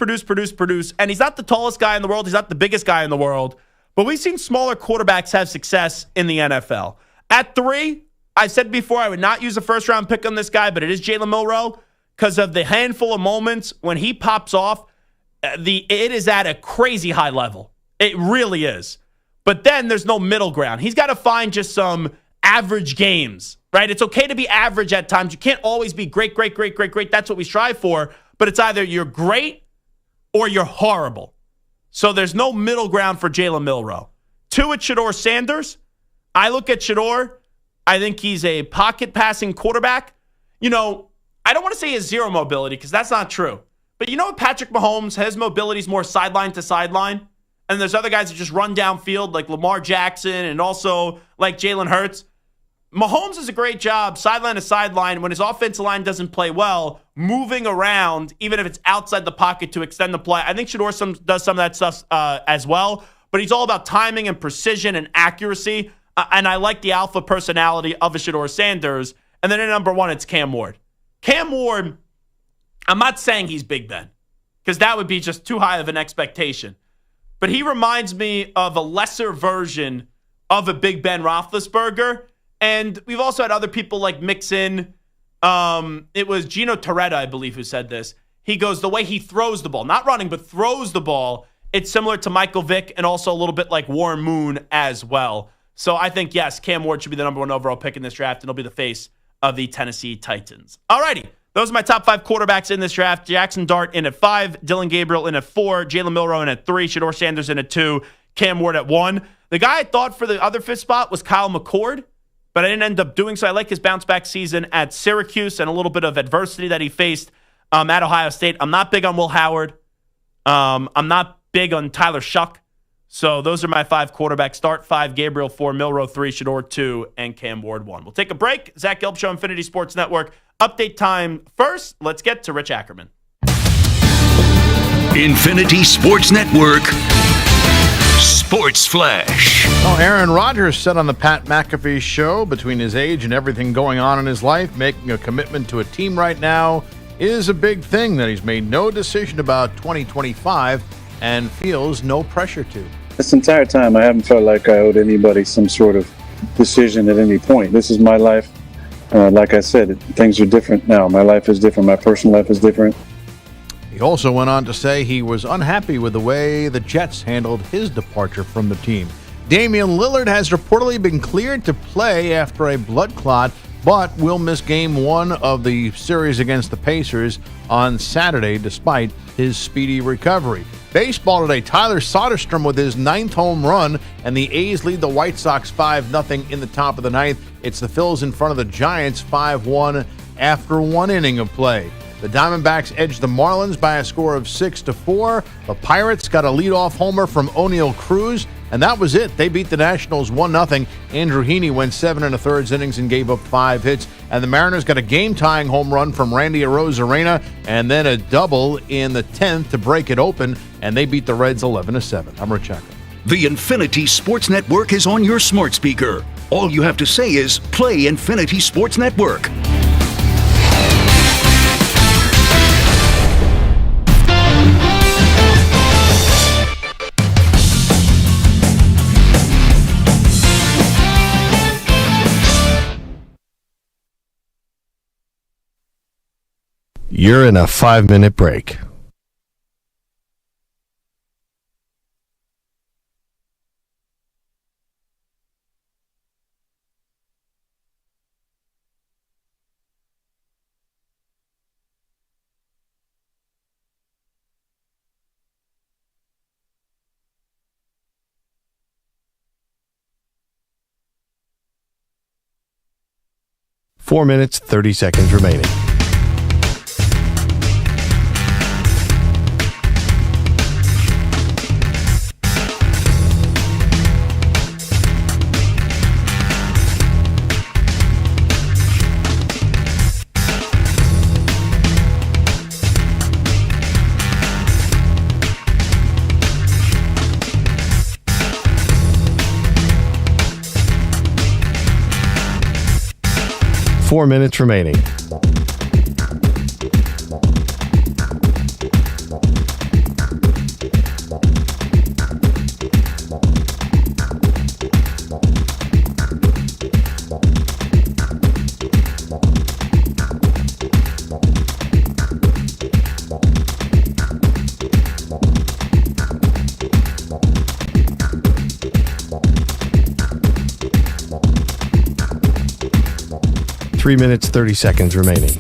And he's not the tallest guy in the world. He's not the biggest guy in the world. But we've seen smaller quarterbacks have success in the NFL. At 3, I said before I would not use a first-round pick on this guy, but it is Jalen Milroe because of the handful of moments when he pops off. It is at a crazy high level. It really is. But then there's no middle ground. He's got to find just some average games, right? It's okay to be average at times. You can't always be great. That's what we strive for. But it's either you're great or you're horrible. So there's no middle ground for Jalen Milroe. 2 at Shedeur Sanders. I look at Shedeur. I think he's a pocket passing quarterback. You know, I don't want to say he has zero mobility because that's not true. But you know what? Patrick Mahomes, his mobility is more sideline to sideline. And there's other guys that just run downfield like Lamar Jackson and also like Jalen Hurts. Mahomes does a great job sideline to sideline when his offensive line doesn't play well, moving around, even if it's outside the pocket to extend the play. I think Shedeur does some of that stuff as well. But he's all about timing and precision and accuracy. And I like the alpha personality of a Shedeur Sanders. And then at number 1, it's Cam Ward. Cam Ward, I'm not saying he's Big Ben, because that would be just too high of an expectation. But he reminds me of a lesser version of a Big Ben Roethlisberger. And we've also had other people like mix in. It was Gino Torretta, I believe, who said this. He goes, the way he throws the ball, not running, but throws the ball, it's similar to Michael Vick and also a little bit like Warren Moon as well. So I think, yes, Cam Ward should be the number 1 overall pick in this draft, and he'll be the face of the Tennessee Titans. All righty. Those are my top 5 quarterbacks in this draft. Jackson Dart in at 5, Dillon Gabriel in at 4, Jalen Milroe in at 3, Shedeur Sanders in at 2, Cam Ward at 1. The guy I thought for the other 5th spot was Kyle McCord, but I didn't end up doing so. I like his bounce-back season at Syracuse and a little bit of adversity that he faced at Ohio State. I'm not big on Will Howard. I'm not big on Tyler Shuck. So those are my 5 quarterbacks. Start 5, Gabriel 4, Milroe 3, Shedeur 2, and Cam Ward 1. We'll take a break. Zach Gelb Show, Infinity Sports Network. Update time first. Let's get to Rich Ackerman. Infinity Sports Network. Sports Flash. Well, Aaron Rodgers said on the Pat McAfee show, between his age and everything going on in his life, making a commitment to a team right now is a big thing that he's made no decision about 2025 and feels no pressure to. This entire time, I haven't felt like I owed anybody some sort of decision at any point. This is my life. Like I said, things are different now. My life is different. My personal life is different. He also went on to say he was unhappy with the way the Jets handled his departure from the team. Damian Lillard has reportedly been cleared to play after a blood clot but will miss game 1 of the series against the Pacers on Saturday despite his speedy recovery. Baseball today, Tyler Soderstrom with his 9th home run, and the A's lead the White Sox 5-0 in the top of the 9th. It's the Phils in front of the Giants 5-1 after 1 inning of play. The Diamondbacks edged the Marlins by a score of 6-4. The Pirates got a leadoff homer from O'Neal Cruz, and that was it. They beat the Nationals 1-0. Andrew Heaney went 7 1/3 innings and gave up 5 hits. And the Mariners got a game-tying home run from Randy Arozarena, and then a double in the 10th to break it open, and they beat the Reds 11-7. I'm Rich Echo. The Infinity Sports Network is on your smart speaker. All you have to say is, play Infinity Sports Network. You're in a 5-minute break. Four minutes, 30 seconds remaining. Four minutes remaining. Three minutes, 30 seconds remaining.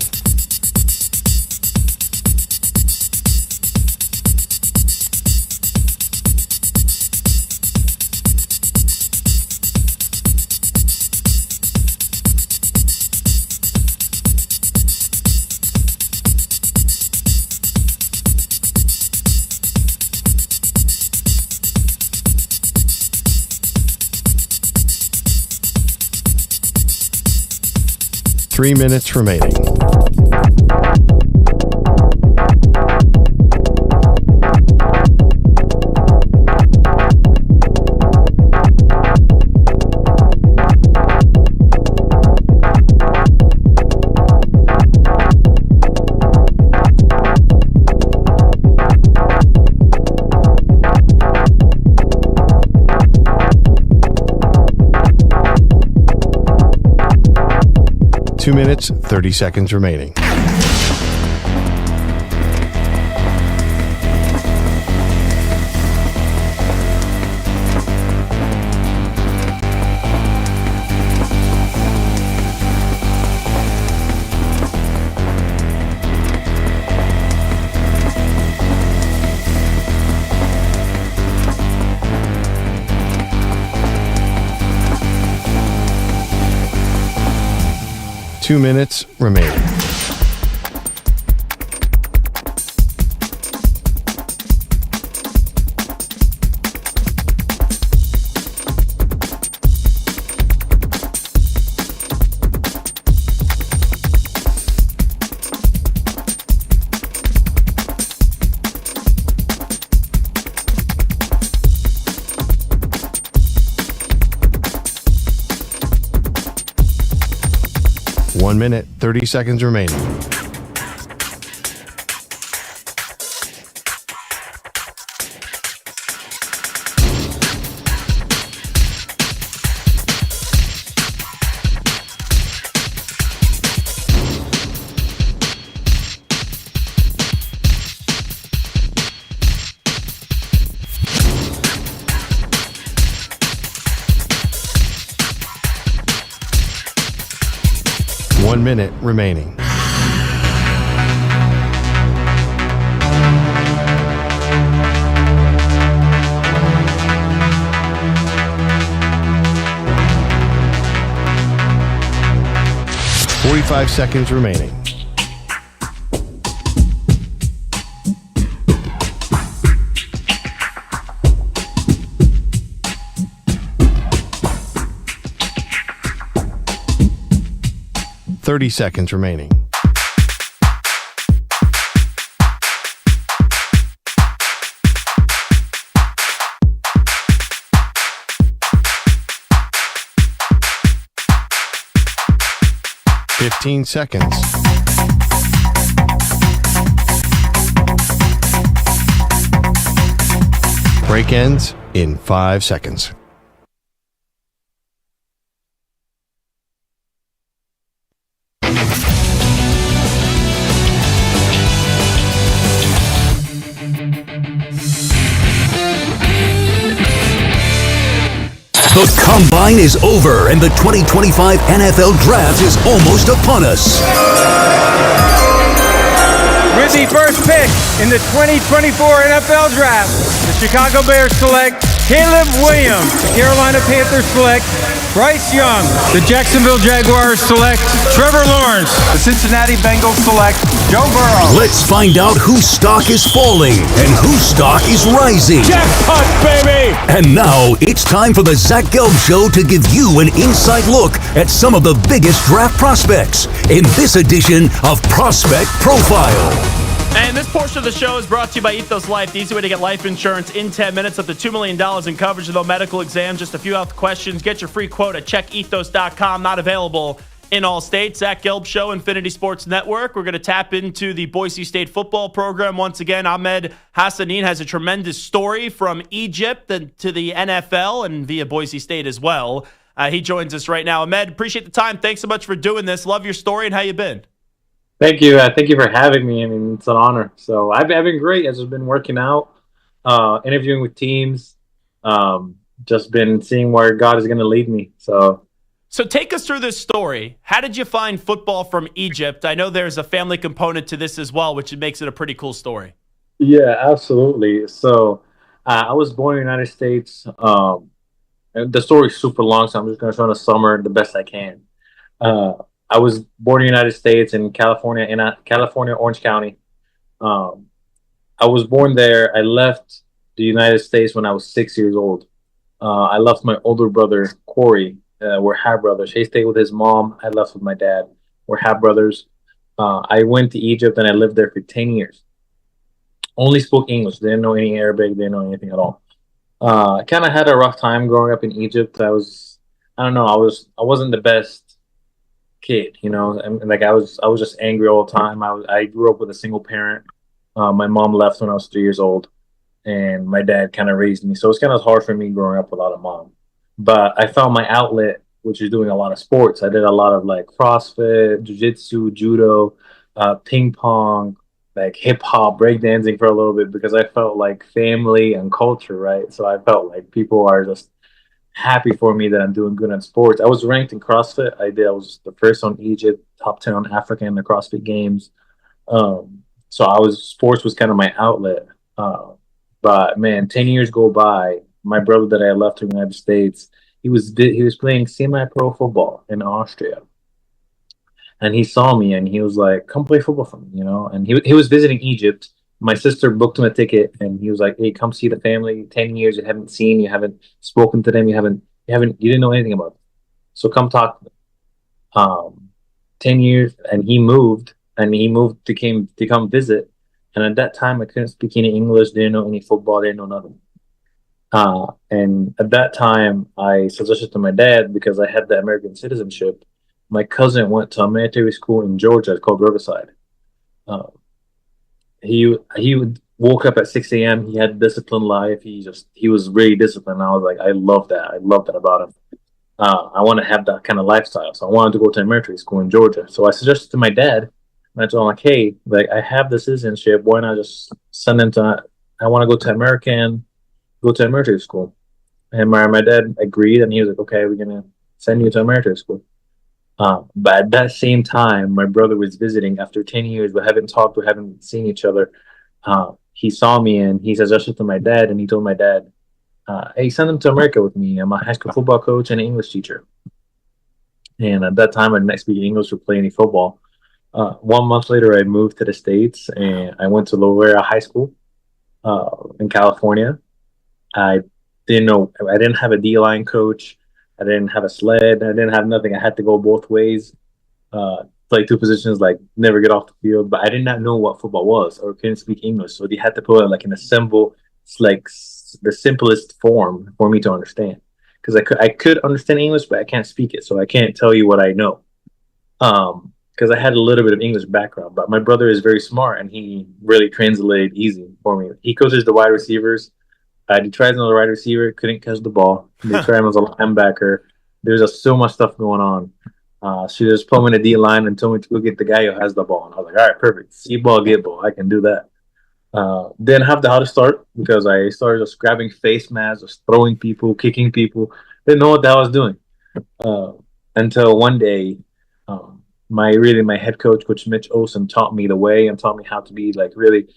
Three minutes remaining. Two minutes, 30 seconds remaining. Two minutes remaining. One minute, 30 seconds remaining. 1 minute remaining. "45 seconds remaining. "30 seconds remaining. "15 seconds. Break ends in 5 seconds. The Combine is over, and the 2025 NFL Draft is almost upon us. With the first pick in the 2024 NFL Draft, the Chicago Bears select Caleb Williams. The Carolina Panthers select Bryce Young. The Jacksonville Jaguars select Trevor Lawrence. The Cincinnati Bengals select Joe Burrow. Let's find out whose stock is falling and whose stock is rising. Jackpot, baby! And now it's time for the Zach Gelb Show to give you an inside look at some of the biggest draft prospects in this edition of Prospect Profile. And this portion of the show is brought to you by Ethos Life, the easy way to get life insurance in 10 minutes, up to $2 million in coverage with no medical exam, just a few health questions. Get your free quote at checkethos.com, not available in all states. Zach Gelb Show, Infinity Sports Network. We're going to tap into the Boise State football program once again. Ahmed Hassanein has a tremendous story from Egypt to the NFL and via Boise State as well. He joins us right now. Ahmed, appreciate the time. Thanks so much for doing this. Love your story and how you been. Thank you. Thank you for having me. I mean, it's an honor. So I've been great. I've just been working out, interviewing with teams, just been seeing where God is going to lead me. So take us through this story. How did you find football from Egypt? I know there's a family component to this as well, which makes it a pretty cool story. Yeah, absolutely. So I was born in the United States. And the story is super long, so I'm just going to try to summarize the best I can. I was born in the United States in California, Orange County. I was born there. I left the United States when I was 6 years old. I left my older brother, Corey. We're half brothers. He stayed with his mom. I left with my dad. We're half brothers. I went to Egypt and I lived there for 10 years. Only spoke English. Didn't know any Arabic. Didn't know anything at all. I kind of had a rough time growing up in Egypt. I wasn't the best kid, you know, and like I was just angry all the time. I grew up with a single parent. My mom left when I was 3 years old, and my dad kind of raised me. So it's kind of hard for me growing up without a mom. But I found my outlet, which is doing a lot of sports. I did a lot of like CrossFit, jiu-jitsu, judo, ping pong, like hip hop, breakdancing for a little bit because I felt like family and culture, right? So I felt like people are just happy for me that I'm doing good in sports. I was ranked in CrossFit. I was the first on Egypt, top 10 on Africa in the CrossFit Games. So sports was kind of my outlet. But man, 10 years go by. My brother that I left in the United States, he was playing semi-pro football in Austria. And he saw me and he was like, come play football for me, you know? And he was visiting Egypt. My sister booked him a ticket and he was like, hey, come see the family. 10 years you haven't seen, you haven't spoken to them, you didn't know anything about them. So come talk to them. 10 years and he moved to come visit. And at that time I couldn't speak any English, didn't know any football, didn't know nothing. And at that time I suggested to my dad, because I had the American citizenship, my cousin went to a military school in Georgia called Riverside. He woke up at 6 a.m. He had a disciplined life. He was really disciplined. I was like, I love that. I love that about him. I want to have that kind of lifestyle. So I wanted to go to a military school in Georgia. So I suggested to my dad, and I told him like, hey, like I have the citizenship. Why not just send him to? I want to go to a military school. And my dad agreed, and he was like, okay, we're gonna send you to a military school. But at that same time, my brother was visiting after 10 years. We haven't talked, we haven't seen each other. He saw me and he suggested to my dad, and he told my dad, hey, send him to America with me. I'm a high school football coach and an English teacher. And at that time, I didn't speak English or play any football. 1 month later, I moved to the States and I went to Loera High School in California. I didn't have a D-line coach. I didn't have a sled. I didn't have nothing. I had to go both ways, play two positions, like never get off the field. But I did not know what football was or couldn't speak English. So they had to put it like in a symbol, like the simplest form for me to understand. Because I could understand English, but I can't speak it. So I can't tell you what I know. Because I had a little bit of English background. But my brother is very smart and he really translated easy for me. He coaches the wide receivers. They tried him as a wide receiver, couldn't catch the ball. They tried him as a linebacker. There's just so much stuff going on. She just put me in the D line and told me to go get the guy who has the ball. And I was like, all right, perfect. See ball, get ball. I can do that. Didn't have how to start because I started just grabbing face masks, just throwing people, kicking people. Didn't know what the hell I was doing. Until one day, my head coach, Coach Mitch Olsen, taught me the way and taught me how to be like really,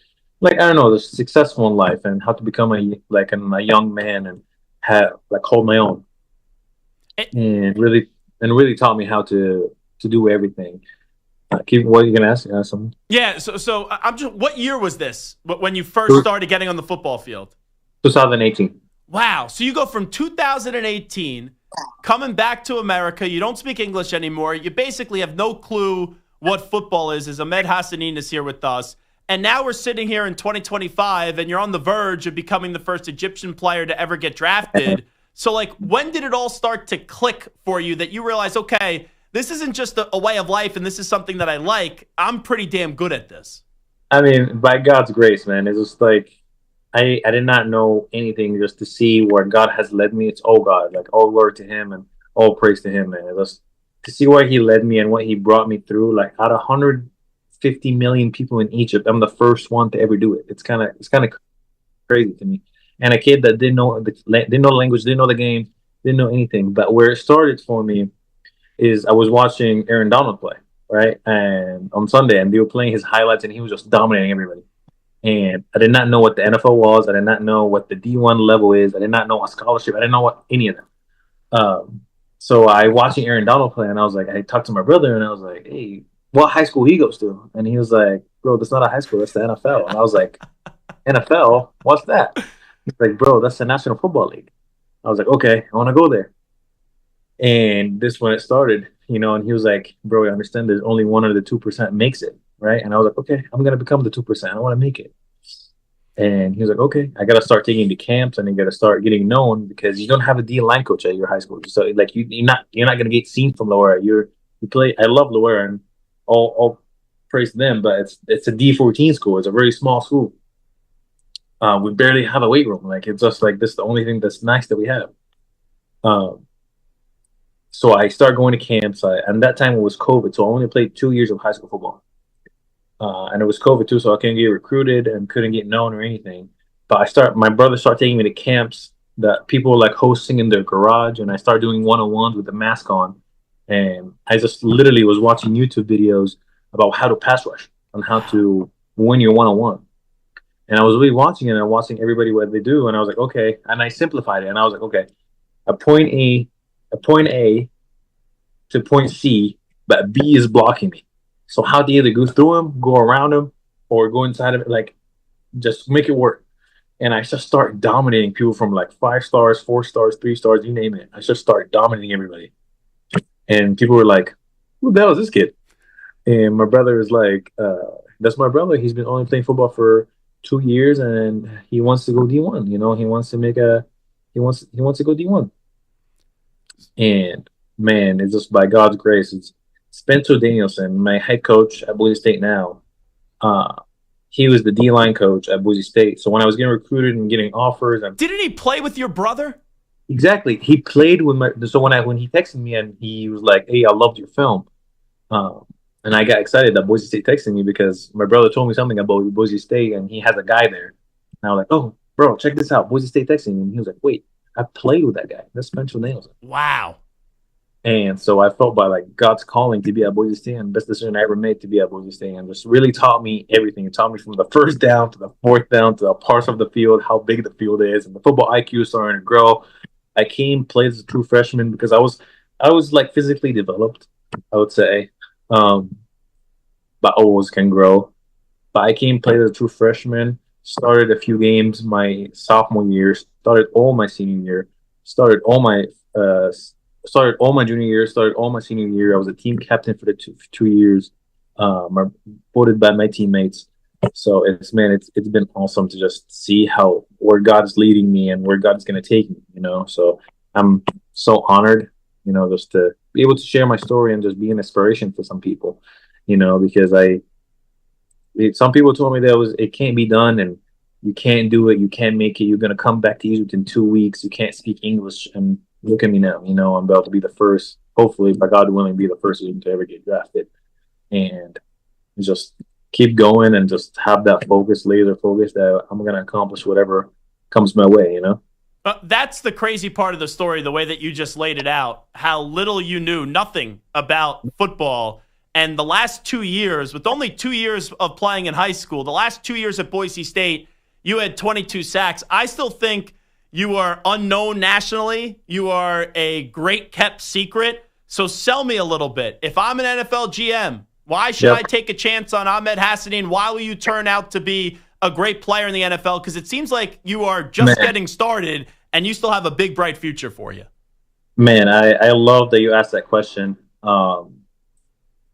like, I don't know, successful in life and how to become a young man and hold my own, and really taught me how to do everything. What are you gonna ask? Something? Yeah. So I'm just. What year was this? When you first started getting on the football field? 2018. Wow. So you go from 2018 coming back to America. You don't speak English anymore. You basically have no clue what football is. Ahmed Hassanein is here with us. And now we're sitting here in 2025, and you're on the verge of becoming the first Egyptian player to ever get drafted. So, like, when did it all start to click for you that you realize, okay, this isn't just a way of life, and this is something that I like. I'm pretty damn good at this. I mean, by God's grace, man. It's just like I did not know anything. Just to see where God has led me, it's all God. Like, all glory to Him and all praise to Him, man. It was to see where He led me and what He brought me through. Like, out of 150 million people in Egypt, I'm the first one to ever do it. It's kind of crazy to me. And a kid that didn't know the language, didn't know the game, didn't know anything. But where it started for me is I was watching Aaron Donald play, right? And on Sunday, and they were playing his highlights, and he was just dominating everybody. And I did not know what the NFL was. I did not know what the D1 level is. I did not know a scholarship. I didn't know what any of them. So I watching Aaron Donald play, and I talked to my brother, and I was like, hey, what high school he goes to? And he was like, bro, that's not a high school. That's the NFL. And I was like, NFL? What's that? He's like, bro, that's the National Football League. I was like, okay, I want to go there. And this when it started, and he was like, bro, I understand there's only 1 or the 2% makes it, right? And I was like, okay, I'm going to become the 2%. I want to make it. And he was like, okay, I got to start taking the camps and I got to start getting known because you don't have a D-line coach at your high school. So like you're not going to get seen from Loera. You play. I love Loera and all praise to them, but it's a D14 school. It's a very small school. We barely have a weight room. Like it's just like this is the only thing that's nice that we have. So I started going to camps, and that time it was COVID, so I only played 2 years of high school football. And it was COVID too, so I couldn't get recruited and couldn't get known or anything. But my brother started taking me to camps that people were like hosting in their garage, and I started doing one-on-ones with the mask on. And I just literally was watching YouTube videos about how to pass rush and how to win your one-on-one. And I was really watching it and watching everybody what they do, and I was like, okay. And I simplified it, and I was like, okay, a point A to point C, but B is blocking me. So how do you either go through him, go around him, or go inside of it? Like, just make it work. And I just start dominating people from like 5 stars, 4 stars, 3 stars, you name it. I just start dominating everybody. And people were like, who the hell is this kid? And my brother is like, that's my brother. He's been only playing football for 2 years, and he wants to go D1. He wants to he wants to go D1. And man, it's just by God's grace. It's Spencer Danielson, my head coach at Boise State now. He was the D-line coach at Boise State. So when I was getting recruited and getting offers, didn't he play with your brother? Exactly. He played with my. So when he texted me and he was like, "Hey, I loved your film," and I got excited that Boise State texted me because my brother told me something about Boise State and he has a guy there. And I was like, "Oh, bro, check this out. Boise State texting me," and he was like, "Wait, I played with that guy. That's Spencer Danielson." Wow. And so I felt by like God's calling to be at Boise State, and best decision I ever made to be at Boise State, and just really taught me everything. It taught me from the first down to the fourth down to the parts of the field, how big the field is, and the football IQ is starting to grow. I played as a true freshman because I was like physically developed, I would say, but always can grow. But I played as a true freshman, started a few games my sophomore year, started all my senior year, started all my junior year, started all my senior year. I was a team captain for the two years, voted by my teammates. So it's been awesome to just see where God's leading me and where God's going to take me, So I'm so honored, just to be able to share my story and just be an inspiration for some people, because some people told me that it can't be done and you can't do it, you can't make it, you're going to come back to Egypt in 2 weeks, you can't speak English, and look at me now, I'm about to be the first, hopefully, by God willing, be the first to ever get drafted. And just keep going and just have that laser focus that I'm going to accomplish whatever comes my way, That's the crazy part of the story, the way that you just laid it out, how little you knew, nothing about football. And the last 2 years, with only 2 years of playing in high school, the last 2 years at Boise State, you had 22 sacks. I still think you are unknown nationally. You are a great kept secret. So sell me a little bit. If I'm an NFL GM, why should I take a chance on Ahmed Hassanein? Why will you turn out to be a great player in the NFL? Because it seems like you are just getting started and you still have a big, bright future for you. Man, I love that you asked that question. I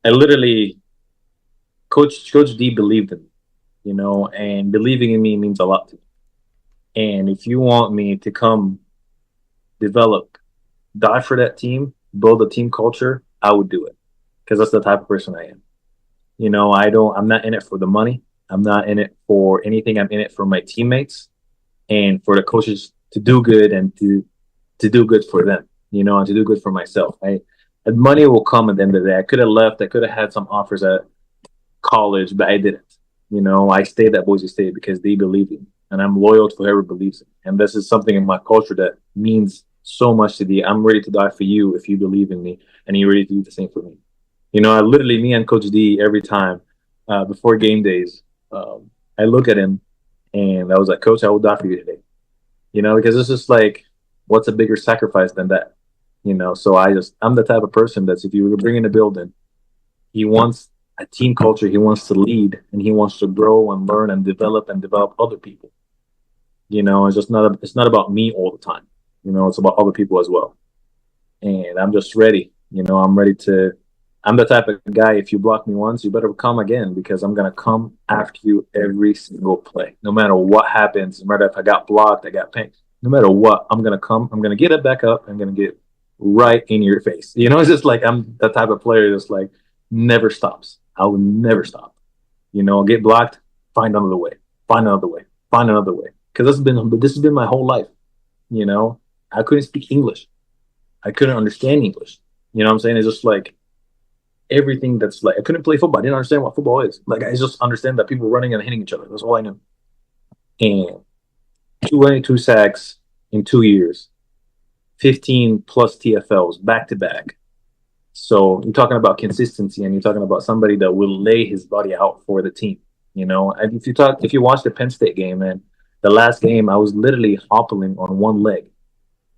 literally, Coach D believed in me, and believing in me means a lot to me. And if you want me to come develop, die for that team, build a team culture, I would do it. Because that's the type of person I am. I'm not in it for the money. I'm not in it for anything. I'm in it for my teammates and for the coaches to do good and to do good for them, and to do good for myself. And money will come at the end of the day. I could have left. I could have had some offers at college, but I didn't. I stayed at Boise State because they believe in me, and I'm loyal to whoever believes in me. And this is something in my culture that means so much to me. I'm ready to die for you if you believe in me, and you're ready to do the same for me. I literally, me and Coach D, every time before game days, I look at him and I was like, Coach, I will die for you today. Because it's just like, what's a bigger sacrifice than that? So I'm the type of person that's, if you were to bring in a building, he wants a team culture, he wants to lead, and he wants to grow and learn and develop other people. It's not about me all the time. It's about other people as well. And I'm just ready. I'm the type of guy, if you block me once, you better come again, because I'm going to come after you every single play. No matter what happens, no matter if I got blocked, I got picked, no matter what, I'm going to come. I'm going to get it back up. I'm going to get right in your face. It's just like I'm the type of player that's like never stops. I will never stop. I'll get blocked, find another way, find another way, find another way. Because this has been my whole life. I couldn't speak English. I couldn't understand English. You know what I'm saying? It's just like, everything that's like, I couldn't play football. I didn't understand what football is. Like, I just understand that people running and hitting each other. That's all I knew. And 22 sacks in 2 years, 15 plus TFLs back to back. So you're talking about consistency, and you're talking about somebody that will lay his body out for the team. And if you watch the Penn State game, man, the last game, I was literally hobbling on one leg,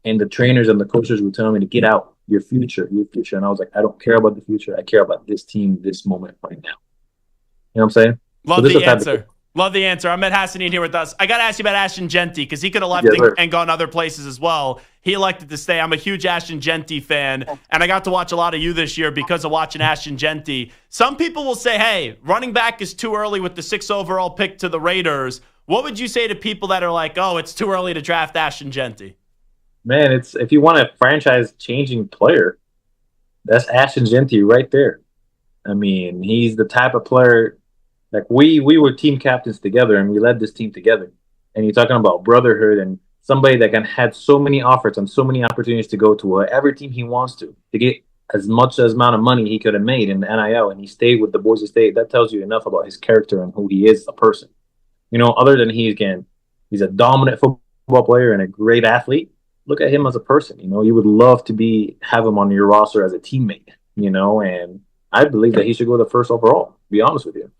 and the trainers and the coaches were telling me to get out. Your future. And I was like, I don't care about the future. I care about this team, this moment right now. You know what I'm saying? Love the answer. Love the answer. Ahmed Hassanein here with us. I got to ask you about Ashton Genty, because he could have left and gone other places as well. He elected to stay. I'm a huge Ashton Genty fan, and I got to watch a lot of you this year because of watching Ashton Genty. Some people will say, hey, running back is too early with the 6th overall pick to the Raiders. What would you say to people that are like, oh, it's too early to draft Ashton Genty? Man, if you want a franchise-changing player, that's Ashton Genty right there. I mean, he's the type of player, like we were team captains together, and we led this team together. And you're talking about brotherhood, and somebody that had so many offers and so many opportunities to go to every team he wants to get as much amount of money he could have made in the NIL, and he stayed with the Boise State. That tells you enough about his character and who he is as a person. Other than he's a dominant football player and a great athlete, look at him as a person. You would love to have him on your roster as a teammate. And I believe that he should go the first overall. To be honest with you,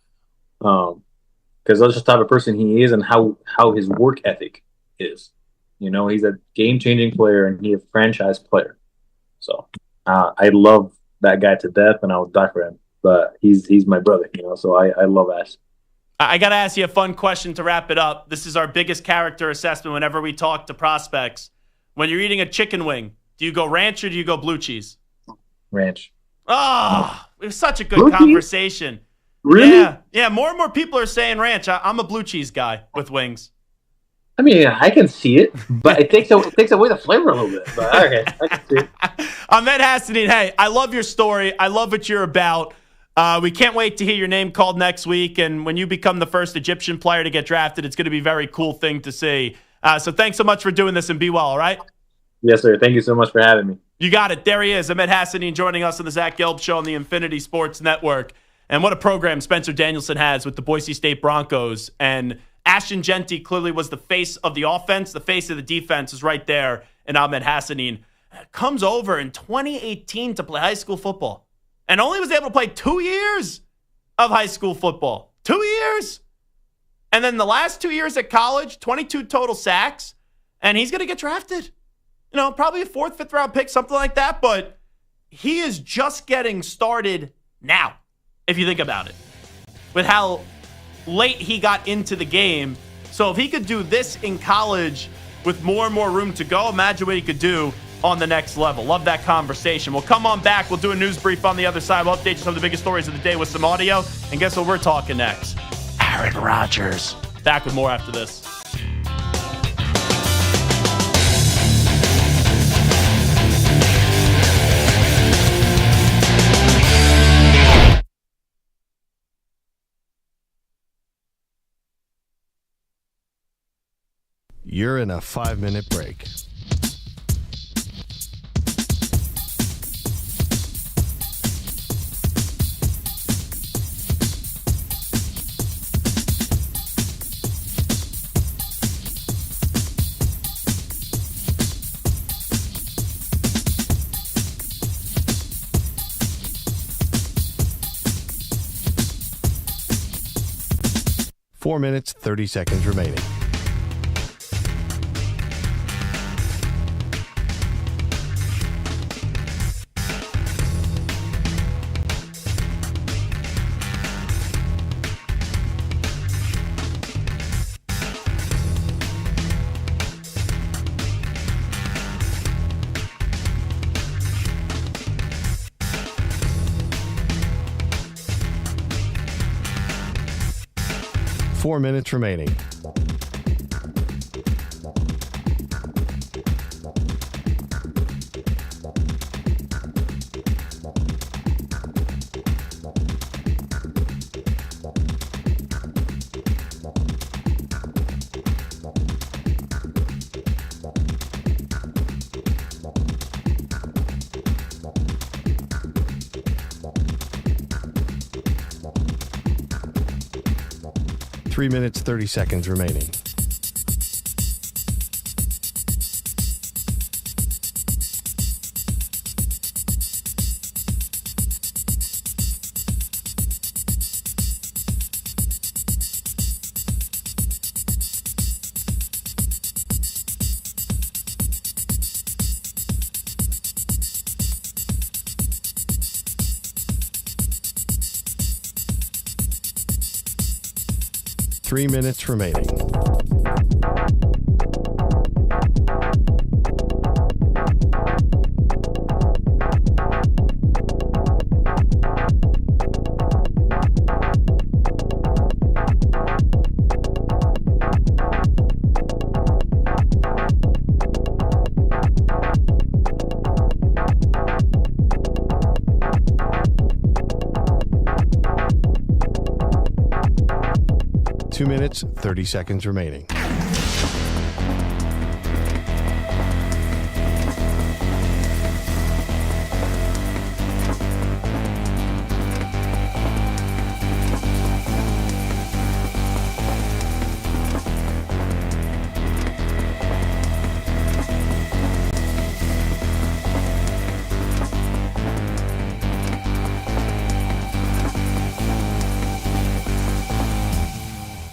because that's just the type of person he is and how his work ethic is. He's a game-changing player and he's a franchise player. So I love that guy to death, and I would die for him. But he's my brother, so I love Ash. I got to ask you a fun question to wrap it up. This is our biggest character assessment whenever we talk to prospects. When you're eating a chicken wing, do you go ranch or do you go blue cheese? Ranch. Oh, it was such a good Blue conversation. cheese? Really? Yeah. More and more people are saying ranch. I'm a blue cheese guy with wings. I mean, I can see it, but it takes away the flavor a little bit. But okay, I can see it. Ahmed Hassanein, hey, I love your story. I love what you're about. We can't wait to hear your name called next week. And when you become the first Egyptian player to get drafted, it's going to be a very cool thing to see. So thanks so much for doing this, and be well, all right? Yes, sir. Thank you so much for having me. You got it. There he is, Ahmed Hassanein, joining us on the Zach Gelb Show on the Infinity Sports Network. And what a program Spencer Danielson has with the Boise State Broncos. And Ashton Genty clearly was the face of the offense. The face of the defense is right there. And Ahmed Hassanein comes over in 2018 to play high school football and only was able to play 2 years of high school football. 2 years. And then the last 2 years at college, 22 total sacks. And he's going to get drafted. Probably a 4th, 5th round pick, something like that. But he is just getting started now, if you think about it, with how late he got into the game. So if he could do this in college with more and more room to go, imagine what he could do on the next level. Love that conversation. We'll come on back. We'll do a news brief on the other side. We'll update you some of the biggest stories of the day with some audio. And guess what we're talking next? Aaron Rodgers. Back with more after this. You're in a 5-minute break. Four minutes, 30 seconds remaining. Four minutes remaining. Three minutes, 30 seconds remaining. Three minutes remaining. Two minutes, 30 seconds remaining.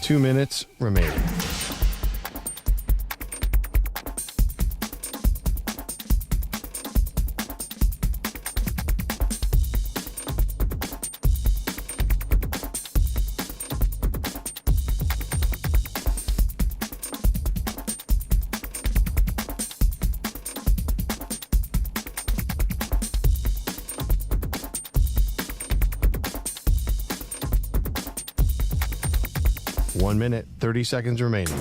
2 minutes remaining. One minute, 30 seconds remaining.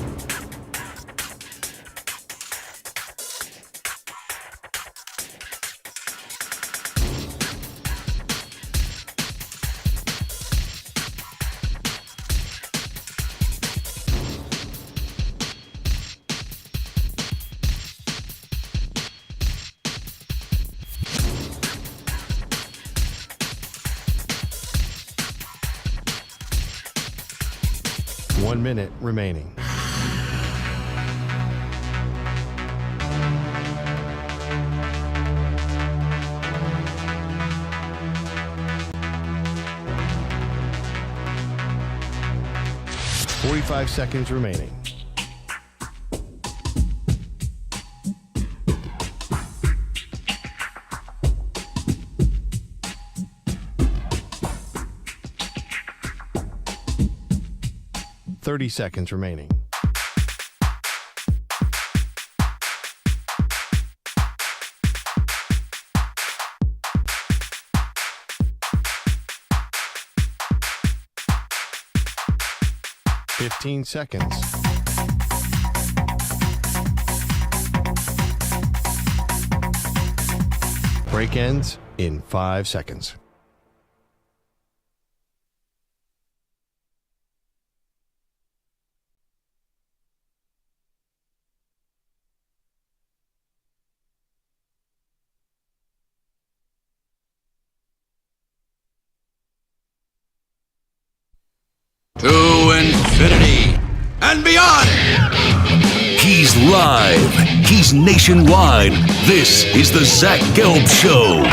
One minute remaining. Forty-five seconds remaining. Seconds remaining. Fifteen seconds. Break ends in 5 seconds. To infinity and beyond. He's live. He's nationwide. This is the Zach Gelb Show.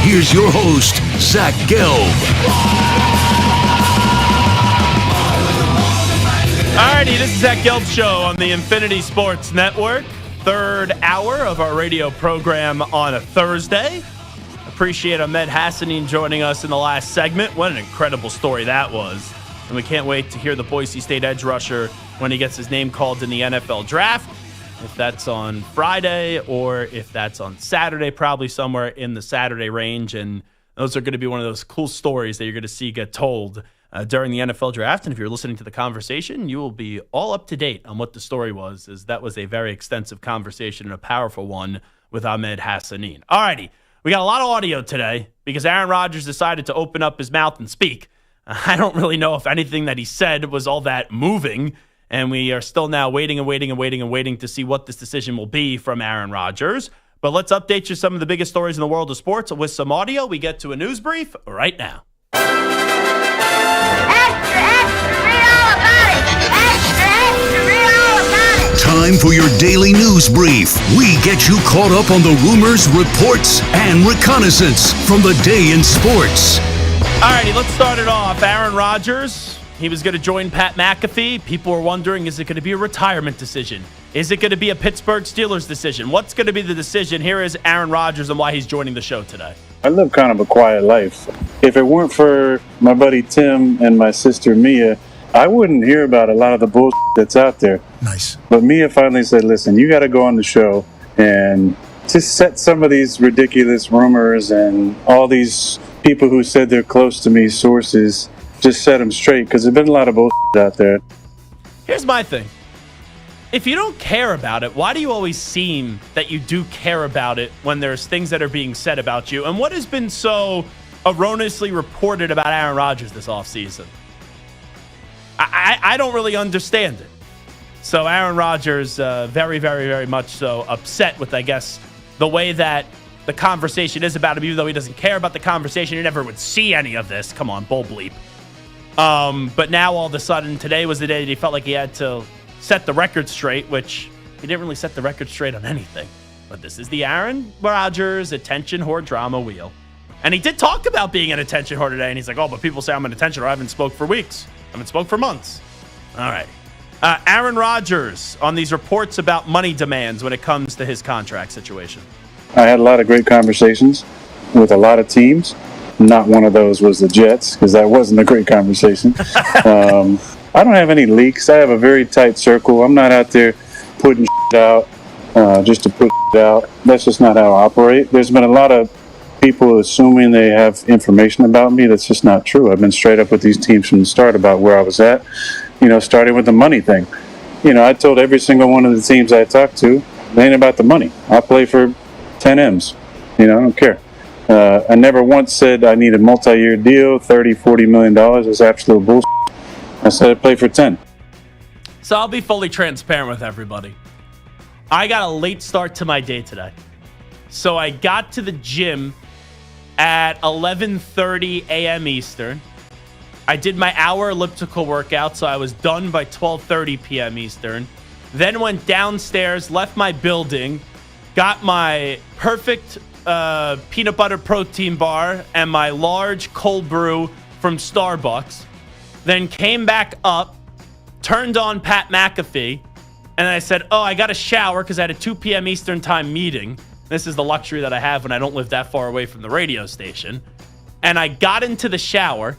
Here's your host, Zach Gelb. Alrighty, this is Zach Gelb Show on the Infinity Sports Network. Third hour of our radio program on a Thursday. Appreciate Ahmed Hassanein joining us in the last segment. What an incredible story that was. And we can't wait to hear the Boise State edge rusher when he gets his name called in the NFL draft. If that's on Friday or if that's on Saturday, probably somewhere in the Saturday range. And those are going to be one of those cool stories that you're going to see get told during the NFL draft. And if you're listening to the conversation, you will be all up to date on what the story was, as that was a very extensive conversation and a powerful one with Ahmed Hassanein. All righty, we got a lot of audio today because Aaron Rodgers decided to open up his mouth and speak. I don't really know if anything that he said was all that moving, and we are still now waiting to see what this decision will be from Aaron Rodgers. But let's update you some of the biggest stories in the world of sports with some audio. We get to a news brief right now. Time for your daily news brief. We get you caught up on the rumors, reports, and reconnaissance from the day in sports. All righty, let's start it off. Aaron Rodgers, he was going to join Pat McAfee. People were wondering, is it going to be a retirement decision? Is it going to be a Pittsburgh Steelers decision? What's going to be the decision? Here is Aaron Rodgers and why he's joining the show today. I live kind of a quiet life. If it weren't for my buddy Tim and my sister Mia, I wouldn't hear about a lot of the bullshit that's out there. Nice. But Mia finally said, listen, you got to go on the show and just set some of these ridiculous rumors and all these people who said they're close to me, sources, just set them straight, because there's been a lot of bullshit out there. Here's my thing. If you don't care about it, why do you always seem that you do care about it when there's things that are being said about you? And what has been so erroneously reported about Aaron Rodgers this offseason? I don't really understand it. So Aaron Rodgers, very, very, very much so upset with, I guess, the way that the conversation is about him, even though he doesn't care about the conversation. He never would see any of this. Come on, bull bleep. But now all of a sudden, today was the day that he felt like he had to set the record straight, which he didn't really set the record straight on anything. But this is the Aaron Rodgers attention whore drama wheel. And he did talk about being an attention whore today, and he's like, oh, but people say I'm an attention whore. I haven't spoke for weeks. I haven't spoke for months. All right. Aaron Rodgers on these reports about money demands when it comes to his contract situation. I had a lot of great conversations with a lot of teams. Not one of those was the Jets, because that wasn't a great conversation. I don't have any leaks. I have a very tight circle. I'm not out there putting shit out just to put shit out. That's just not how I operate. There's been a lot of people assuming they have information about me that's just not true. I've been straight up with these teams from the start about where I was at, starting with the money thing. I told every single one of the teams I talked to, it ain't about the money. I'll play for 10 M's. I don't care. I never once said I need a multi-year deal, $30-40 million. It's absolute bullshit. I said I'd play for 10. So I'll be fully transparent with everybody. I got a late start to my day today. So I got to the gym at 11:30 a.m. Eastern. I did my hour elliptical workout, so I was done by 12:30 p.m. Eastern. Then went downstairs, left my building, got my perfect peanut butter protein bar and my large cold brew from Starbucks. Then came back up, turned on Pat McAfee, and I said, I got a shower because I had a 2 p.m. Eastern time meeting. This is the luxury that I have when I don't live that far away from the radio station. And I got into the shower,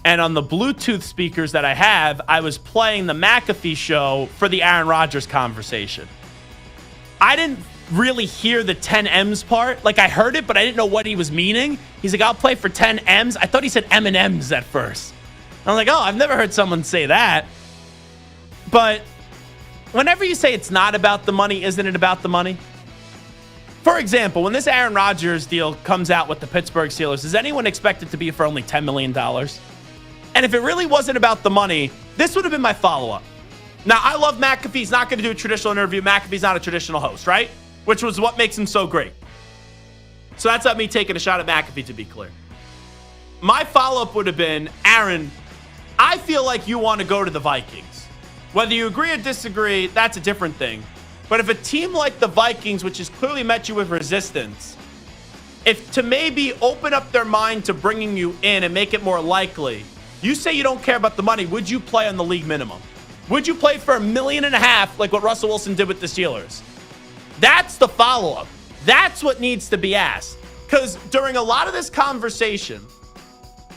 and on the Bluetooth speakers that I have, I was playing the McAfee show for the Aaron Rodgers conversation. I didn't really hear the 10 M's part. Like, I heard it, but I didn't know what he was meaning. He's like, I'll play for 10 M's. I thought he said M&M's at first. I was like, I've never heard someone say that. But whenever you say it's not about the money, isn't it about the money? For example, when this Aaron Rodgers deal comes out with the Pittsburgh Steelers, does anyone expect it to be for only $10 million? And if it really wasn't about the money, this would have been my follow-up. Now, I love McAfee. He's not going to do a traditional interview. McAfee's not a traditional host, right? Which was what makes him so great. So that's not me taking a shot at McAfee, to be clear. My follow-up would have been, Aaron, I feel like you want to go to the Vikings. Whether you agree or disagree, that's a different thing. But if a team like the Vikings, which has clearly met you with resistance, if to maybe open up their mind to bringing you in and make it more likely, you say you don't care about the money, would you play on the league minimum? Would you play for $1.5 million like what Russell Wilson did with the Steelers? That's the follow-up. That's what needs to be asked. Because during a lot of this conversation,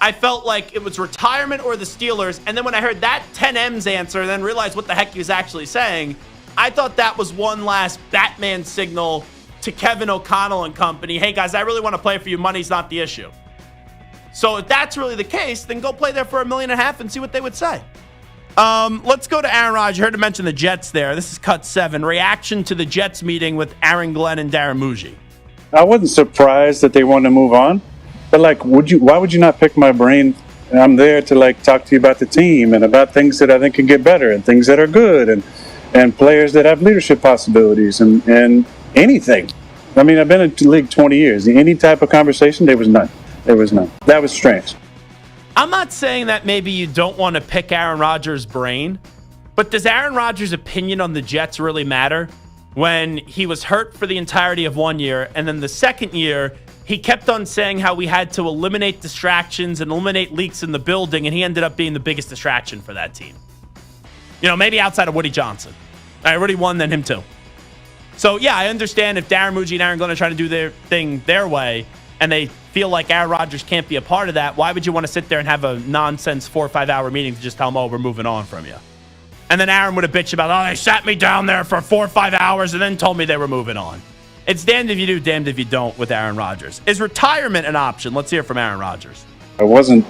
I felt like it was retirement or the Steelers. And then when I heard that 10 M's answer and then realized what the heck he was actually saying, I thought that was one last Batman signal to Kevin O'Connell and company. Hey, guys, I really want to play for you. Money's not the issue. So if that's really the case, then go play there for $1.5 million and see what they would say. Let's go to Aaron Rodgers. You heard him mention the Jets there. This is cut 7. Reaction to the Jets meeting with Aaron Glenn and Darren Muji. I wasn't surprised that they wanted to move on. But, why would you not pick my brain? I'm there to, talk to you about the team and about things that I think can get better and things that are good and players that have leadership possibilities and anything. I mean, I've been in the league 20 years. Any type of conversation, there was none. There was none. That was strange. I'm not saying that maybe you don't want to pick Aaron Rodgers' brain, but does Aaron Rodgers' opinion on the Jets really matter? When he was hurt for the entirety of 1 year, and then the second year, he kept on saying how we had to eliminate distractions and eliminate leaks in the building, and he ended up being the biggest distraction for that team. Maybe outside of Woody Johnson. I already won, then him too. So, yeah, I understand if Darren Muji and Aaron Glenn are trying to do their thing their way, and they feel like Aaron Rodgers can't be a part of that, why would you want to sit there and have a nonsense 4 or 5 hour meeting to just tell them, we're moving on from you? And then Aaron would have bitched about, they sat me down there for 4 or 5 hours and then told me they were moving on. It's damned if you do, damned if you don't with Aaron Rodgers. Is retirement an option? Let's hear from Aaron Rodgers. I wasn't,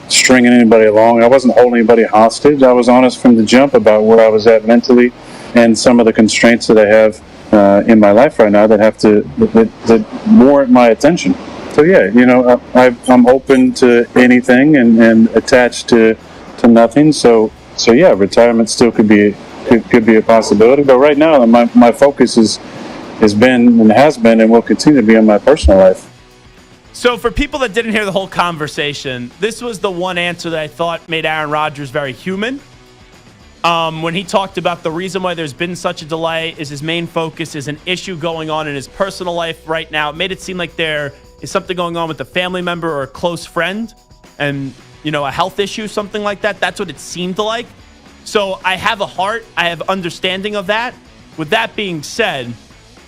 stringing anybody along. I wasn't holding anybody hostage. I was honest from the jump about where I was at mentally and some of the constraints that I have in my life right now that warrant my attention. So, yeah, I'm open to anything and attached to nothing. So yeah, retirement still could be a possibility. But right now, my focus has been and will continue to be on my personal life. So for people that didn't hear the whole conversation, this was the one answer that I thought made Aaron Rodgers very human. When he talked about the reason why there's been such a delay is his main focus is an issue going on in his personal life right now. It made it seem like there is something going on with a family member or a close friend and, a health issue, something like that. That's what it seemed like. So I have a heart. I have understanding of that. With that being said,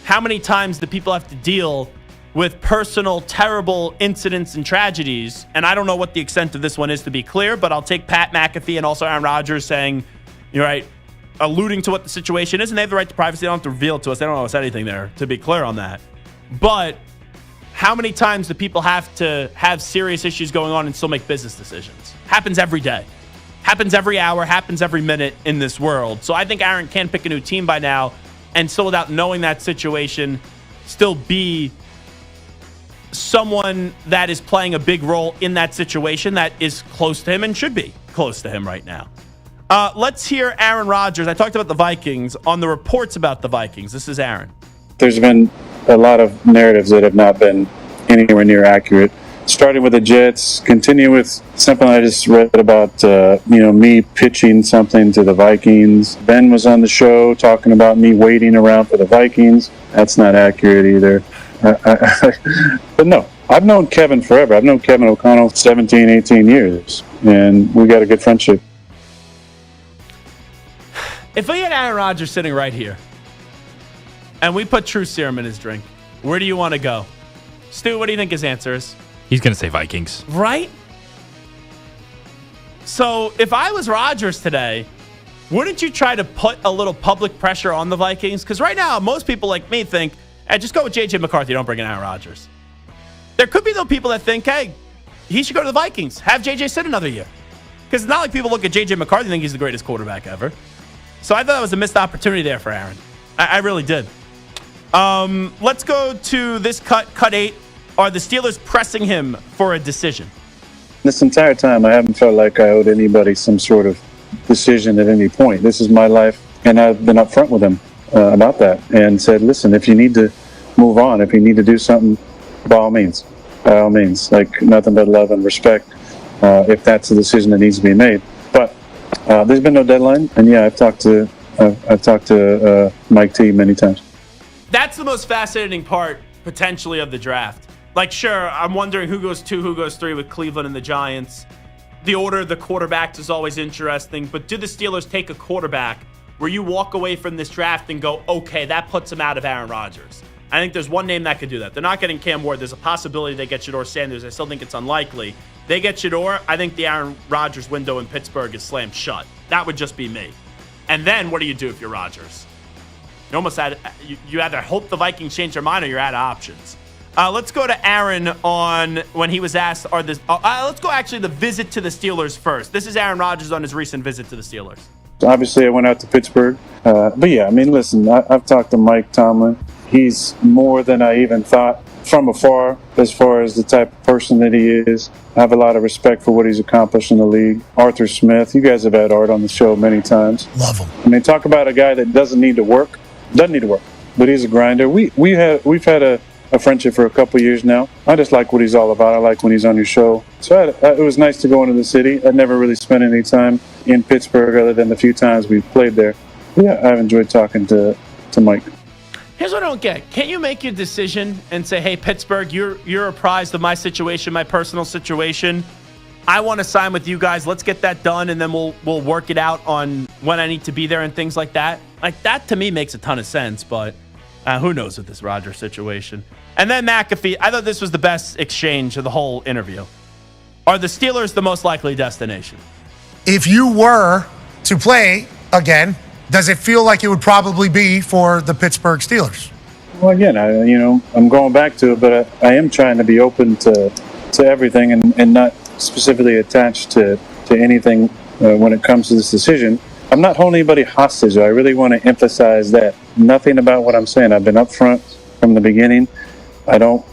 how many times do people have to deal with personal, terrible incidents and tragedies? And I don't know what the extent of this one is, to be clear, but I'll take Pat McAfee and also Aaron Rodgers saying, you're right, alluding to what the situation is, and they have the right to privacy. They don't have to reveal it to us. They don't know us anything there, to be clear on that. But how many times do people have to have serious issues going on and still make business decisions? Happens every day. Happens every hour. Happens every minute in this world. So I think Aaron can pick a new team by now and still, without knowing that situation, still be someone that is playing a big role in that situation that is close to him and should be close to him right now. Let's hear Aaron Rodgers. I talked about the Vikings on the reports about the Vikings. This is Aaron. There's been a lot of narratives that have not been anywhere near accurate. Starting with the Jets, continue with something I just read about, me pitching something to the Vikings. Ben was on the show talking about me waiting around for the Vikings. That's not accurate either. But no, I've known Kevin forever. I've known Kevin O'Connell 17, 18 years, and we got a good friendship. If we had Aaron Rodgers sitting right here and we put True Serum in his drink, where do you want to go? Stu, what do you think his answer is? He's going to say Vikings. Right? So if I was Rodgers today, wouldn't you try to put a little public pressure on the Vikings? Because right now, most people like me think, hey, just go with J.J. McCarthy. Don't bring in Aaron Rodgers. There could be, though, people that think, hey, he should go to the Vikings. Have J.J. sit another year. Because it's not like people look at J.J. McCarthy and think he's the greatest quarterback ever. So I thought that was a missed opportunity there for Aaron. I really did. Let's go to this cut 8. Are the Steelers pressing him for a decision? This entire time, I haven't felt like I owed anybody some sort of decision at any point. This is my life, and I've been upfront with him about that and said, listen, if you need to move on, if you need to do something, by all means, like nothing but love and respect if that's the decision that needs to be made. But there's been no deadline, and yeah, I've talked to Mike T many times. That's the most fascinating part, potentially, of the draft. Like, sure, I'm wondering who goes 2, who goes 3 with Cleveland and the Giants. The order of the quarterbacks is always interesting, but do the Steelers take a quarterback where you walk away from this draft and go, okay, that puts him out of Aaron Rodgers? I think there's one name that could do that. They're not getting Cam Ward. There's a possibility they get Shedeur Sanders. I still think it's unlikely. They get Shedeur, I think the Aaron Rodgers window in Pittsburgh is slammed shut. That would just be me. And then what do you do if you're Rodgers? You almost you either hope the Vikings change their mind or you're out of options. Let's go to Aaron on when he was asked, let's go actually the visit to the Steelers first. This is Aaron Rodgers on his recent visit to the Steelers. Obviously, I went out to Pittsburgh. But yeah, I mean, listen, I've talked to Mike Tomlin. He's more than I even thought from afar as far as the type of person that he is. I have a lot of respect for what he's accomplished in the league. Arthur Smith, you guys have had Art on the show many times. Love him. I mean, talk about a guy that doesn't need to work, but he's a grinder. We've had a friendship for a couple years now. I just like what he's all about. I like when he's on your show. So it was nice to go into the city. I'd never really spent any time in Pittsburgh other than the few times we played there. Yeah, I've enjoyed talking to Mike. Here's what I don't get. Can't you make your decision and say, hey, Pittsburgh, you're apprised of my situation, my personal situation. I want to sign with you guys. Let's get that done, and then we'll work it out on when I need to be there and things like that. Like, that to me makes a ton of sense, but who knows with this Rodgers situation. And then McAfee, I thought this was the best exchange of the whole interview. Are the Steelers the most likely destination? If you were to play again, does it feel like it would probably be for the Pittsburgh Steelers? Well, again, I'm going back to it, but I am trying to be open to everything and not specifically attached to anything when it comes to this decision. I'm not holding anybody hostage. I really want to emphasize that. Nothing about what I'm saying. I've been upfront from the beginning. I don't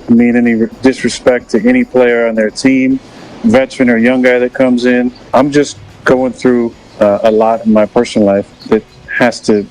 mean any disrespect to any player on their team, veteran or young guy that comes in. I'm just going through a lot in my personal life that has to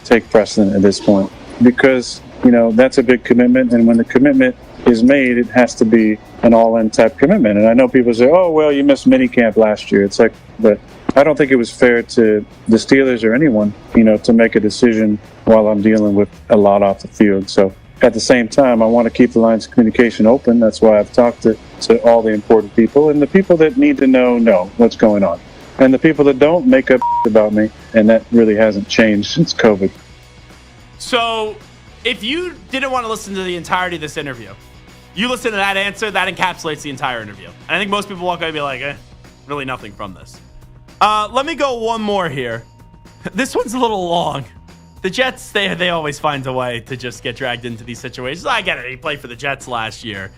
take precedent at this point because, that's a big commitment. And when the commitment is made, it has to be an all-in type commitment. And I know people say, oh, well, you missed minicamp last year. It's like, but I don't think it was fair to the Steelers or anyone, to make a decision while I'm dealing with a lot off the field. So at the same time, I want to keep the lines of communication open. That's why I've talked to all the important people, and the people that need to know what's going on. And the people that don't make up about me, and that really hasn't changed since COVID. So if you didn't want to listen to the entirety of this interview, you listen to that answer, that encapsulates the entire interview. And I think most people walk away and be like, really nothing from this. Let me go one more here. This one's a little long. The Jets, they always find a way to just get dragged into these situations. I get it. He played for the Jets last year.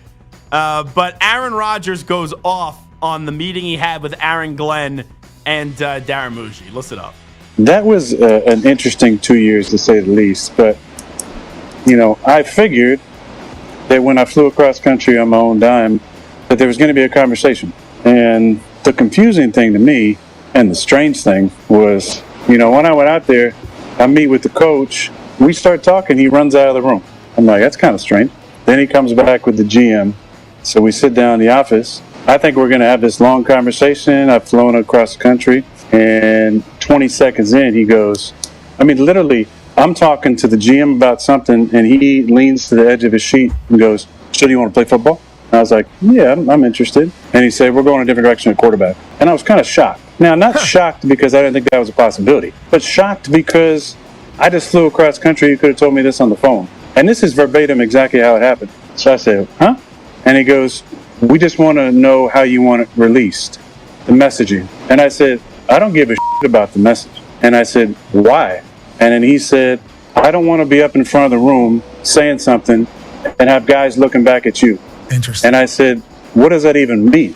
But Aaron Rodgers goes off on the meeting he had with Aaron Glenn and Darren Muji. Listen up. That was an interesting 2 years, to say the least. But, I figured that when I flew across country on my own dime, that there was going to be a conversation. And the confusing thing to me, and the strange thing, was, when I went out there, I meet with the coach. We start talking. He runs out of the room. I'm like, that's kind of strange. Then he comes back with the GM. So we sit down in the office. I think we're going to have this long conversation. I've flown across the country. And 20 seconds in, he goes, literally, I'm talking to the GM about something, and he leans to the edge of his sheet and goes, so do you want to play football? And I was like, yeah, I'm interested. And he said, we're going a different direction at quarterback. And I was kind of shocked. Now, not shocked because I didn't think that was a possibility, but shocked because I just flew across country. You could have told me this on the phone. And this is verbatim exactly how it happened. So I said, huh? And he goes, we just want to know how you want it released, the messaging. And I said, I don't give a shit about the message. And I said, why? And then he said, I don't want to be up in front of the room saying something and have guys looking back at you. Interesting. And I said, what does that even mean?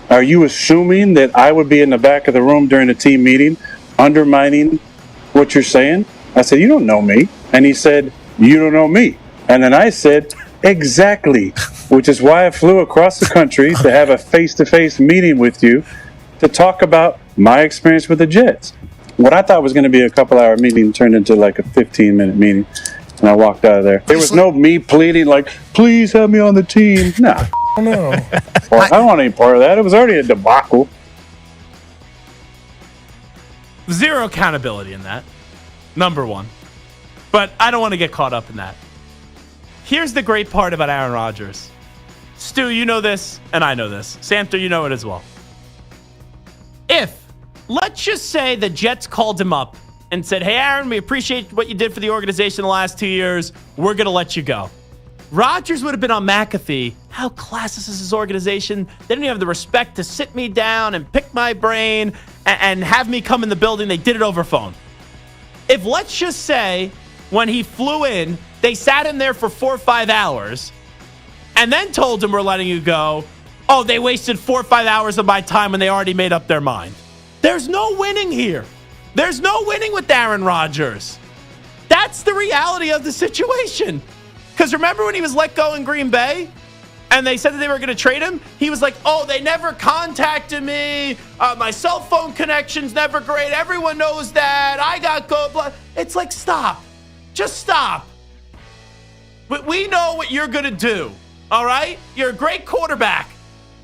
Are you assuming that I would be in the back of the room during a team meeting undermining what you're saying? I said, you don't know me. And he said, you don't know me. And then I said, exactly, which is why I flew across the country to have a face-to-face meeting with you to talk about my experience with the Jets. What I thought was going to be a couple-hour meeting turned into like a 15-minute meeting, and I walked out of there. There was no me pleading like, please have me on the team. Nah. No. Well, I don't want any part of that. It was already a debacle. Zero accountability in that, number one. But I don't want to get caught up in that. Here's the great part about Aaron Rodgers. Stu, you know this, and I know this. Samter, you know it as well. Let's just say the Jets called him up and said, hey, Aaron, we appreciate what you did for the organization the last 2 years. We're going to let you go. Rodgers would have been on McAfee. How classist is his organization? They didn't even have the respect to sit me down and pick my brain and have me come in the building. They did it over phone. If let's just say when he flew in, they sat him there for 4 or 5 hours and then told him we're letting you go. Oh, they wasted 4 or 5 hours of my time when they already made up their mind. There's no winning here. There's no winning with Aaron Rodgers. That's the reality of the situation. Because remember when he was let go in Green Bay and they said that they were going to trade him? He was like, oh, they never contacted me. My cell phone connection's never great. Everyone knows that. I got go. Blah. It's like, stop. Just stop. But we know what you're going to do. All right? You're a great quarterback.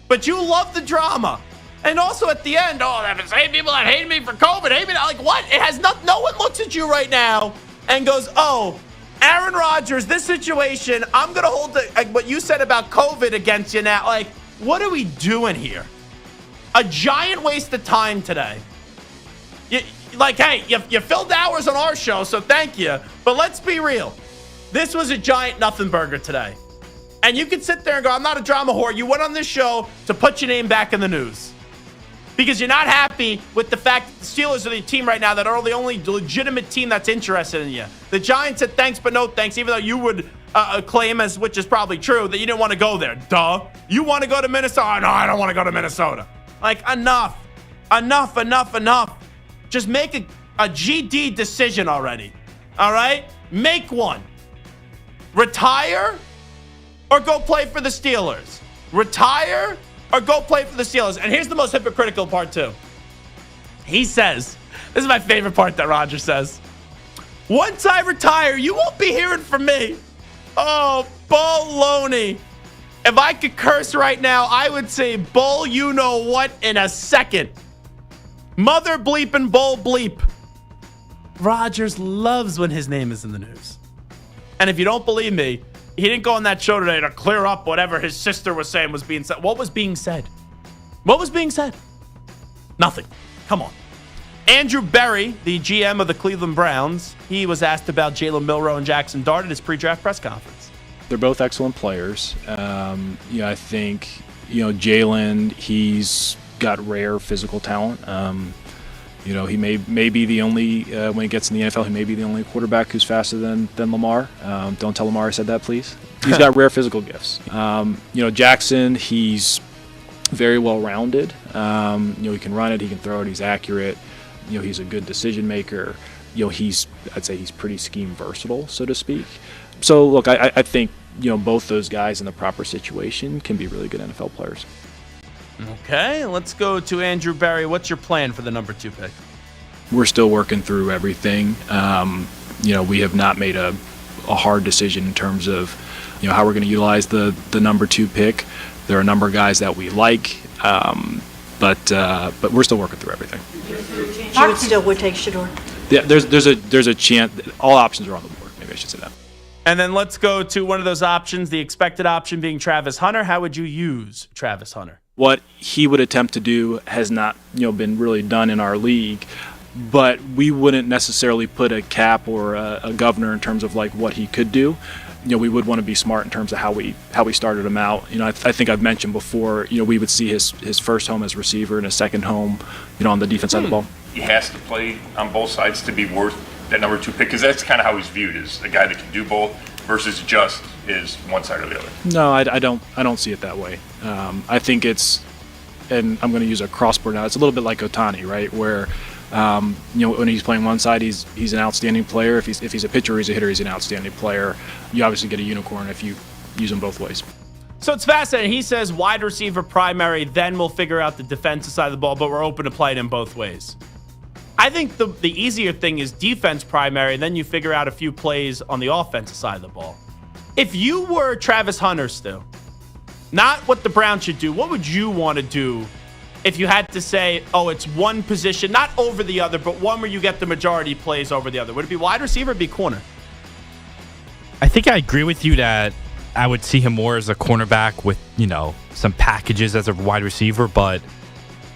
But you love the drama. And also at the end, the same people that hate me for COVID, hate me. Like, what? It has no one looks at you right now and goes, oh, Aaron Rodgers, this situation, I'm going to hold what you said about COVID against you now. Like, what are we doing here? A giant waste of time today. Hey, you filled hours on our show, so thank you. But let's be real. This was a giant nothing burger today. And you can sit there and go, I'm not a drama whore. You went on this show to put your name back in the news. Because you're not happy with the fact that the Steelers are the team right now that are the only legitimate team that's interested in you. The Giants said thanks but no thanks, even though you would claim, which is probably true, that you didn't want to go there. Duh. You want to go to Minnesota? No, I don't want to go to Minnesota. Like, enough. Just make a GD decision already. All right? Make one. Retire or go play for the Steelers. Retire or go play for the Steelers. And here's the most hypocritical part, too. He says, this is my favorite part that Rodgers says, once I retire, you won't be hearing from me. Oh, baloney. If I could curse right now, I would say bull you know what in a second. Mother bleep and bull bleep. Rodgers loves when his name is in the news. And if you don't believe me, he didn't go on that show today to clear up whatever his sister was saying was being said. What was being said? What was being said? Nothing. Come on. Andrew Berry, the GM of the Cleveland Browns, he was asked about Jalen Milroe and Jackson Dart at his pre-draft press conference. They're both excellent players. I think, Jalen, he's got rare physical talent. He may be the only, when he gets in the NFL, he may be the only quarterback who's faster than Lamar. Don't tell Lamar I said that, please. He's got rare physical gifts. Jackson, he's very well-rounded. He can run it, he can throw it, he's accurate. He's a good decision maker. I'd say he's pretty scheme versatile, so to speak. So, look, I think, both those guys in the proper situation can be really good NFL players. Okay, let's go to Andrew Berry. What's your plan for the number 2 pick? We're still working through everything. We have not made a hard decision in terms of, how we're going to utilize the number 2 pick. There are a number of guys that we like, but we're still working through everything. Mark still would take Shador. Yeah, there's a chance. All options are on the board. Maybe I should say that. And then let's go to one of those options, the expected option being Travis Hunter. How would you use Travis Hunter? What he would attempt to do has not, been really done in our league, but we wouldn't necessarily put a cap or a governor in terms of like what he could do. We would want to be smart in terms of how we started him out. I think I've mentioned before, we would see his first home as receiver and his second home, on the defense side of the ball. He has to play on both sides to be worth that number 2 pick, because that's kind of how he's viewed, as a guy that can do both versus just is one side or the other. No, I don't see it that way. I think it's, and I'm going to use a crossboard now, it's a little bit like Ohtani, right? Where, when he's playing one side, he's an outstanding player. If he's a pitcher or he's a hitter, he's an outstanding player. You obviously get a unicorn if you use them both ways. So it's fascinating. He says wide receiver primary, then we'll figure out the defensive side of the ball, but we're open to play it in both ways. I think the easier thing is defense primary, then you figure out a few plays on the offensive side of the ball. If you were Travis Hunter still, not what the Browns should do, what would you want to do if you had to say, it's one position, not over the other, but one where you get the majority plays over the other? Would it be wide receiver or be corner? I think I agree with you that I would see him more as a cornerback with, some packages as a wide receiver, but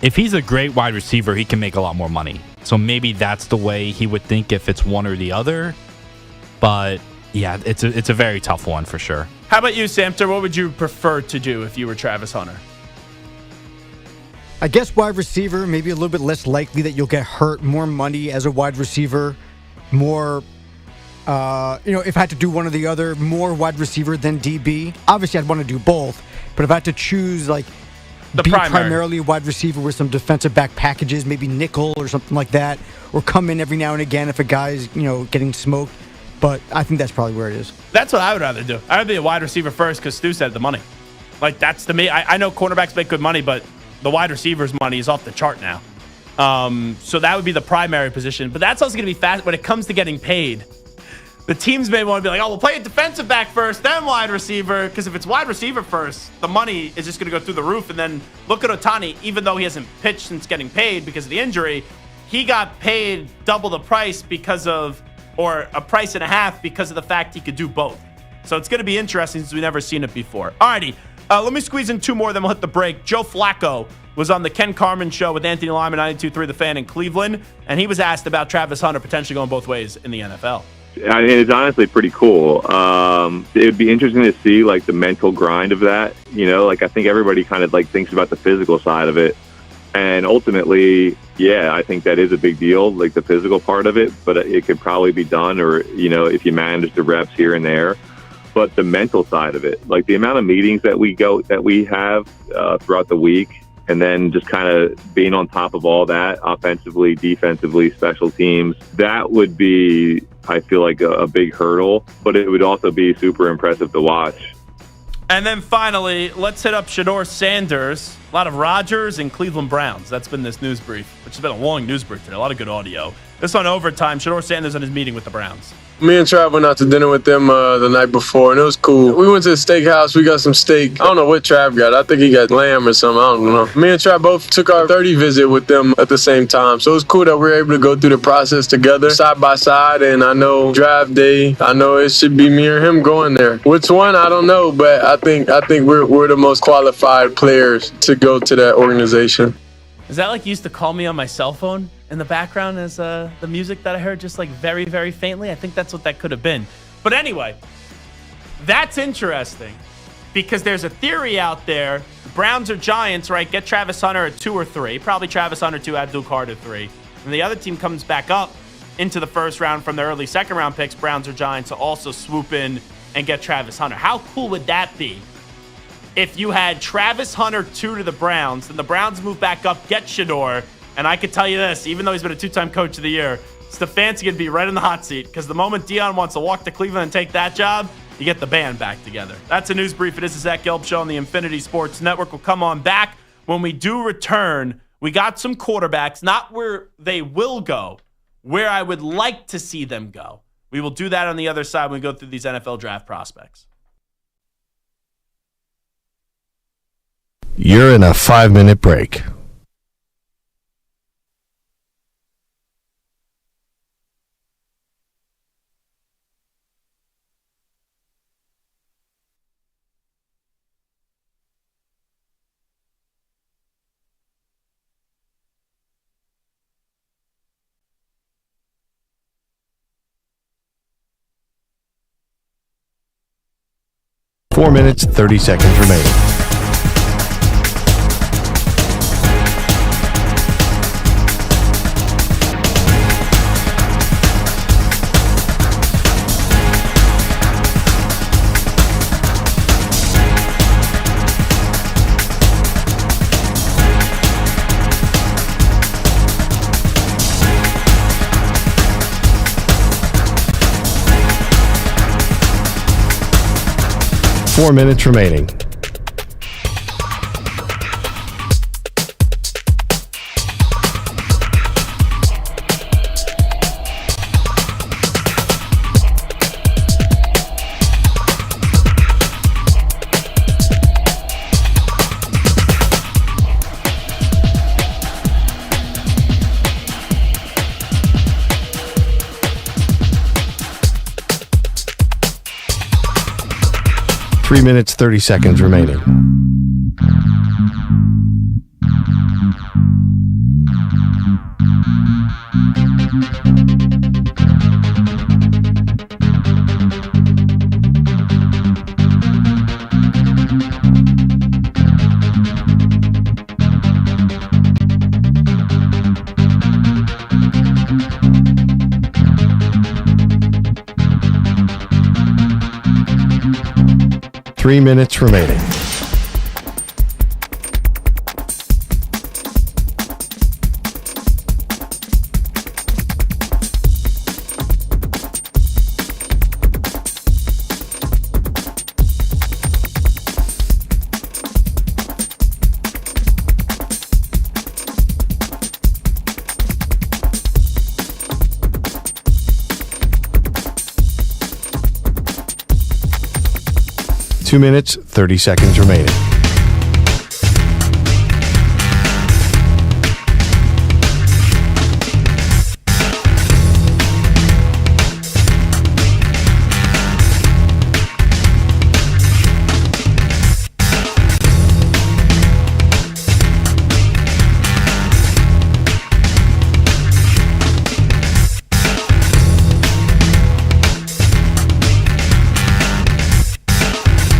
if he's a great wide receiver, he can make a lot more money. So maybe that's the way he would think if it's one or the other. But yeah, it's a very tough one for sure. How about you, Samter? What would you prefer to do if you were Travis Hunter? I guess wide receiver, maybe a little bit less likely that you'll get hurt. More money as a wide receiver. More, if I had to do one or the other, more wide receiver than DB. Obviously, I'd want to do both. But if I had to choose, primarily a wide receiver with some defensive back packages, maybe nickel or something like that, or come in every now and again if a guy's, getting smoked. But I think that's probably where it is. That's what I would rather do. I would be a wide receiver first because Stu said the money. That's to me. I know cornerbacks make good money, but the wide receiver's money is off the chart now. So that would be the primary position. But that's also going to be fast when it comes to getting paid. The teams may want to be like, we'll play a defensive back first, then wide receiver. Because if it's wide receiver first, the money is just going to go through the roof. And then look at Ohtani. Even though he hasn't pitched since getting paid because of the injury, he got paid double the price or a price and a half because of the fact he could do both. So it's going to be interesting since we've never seen it before. Alrighty, let me squeeze in 2 more, then we'll hit the break. Joe Flacco was on the Ken Carman show with Anthony Lineman, 92.3 The Fan in Cleveland, and he was asked about Travis Hunter potentially going both ways in the NFL. I mean, it's honestly pretty cool. It would be interesting to see the mental grind of that. I think everybody kind of thinks about the physical side of it. And ultimately, yeah, I think that is a big deal, the physical part of it, but it could probably be done or, if you manage the reps here and there. But the mental side of it, the amount of meetings that we have throughout the week, and then just kind of being on top of all that, offensively, defensively, special teams, that would be, I feel like, a big hurdle, but it would also be super impressive to watch. And then finally, let's hit up Shador Sanders. A lot of Rodgers and Cleveland Browns. That's been this news brief, which has been a long news brief today. A lot of good audio. This on overtime, Shador Sanders in his meeting with the Browns. Me and Trav went out to dinner with them the night before, and it was cool. We went to the steakhouse. We got some steak. I don't know what Trav got. I think he got lamb or something. I don't know. Me and Trav both took our 30 visit with them at the same time. So it was cool that we were able to go through the process together, side by side. And I know draft day, I know it should be me or him going there. Which one, I don't know, but I think we're the most qualified players to go to that organization. Is that like you used to call me on my cell phone in the background as the music that I heard just like very, very faintly? I think that's what that could have been. But anyway, that's interesting because there's a theory out there. The Browns or Giants, right? Get Travis Hunter at 2 or 3. Probably Travis Hunter 2, Abdul Carter 3. And the other team comes back up into the first round from the early second round picks, Browns or Giants, to also swoop in and get Travis Hunter. How cool would that be? If you had Travis Hunter 2 to the Browns, then the Browns move back up, get Shedeur, and I could tell you this, even though he's been a 2-time coach of the year, Stefanski would be right in the hot seat because the moment Dion wants to walk to Cleveland and take that job, you get the band back together. That's a news brief. It is the Zach Gelb Show on the Infinity Sports Network. We'll come on back. When we do return, we got some quarterbacks, not where they will go, where I would like to see them go. We will do that on the other side when we go through these NFL draft prospects. You're in a 5-minute break. Four minutes, 30 seconds remaining. Four minutes remaining. Three minutes, 30 seconds remaining. Three minutes remaining. Two minutes, 30 seconds remaining.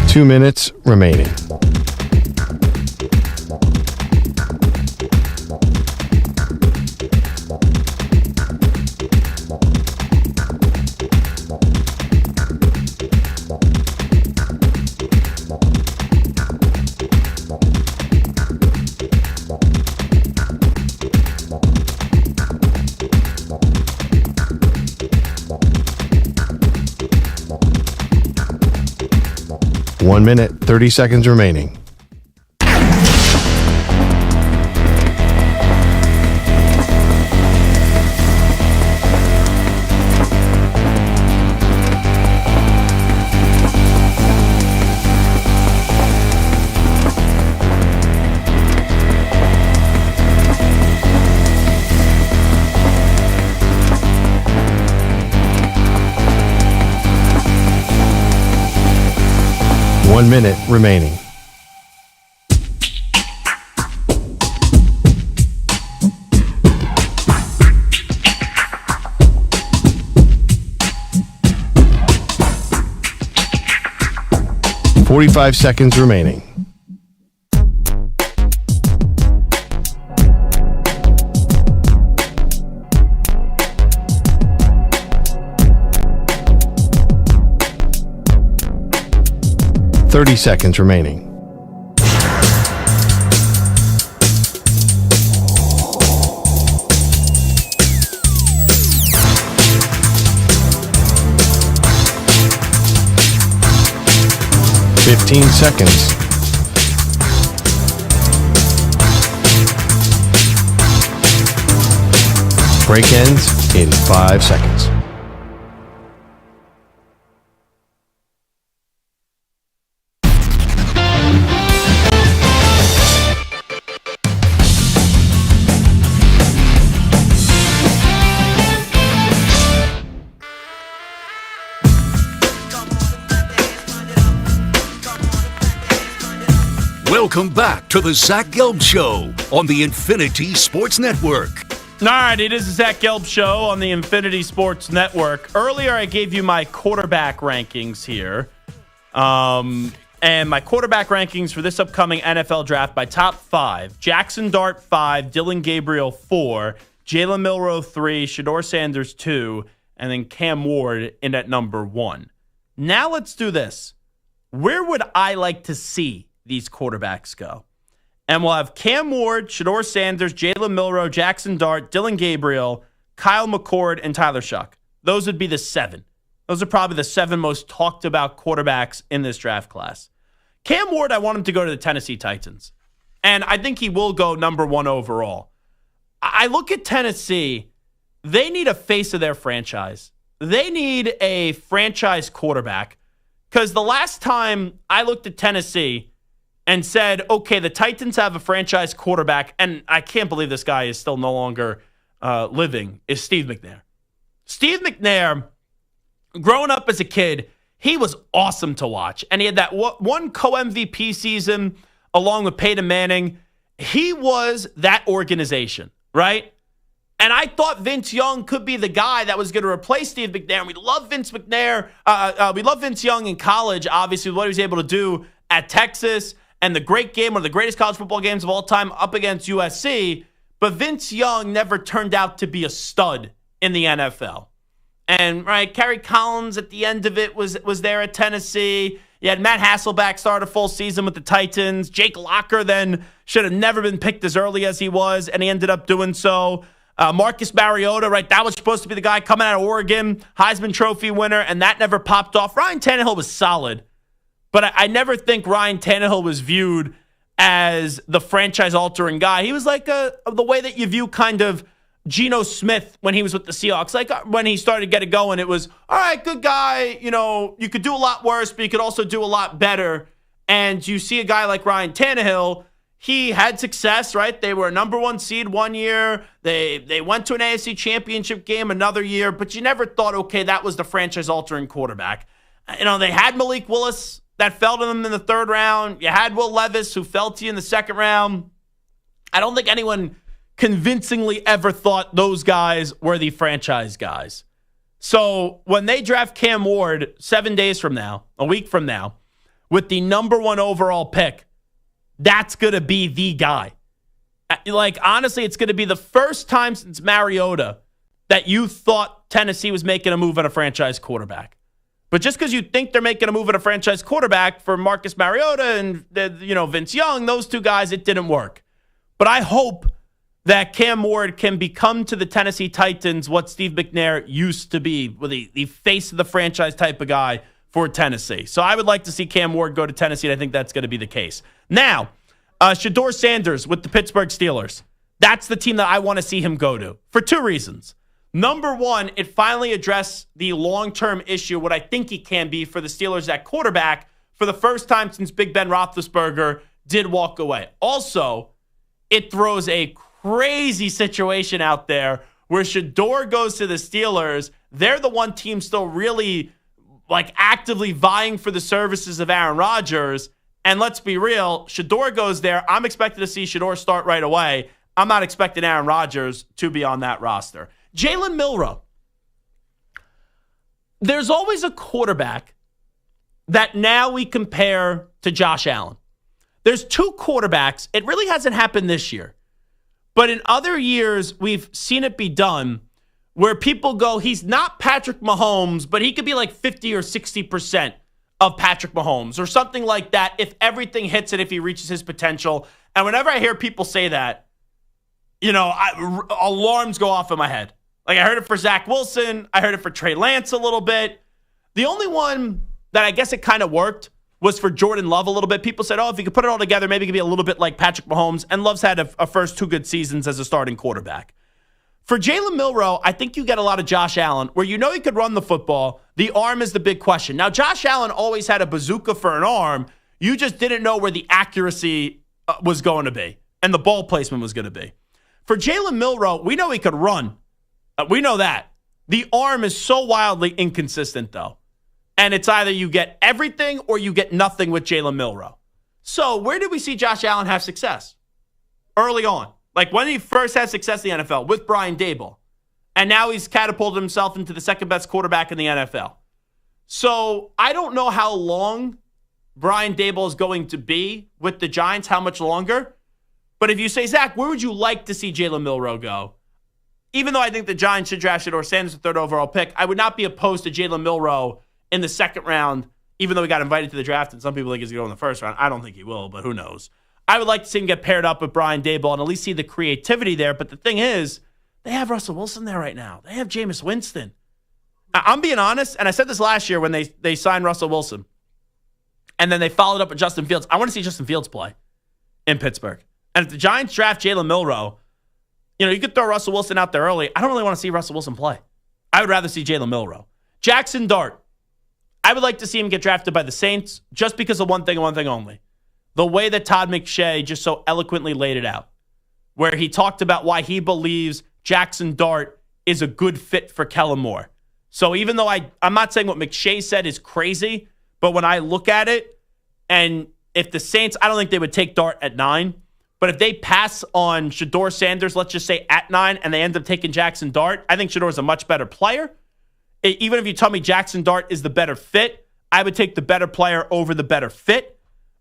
Two minutes remaining. One minute, 30 seconds remaining. 1 minute remaining. "45 seconds remaining. "30 seconds remaining. "15 seconds. Break ends in 5 seconds. Welcome back to the Zach Gelb Show on the Infinity Sports Network. All right, it is the Zach Gelb Show on the Infinity Sports Network. Earlier, I gave you my quarterback rankings here. And my quarterback rankings for this upcoming NFL draft by top 5. Jackson Dart 5, Dylan Gabriel 4, Jalen Milroe 3, Shedeur Sanders 2, and then Cam Ward in at number 1. Now let's do this. Where would I like to see these quarterbacks go? And we'll have Cam Ward, Shedeur Sanders, Jalen Milroe, Jackson Dart, Dylan Gabriel, Kyle McCord, and Tyler Shuck. Those would be the 7. Those are probably the 7 most talked about quarterbacks in this draft class. Cam Ward, I want him to go to the Tennessee Titans. And I think he will go number 1 overall. I look at Tennessee. They need a face of their franchise. They need a franchise quarterback. Because the last time I looked at Tennessee and said, okay, the Titans have a franchise quarterback, and I can't believe this guy is still no longer living, is Steve McNair. Steve McNair, growing up as a kid, he was awesome to watch. And he had that one co-MVP season along with Peyton Manning. He was that organization, right? And I thought Vince Young could be the guy that was going to replace Steve McNair. And we love Vince McNair. We love Vince Young in college, obviously, what he was able to do at Texas. And the great game, one of the greatest college football games of all time, up against USC. But Vince Young never turned out to be a stud in the NFL. And, right, Kerry Collins at the end of it was there at Tennessee. You had Matt Hasselbeck start a full season with the Titans. Jake Locker then should have never been picked as early as he was, and he ended up doing so. Marcus Mariota, right, that was supposed to be the guy coming out of Oregon, Heisman Trophy winner, and that never popped off. Ryan Tannehill was solid. But I never think Ryan Tannehill was viewed as the franchise-altering guy. He was like the way that you view kind of Geno Smith when he was with the Seahawks. Like when he started to get it going, it was, all right, good guy. You know, you could do a lot worse, but you could also do a lot better. And you see a guy like Ryan Tannehill, he had success, right? They were a number 1 seed one year. They went to an AFC championship game another year, but you never thought, okay, that was the franchise-altering quarterback. You know, they had Malik Willis that fell to them in the 3rd round. You had Will Levis, who fell to you in the 2nd round. I don't think anyone convincingly ever thought those guys were the franchise guys. So when they draft Cam Ward 7 days from now, a week from now, with the number 1 overall pick, that's going to be the guy. Like, honestly, it's going to be the first time since Mariota that you thought Tennessee was making a move on a franchise quarterback. But just because you think they're making a move at a franchise quarterback for Marcus Mariota and Vince Young, those 2 guys, it didn't work. But I hope that Cam Ward can become to the Tennessee Titans what Steve McNair used to be, with the face of the franchise type of guy for Tennessee. So I would like to see Cam Ward go to Tennessee, and I think that's going to be the case. Now, Shedeur Sanders with the Pittsburgh Steelers. That's the team that I want to see him go to for 2 reasons. Number 1, it finally addressed the long-term issue, what I think he can be for the Steelers at quarterback for the first time since Big Ben Roethlisberger did walk away. Also, it throws a crazy situation out there where Shedeur goes to the Steelers. They're the one team still really like actively vying for the services of Aaron Rodgers. And let's be real, Shedeur goes there. I'm expected to see Shedeur start right away. I'm not expecting Aaron Rodgers to be on that roster. Jalen Milroe. There's always a quarterback that now we compare to Josh Allen. There's two quarterbacks. It really hasn't happened this year. But in other years, we've seen it be done where people go, he's not Patrick Mahomes, but he could be like 50 or 60% of Patrick Mahomes or something like that if everything hits it, if he reaches his potential. And whenever I hear people say that, alarms go off in my head. Like I heard it for Zach Wilson. I heard it for Trey Lance a little bit. The only one that I guess it kind of worked was for Jordan Love a little bit. People said, if he could put it all together, maybe he could be a little bit like Patrick Mahomes. And Love's had a first 2 good seasons as a starting quarterback. For Jalen Milroe, I think you get a lot of Josh Allen, where you know he could run the football. The arm is the big question. Now, Josh Allen always had a bazooka for an arm. You just didn't know where the accuracy was going to be and the ball placement was going to be. For Jalen Milroe, we know he could run. We know that. The arm is so wildly inconsistent, though. And it's either you get everything or you get nothing with Jalen Milroe. So where did we see Josh Allen have success? Early on. Like when he first had success in the NFL with Brian Daboll. And now he's catapulted himself into the second best quarterback in the NFL. So I don't know how long Brian Daboll is going to be with the Giants, how much longer. But if you say, Zach, where would you like to see Jalen Milroe go? Even though I think the Giants should draft Shedeur Sanders the 3rd overall pick, I would not be opposed to Jalen Milroe in the 2nd round, even though he got invited to the draft, and some people think he's going to go in the 1st round. I don't think he will, but who knows? I would like to see him get paired up with Brian Daboll and at least see the creativity there. But the thing is, they have Russell Wilson there right now. They have Jameis Winston. I'm being honest, and I said this last year when they signed Russell Wilson, and then they followed up with Justin Fields. I want to see Justin Fields play in Pittsburgh. And if the Giants draft Jalen Milroe, you could throw Russell Wilson out there early. I don't really want to see Russell Wilson play. I would rather see Jalen Milroe. Jackson Dart. I would like to see him get drafted by the Saints just because of one thing and one thing only. The way that Todd McShay just so eloquently laid it out, where he talked about why he believes Jackson Dart is a good fit for Kellen Moore. So even though I'm not saying what McShay said is crazy, but when I look at it, and if the Saints, I don't think they would take Dart at 9, but if they pass on Shedeur Sanders, let's just say at 9, and they end up taking Jackson Dart, I think Shedeur is a much better player. Even if you tell me Jackson Dart is the better fit, I would take the better player over the better fit.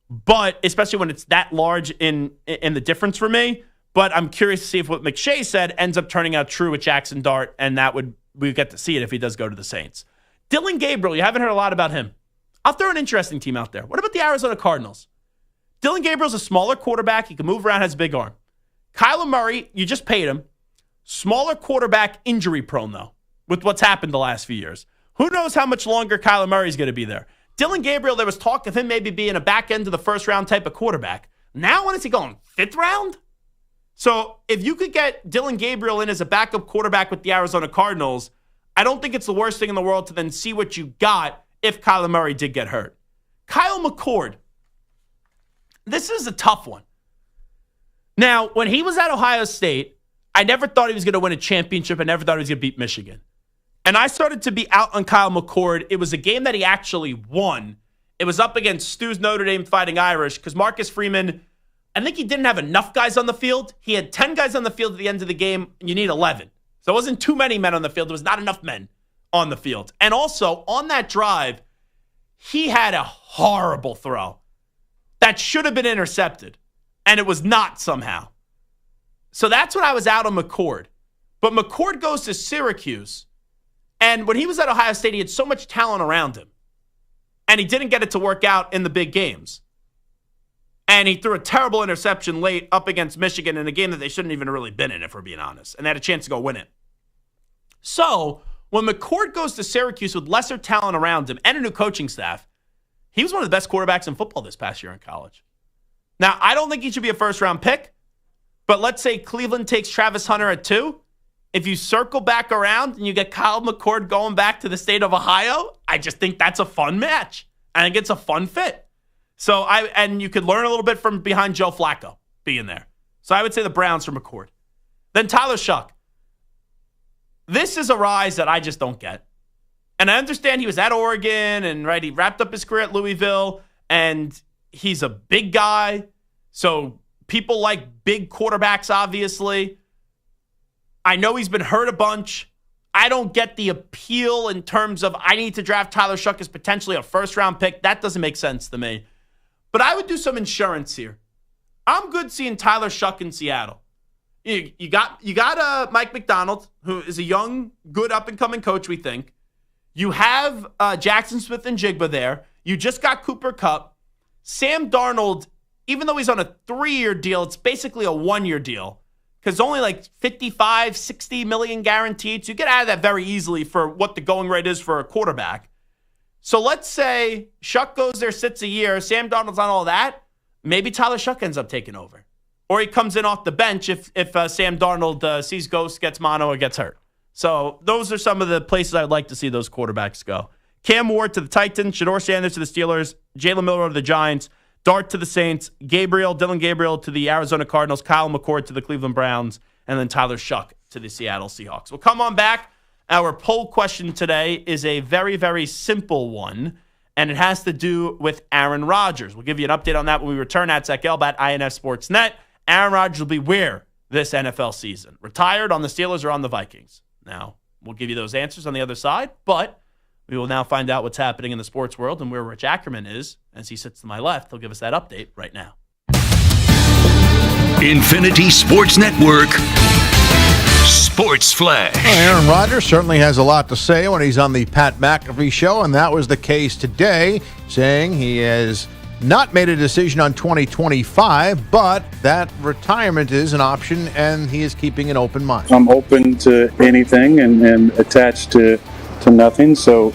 But especially when it's that large in the difference for me. But I'm curious to see if what McShay said ends up turning out true with Jackson Dart, and we get to see it if he does go to the Saints. Dillon Gabriel, you haven't heard a lot about him. I'll throw an interesting team out there. What about the Arizona Cardinals? Dillon Gabriel's a smaller quarterback. He can move around, has a big arm. Kyler Murray, you just paid him. Smaller quarterback, injury prone, though, with what's happened the last few years. Who knows how much longer Kyler Murray's going to be there? Dillon Gabriel, there was talk of him maybe being a back end of the 1st round type of quarterback. Now, when is he going? 5th round? So if you could get Dillon Gabriel in as a backup quarterback with the Arizona Cardinals, I don't think it's the worst thing in the world to then see what you got if Kyler Murray did get hurt. Kyle McCord. This is a tough one. Now, when he was at Ohio State, I never thought he was going to win a championship. I never thought he was going to beat Michigan. And I started to be out on Kyle McCord. It was a game that he actually won. It was up against Stu's Notre Dame Fighting Irish because Marcus Freeman, I think he didn't have enough guys on the field. He had 10 guys on the field at the end of the game. You need 11. So it wasn't too many men on the field. There was not enough men on the field. And also, on that drive, he had a horrible throw that should have been intercepted. And it was not somehow. So that's when I was out on McCord. But McCord goes to Syracuse. And when he was at Ohio State, he had so much talent around him. And he didn't get it to work out in the big games. And he threw a terrible interception late up against Michigan in a game that they shouldn't even really been in, if we're being honest. And they had a chance to go win it. So when McCord goes to Syracuse with lesser talent around him and a new coaching staff, he was one of the best quarterbacks in football this past year in college. Now, I don't think he should be a first-round pick. But let's say Cleveland takes Travis Hunter at 2. If you circle back around and you get Kyle McCord going back to the state of Ohio, I just think that's a fun match. I think it's a fun fit. So and you could learn a little bit from behind Joe Flacco being there. So I would say the Browns for McCord. Then Tyler Shuck. This is a rise that I just don't get. And I understand he was at Oregon and, right, he wrapped up his career at Louisville, and he's a big guy. So people like big quarterbacks, obviously. I know he's been hurt a bunch. I don't get the appeal in terms of I need to draft Tyler Shough as potentially a first-round pick. That doesn't make sense to me. But I would do some insurance here. I'm good seeing Tyler Shough in Seattle. You got Mike McDonald, who is a young, good up-and-coming coach, we think. You have Jackson Smith and Jigba there. You just got Cooper Kupp. Sam Darnold, even though he's on a 3-year deal, it's basically a 1-year deal because only like 55, 60 million guaranteed. So you get out of that very easily for what the going rate is for a quarterback. So let's say Shough goes there, sits a year. Sam Darnold's on all that. Maybe Tyler Shough ends up taking over. Or he comes in off the bench if Sam Darnold sees ghosts, gets mono, or gets hurt. So those are some of the places I'd like to see those quarterbacks go. Cam Ward to the Titans, Shador Sanders to the Steelers, Jalen Milroe to the Giants, Dart to the Saints, Dylan Gabriel to the Arizona Cardinals, Kyle McCord to the Cleveland Browns, and then Tyler Shough to the Seattle Seahawks. We'll come on back. Our poll question today is a very, very simple one, and it has to do with Aaron Rodgers. We'll give you an update on that when we return at Zach Gelb at INF Sportsnet. Aaron Rodgers will be where this NFL season? Retired, on the Steelers, or on the Vikings? Now, we'll give you those answers on the other side, but we will now find out what's happening in the sports world and where Rich Ackerman is. As he sits to my left, he'll give us that update right now. Infinity Sports Network Sports Flash. Well, Aaron Rodgers certainly has a lot to say when he's on the Pat McAfee show, and that was the case today, saying he has not made a decision on 2025, but that retirement is an option, and he is keeping an open mind. I'm open to anything and attached to nothing. So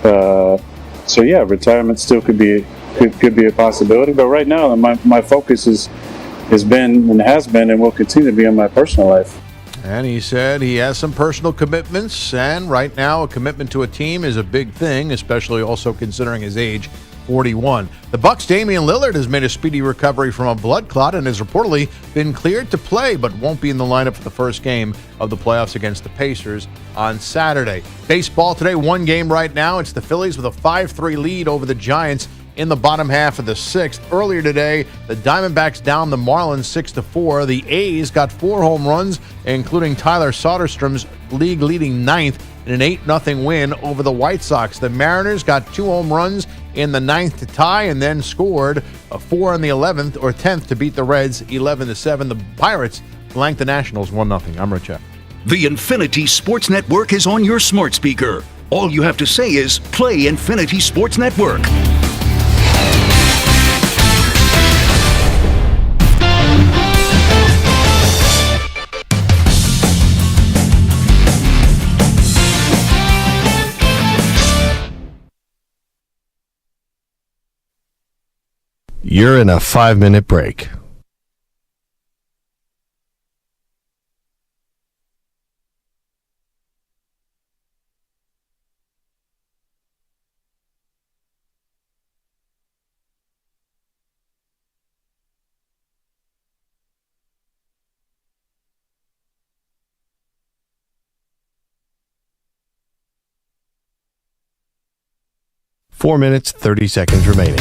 yeah, retirement still could be a possibility. But right now, my focus has been and will continue to be on my personal life. And he said he has some personal commitments, and right now a commitment to a team is a big thing, especially also considering his age. 41. The Bucs' Damian Lillard has made a speedy recovery from a blood clot and has reportedly been cleared to play, but won't be in the lineup for the first game of the playoffs against the Pacers on Saturday. Baseball today, one game right now. It's the Phillies with a 5-3 lead over the Giants in the bottom half of the sixth. Earlier today, the Diamondbacks down the Marlins 6-4. The A's got 4 home runs, including Tyler Soderstrom's league-leading ninth in an 8-0 win over the White Sox. The Mariners got 2 home runs in the 9th to tie and then scored a 4 in the 11th or 10th to beat the Reds 11-7. The Pirates blanked the Nationals 1-0. I'm Rich. The Infinity Sports Network is on your smart speaker. All you have to say is play Infinity Sports Network. You're in a 5-minute break. Four minutes, 30 seconds remaining.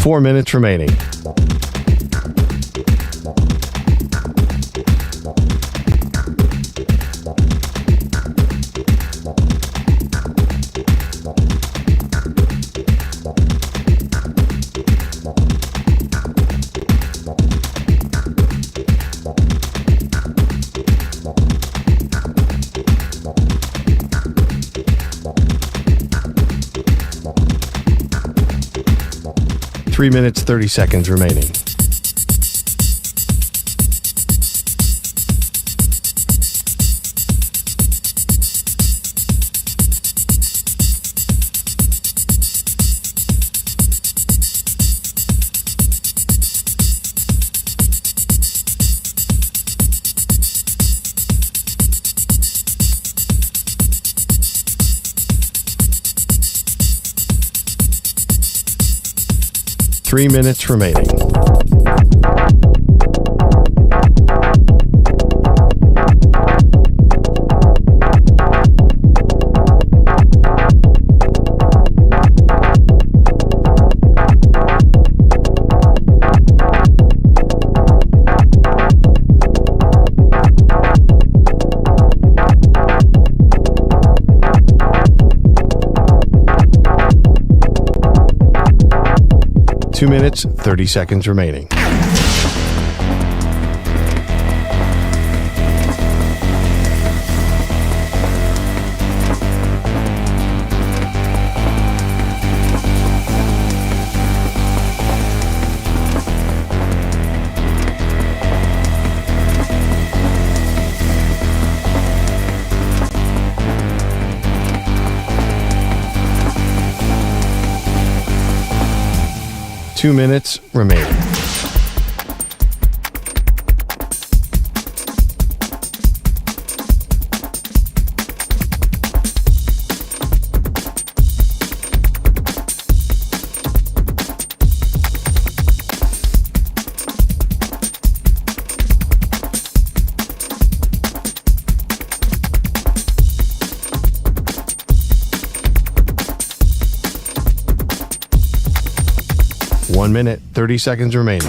Four minutes remaining. Three minutes, 30 seconds remaining. 3 minutes remaining. Two minutes, 30 seconds remaining. Two minutes remaining. One minute, 30 seconds remaining.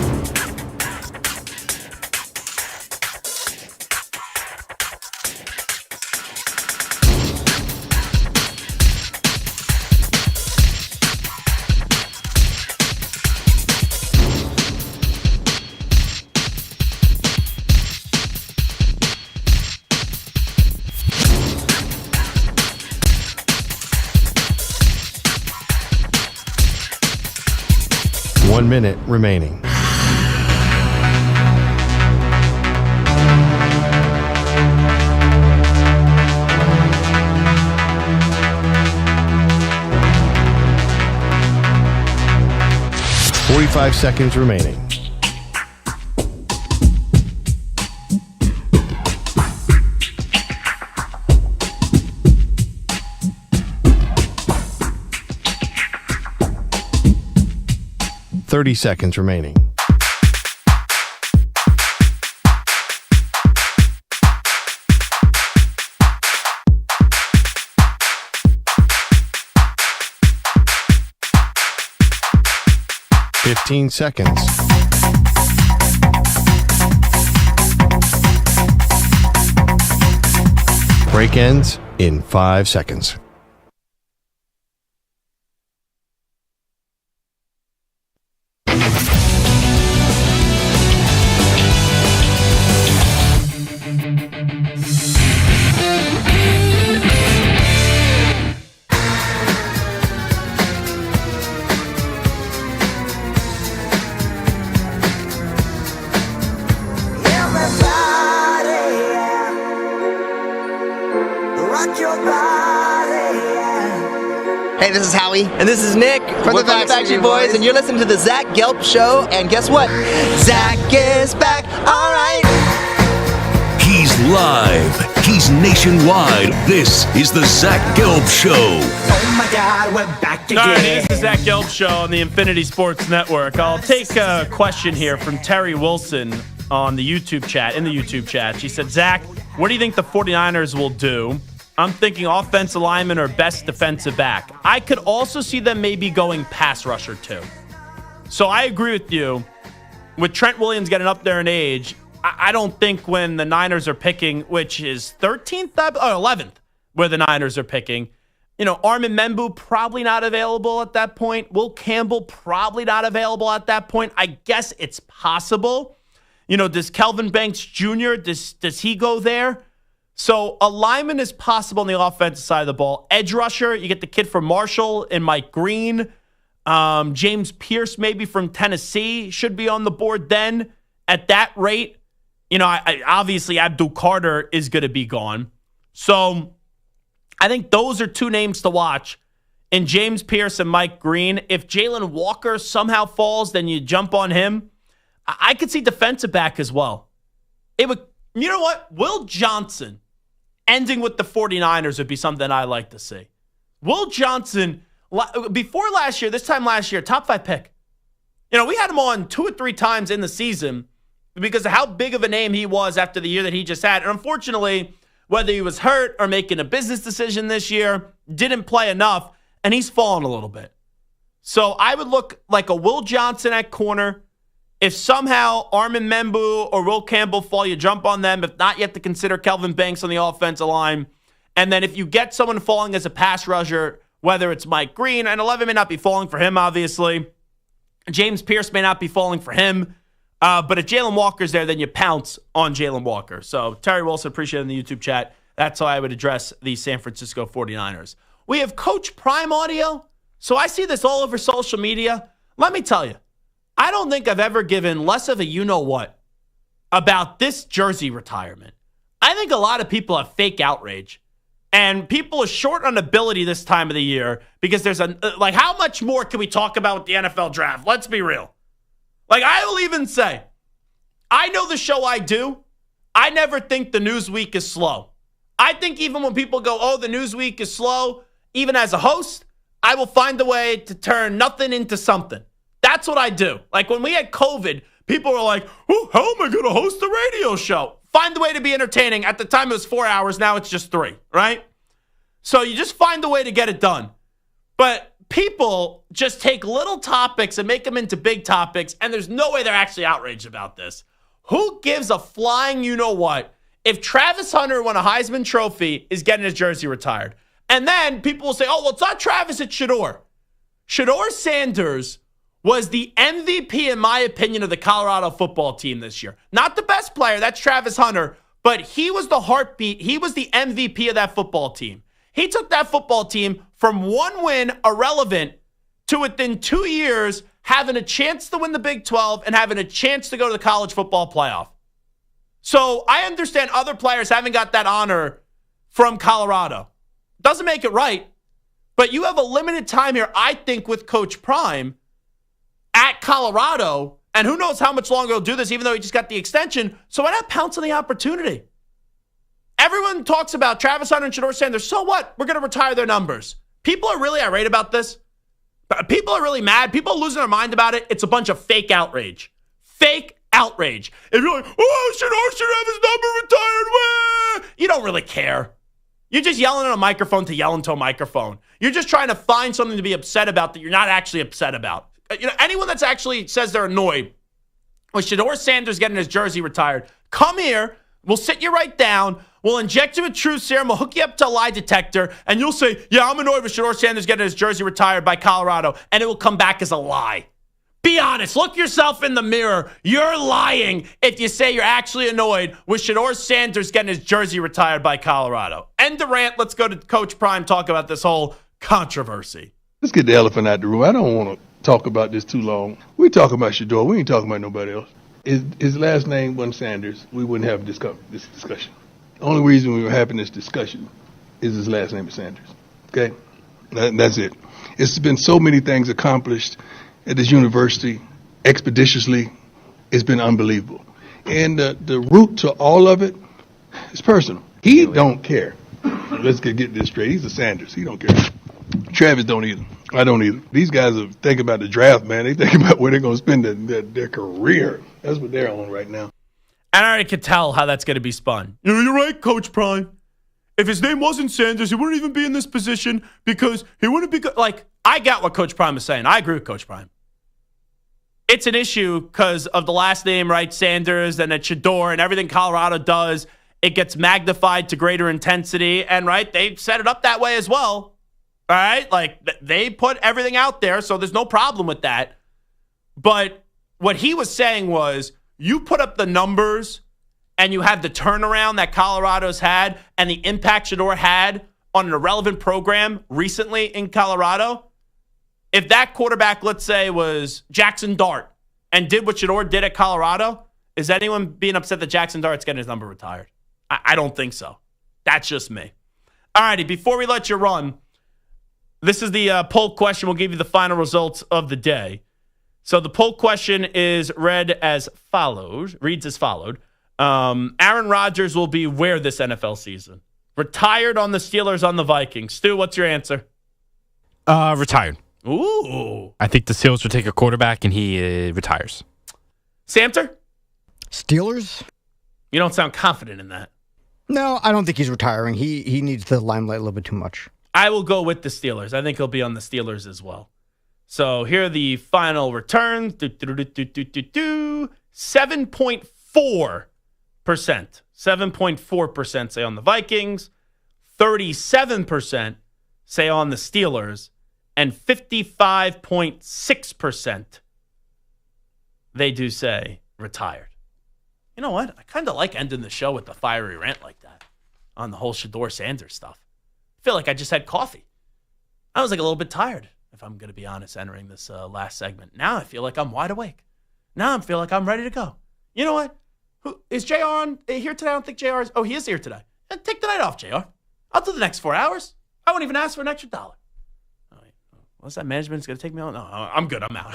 One minute remaining. Forty-five seconds remaining. Thirty seconds remaining. Fifteen seconds. Break ends in 5 seconds. Hey, this is Howie. And this is Nick. We're from the Backstreet Boys, and you're listening to the Zach Gelb Show. And guess what? Zach is back. All right. He's live. He's nationwide. This is the Zach Gelb Show. Oh, my God. We're back again. All right, this is the Zach Gelb Show on the Infinity Sports Network. I'll take a question here from Terry Wilson on the YouTube chat, in the YouTube chat. She said, Zach, what do you think the 49ers will do? I'm thinking offensive lineman or best defensive back. I could also see them maybe going pass rusher too. So I agree with you. With Trent Williams getting up there in age, I don't think when the Niners are picking, which is 13th or 11th, where the Niners are picking, Armin Membu probably not available at that point. Will Campbell probably not available at that point. I guess it's possible. Does Kelvin Banks Jr., does he go there? So a lineman is possible on the offensive side of the ball. Edge rusher, you get the kid from Marshall and Mike Green. James Pierce maybe from Tennessee should be on the board then. At that rate, obviously Abdul Carter is going to be gone. So I think those are two names to watch in James Pierce and Mike Green. If Jalen Walker somehow falls, then you jump on him. I could see defensive back as well. It would, you know what? Will Johnson ending with the 49ers would be something I like to see. Will Johnson, before last year, this time last year, top 5 pick. We had him on 2 or 3 times in the season because of how big of a name he was after the year that he just had. And unfortunately, whether he was hurt or making a business decision this year, didn't play enough, and he's fallen a little bit. So I would look like a Will Johnson at corner. If somehow Armin Membu or Will Campbell fall, you jump on them. If not, you have to consider Kelvin Banks on the offensive line. And then if you get someone falling as a pass rusher, whether it's Mike Green, and 11 may not be falling for him, obviously. James Pierce may not be falling for him. But if Jalen Walker's there, then you pounce on Jalen Walker. So Terry Wilson, appreciate it in the YouTube chat. That's how I would address the San Francisco 49ers. We have Coach Prime audio. So I see this all over social media. Let me tell you, I don't think I've ever given less of a you-know-what about this jersey retirement. I think a lot of people have fake outrage. And people are short on ability this time of the year because there's how much more can we talk about with the NFL draft? Let's be real. I will even say, I know the show I do. I never think the news week is slow. I think even when people go, oh, the news week is slow, even as a host, I will find a way to turn nothing into something. That's what I do. When we had COVID, people were like, oh, how am I going to host a radio show? Find a way to be entertaining. At the time, it was 4 hours. Now it's just 3, right? So you just find a way to get it done. But people just take little topics and make them into big topics, and there's no way they're actually outraged about this. Who gives a flying you-know-what if Travis Hunter won a Heisman Trophy is getting his jersey retired? And then people will say, oh, well, it's not Travis, it's Shedeur. Shedeur Sanders was the MVP, in my opinion, of the Colorado football team this year. Not the best player, that's Travis Hunter, but he was the heartbeat. He was the MVP of that football team. He took that football team from 1 win, irrelevant, to within 2 years having a chance to win the Big 12 and having a chance to go to the college football playoff. So I understand other players haven't got that honor from Colorado. Doesn't make it right, but you have a limited time here, I think, with Coach Prime at Colorado, and who knows how much longer he'll do this, even though he just got the extension. So why not pounce on the opportunity? Everyone talks about Travis Hunter and Shedeur Sanders. So what? We're going to retire their numbers. People are really irate about this. People are really mad. People are losing their mind about it. It's a bunch of fake outrage. Fake outrage. If you're like, oh, Shedeur should have his number retired. Wah! You don't really care. You're just yelling at a microphone to yell into a microphone. You're just trying to find something to be upset about that you're not actually upset about. Anyone that's actually says they're annoyed with Shedeur Sanders getting his jersey retired, come here. We'll sit you right down. We'll inject you with truth serum. We'll hook you up to a lie detector. And you'll say, yeah, I'm annoyed with Shedeur Sanders getting his jersey retired by Colorado. And it will come back as a lie. Be honest. Look yourself in the mirror. You're lying if you say you're actually annoyed with Shedeur Sanders getting his jersey retired by Colorado. End the rant. Let's go to Coach Prime, talk about this whole controversy. Let's get the elephant out the room. I don't want to talk about this too long. We talk about Shedeur. We ain't talking about nobody else. His last name wasn't Sanders, we wouldn't have this discussion. The only reason we were having this discussion is his last name is Sanders. Okay? That's it. It's been so many things accomplished at this university expeditiously. It's been unbelievable. And the root to all of it is personal. He don't care. Let's get this straight. He's a Sanders. He don't care. Travis don't either. I don't either. These guys are thinking about the draft, man. They think about where they're going to spend their career. That's what they're on right now. And I already could tell how that's going to be spun. You're right, Coach Prime. If his name wasn't Sanders, he wouldn't even be in this position because he wouldn't be good. I got what Coach Prime is saying. I agree with Coach Prime. It's an issue because of the last name, right? Sanders and Shedeur and everything Colorado does. It gets magnified to greater intensity. And, right, they set it up that way as well. All right? They put everything out there, so there's no problem with that. But what he was saying was, you put up the numbers and you have the turnaround that Colorado's had and the impact Shedeur had on an irrelevant program recently in Colorado. If that quarterback, let's say, was Jackson Dart and did what Shedeur did at Colorado, is anyone being upset that Jackson Dart's getting his number retired? I don't think so. That's just me. All righty, before we let you run, this is the poll question. We'll give you the final results of the day. So the poll question reads as followed. Aaron Rodgers will be where this NFL season? Retired on the Steelers, on the Vikings. Stu, what's your answer? Retired. Ooh. I think the Steelers will take a quarterback and he retires. Samter? Steelers? You don't sound confident in that. No, I don't think he's retiring. He needs the limelight a little bit too much. I will go with the Steelers. I think he'll be on the Steelers as well. So here are the final returns. 7.4%. 7.4% say on the Vikings. 37% say on the Steelers. And 55.6% they do say retired. You know what? I kind of like ending the show with a fiery rant like that on the whole Shedeur Sanders stuff. I feel like I just had coffee. I was like a little bit tired, if I'm going to be honest, entering this last segment. Now I feel like I'm wide awake. Now I feel like I'm ready to go. You know what? Is JR on here today? I don't think JR is. Oh, he is here today. Take the night off, JR. I'll do the next 4 hours. I won't even ask for an extra $1. What's that? Management's going to take me out? No, I'm good. I'm out.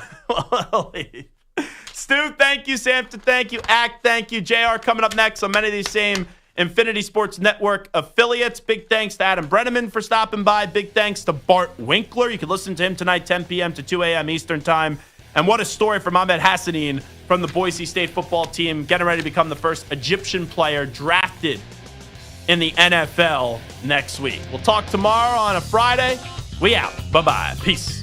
Stu, thank you. Samson, thank you. Act, thank you. JR coming up next on many of these same Infinity Sports Network affiliates. Big thanks to Adam Breneman for stopping by. Big thanks to Bart Winkler. You can listen to him tonight, 10 p.m. to 2 a.m. Eastern Time. And what a story from Ahmed Hassanein from the Boise State football team, getting ready to become the first Egyptian player drafted in the NFL next week. We'll talk tomorrow on a Friday. We out. Bye-bye. Peace.